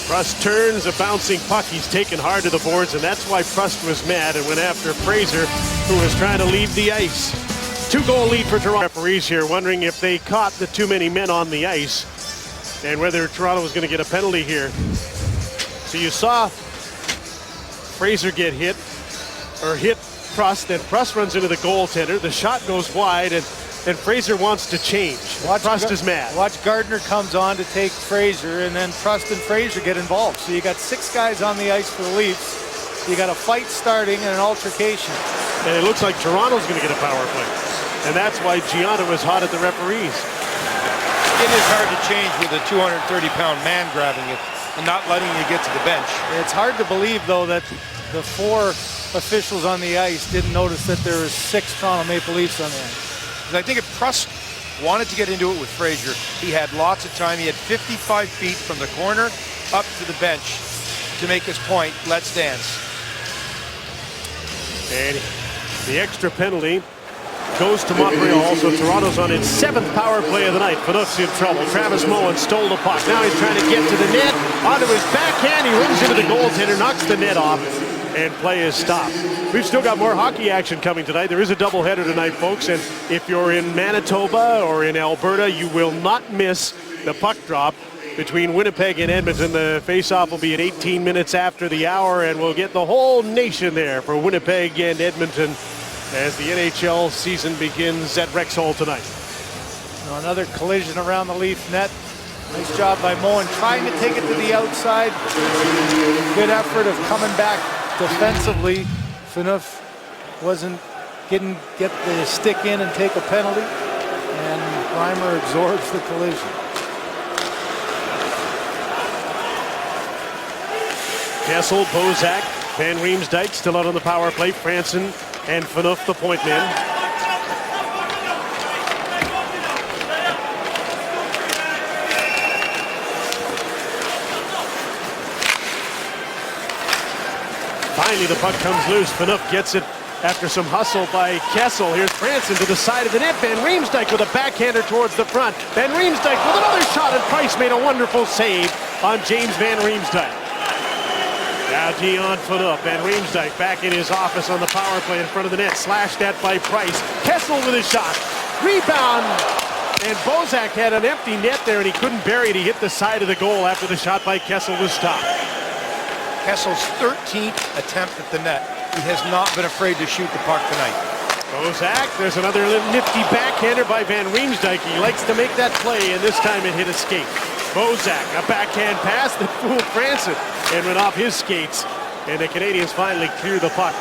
Prust turns a bouncing puck. He's taken hard to the boards, and that's why Prust was mad and went after Fraser, who was trying to leave the ice. 2-goal lead for Toronto. Referees here wondering if they caught the too many men on the ice and whether Toronto was going to get a penalty here. So you saw Fraser get hit, or hit Prust, and Prust runs into the goaltender. The shot goes wide, and Fraser wants to change. Prust is mad. Watch Gardner comes on to take Fraser, and then Prust and Fraser get involved. So you got 6 guys on the ice for the Leafs. You got a fight starting and an altercation. And it looks like Toronto's going to get a power play. And that's why Gianna was hot at the referees. It is hard to change with a 230-pound man grabbing it and not letting you get to the bench. It's hard to believe, though, that the 4 officials on the ice didn't notice that there was 6 Toronto Maple Leafs on the ice. I think if Prust wanted to get into it with Fraser, he had lots of time. He had 55 feet from the corner up to the bench to make his point. Let's dance. And the extra penalty goes to Montreal, so Toronto's on its 7th power play of the night. Phaneuf's in trouble. Travis Mullen stole the puck. Now he's trying to get to the net. Onto his backhand, he runs into the goaltender, knocks the net off, and play is stopped. We've still got more hockey action coming tonight. There is a doubleheader tonight, folks, and if you're in Manitoba or in Alberta, you will not miss the puck drop between Winnipeg and Edmonton. The face-off will be at 18 minutes after the hour, and we'll get the whole nation there for Winnipeg and Edmonton as the NHL season begins at Rexall tonight. Now another collision around the Leaf net. Nice job by Mullen trying to take it to the outside. Good effort of coming back defensively. Phaneuf didn't get the stick in and take a penalty, and Reimer absorbs the collision. Kessel, Bozak, Van Riemsdyk still out on the power play. Franson and Phaneuf the point men. Finally the puck comes loose. Phaneuf gets it after some hustle by Kessel. Here's Franson to the side of the net. Van Riemsdyk with a backhander towards the front. Van Riemsdyk with another shot, and Price made a wonderful save on James Van Riemsdyk. Now Dion Phaneuf. Van Riemsdyk back in his office on the power play in front of the net. Slashed at by Price. Kessel with a shot. Rebound. And Bozak had an empty net there, and he couldn't bury it. He hit the side of the goal after the shot by Kessel was stopped. Kessel's 13th attempt at the net. He has not been afraid to shoot the puck tonight. Bozak, there's another nifty backhander by Van Riemsdyk. He likes to make that play, and this time it hit a skate. Bozak, a backhand pass that fooled Franson and went off his skates. And the Canadians finally clear the puck.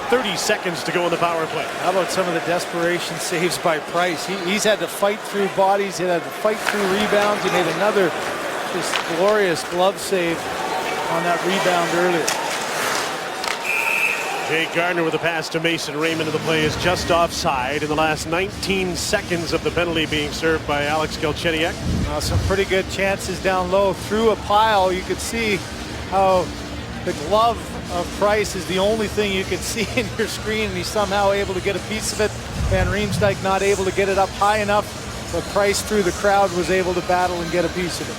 30 seconds to go in the power play. How about some of the desperation saves by Price? He's had to fight through bodies. He had to fight through rebounds. He made another just glorious glove save on that rebound earlier. Jake Gardiner with a pass to Mason Raymond, and the play is just offside in the last 19 seconds of the penalty being served by Alex Galchenyuk. Some pretty good chances down low through a pile. You could see how the glove of Price is the only thing you can see in your screen, and he's somehow able to get a piece of it. Van Riemsdyk not able to get it up high enough, but Price through the crowd was able to battle and get a piece of it.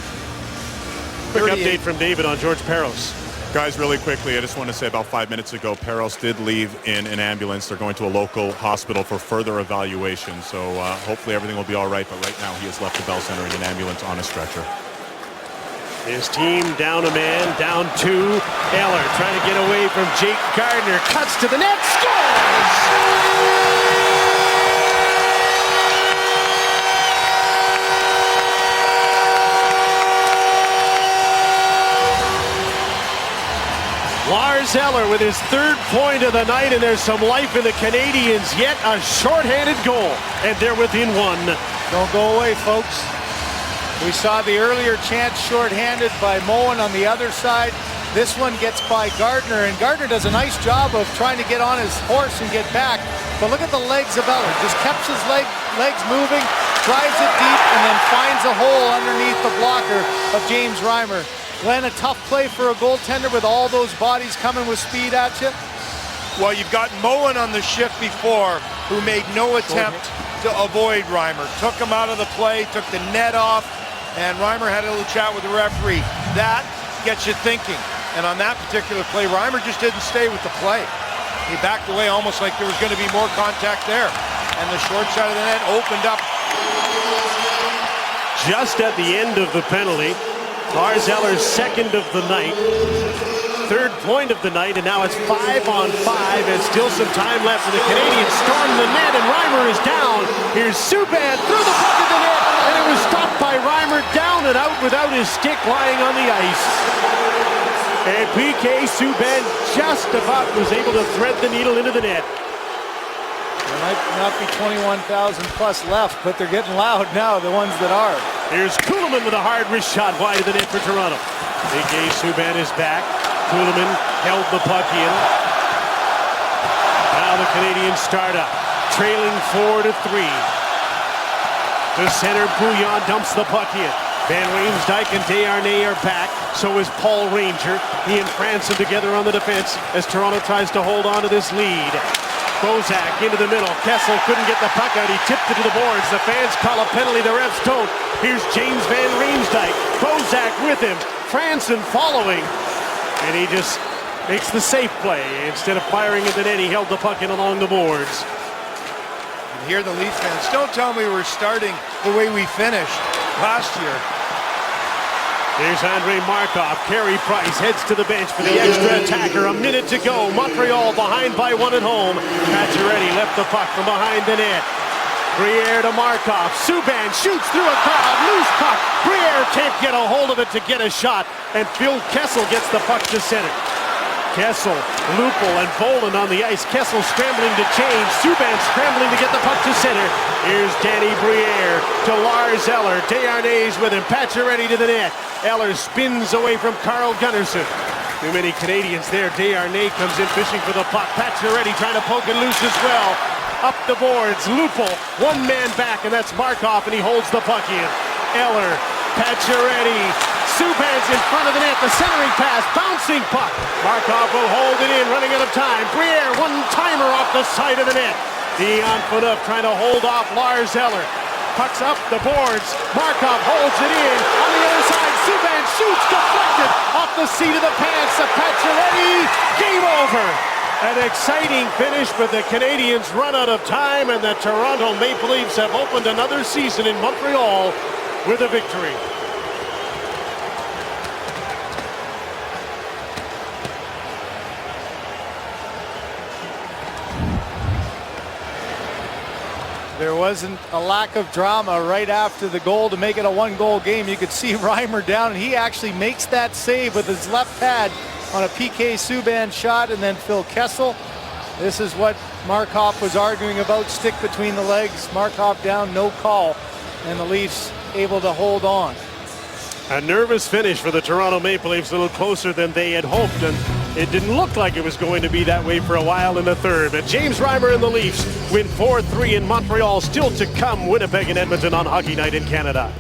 Quick update from David on George Parros. Guys, really quickly, I just want to say about 5 minutes ago, Parros did leave in an ambulance. They're going to a local hospital for further evaluation. So hopefully everything will be all right. But right now he has left the Bell Center in an ambulance on a stretcher. His team down a man, down two. Eller trying to get away from Jake Gardiner. Cuts to the net, scores! Lars Eller with his third point of the night, and there's some life in the Canadians. Yet a shorthanded goal, and they're within one. Don't go away, folks. We saw the earlier chance shorthanded by Moen on the other side. This one gets by Gardiner, and Gardiner does a nice job of trying to get on his horse and get back. But look at the legs of Eller. Just kept his legs moving, drives it deep, and then finds a hole underneath the blocker of James Reimer. Glenn, a tough play for a goaltender with all those bodies coming with speed at you. Well, you've got Moen on the shift before, who made no attempt to avoid Reimer. Took him out of the play, took the net off, and Reimer had a little chat with the referee. That gets you thinking. And on that particular play, Reimer just didn't stay with the play. He backed away almost like there was going to be more contact there. And the short side of the net opened up. Just at the end of the penalty, Lars Eller's second of the night, third point of the night, and now it's 5-on-5, and still some time left for the Canadians. Storm the net, and Reimer is down. Here's Subban through the puck of the net, and it was stopped by Reimer, down and out without his stick lying on the ice. And PK Subban just about was able to thread the needle into the net. There might not be 21,000 plus left, but they're getting loud now, the ones that are. Here's Kuhlman with a hard wrist shot wide of the net for Toronto. PK Subban is back. Kuhlman held the puck in. Now the Canadians start up, trailing 4-3. The center, Bouillon dumps the puck in. Van Riemsdyk and Desharnais are back. So is Paul Ranger. He and Franson together on the defense as Toronto tries to hold on to this lead. Bozak into the middle. Kessel couldn't get the puck out. He tipped it to the boards. The fans call a penalty. The refs don't. Here's James Van Riemsdyk. Bozak with him. Franson following. And he just makes the safe play. Instead of firing at the net, he held the puck in along the boards. You hear the Leaf fans. Don't tell me we're starting the way we finished last year. Here's Andrei Markov. Carey Price heads to the bench for the extra attacker. A minute to go. Montreal behind by one at home. Pacioretty left the puck from behind the net. Briere to Markov. Subban shoots through a crowd. Loose puck. Briere can't get a hold of it to get a shot. And Phil Kessel gets the puck to center. Kessel, Lupul, and Bolin on the ice. Kessel scrambling to change. Subban scrambling to get the puck to center. Here's Danny Briere to Lars Eller. Desharnais with him. Pacioretty to the net. Eller spins away from Carl Gunnarsson. Too many Canadians there. Desharnais comes in fishing for the puck. Pacioretty trying to poke it loose as well. Up the boards. Lupul, one man back, and that's Markov, and he holds the puck in. Eller, Pacioretty. Subban's in front of the net, the centering pass, bouncing puck. Markov will hold it in, running out of time. Briere, one-timer off the side of the net. Dion Phaneuf trying to hold off Lars Eller. Puck's up the boards. Markov holds it in. On the other side, Subban shoots, deflected off the seat of the pants of Pacioretty. Game over. An exciting finish, but the Canadians run out of time, and the Toronto Maple Leafs have opened another season in Montreal with a victory. There wasn't a lack of drama right after the goal to make it a one-goal game. You could see Reimer down, and he actually makes that save with his left pad on a PK Subban shot, and then Phil Kessel. This is what Markov was arguing about, stick between the legs. Markov down, no call, and the Leafs able to hold on. A nervous finish for the Toronto Maple Leafs, a little closer than they had hoped, and it didn't look like it was going to be that way for a while in the third. But James Reimer and the Leafs win 4-3 in Montreal. Still to come, Winnipeg and Edmonton on Hockey Night in Canada.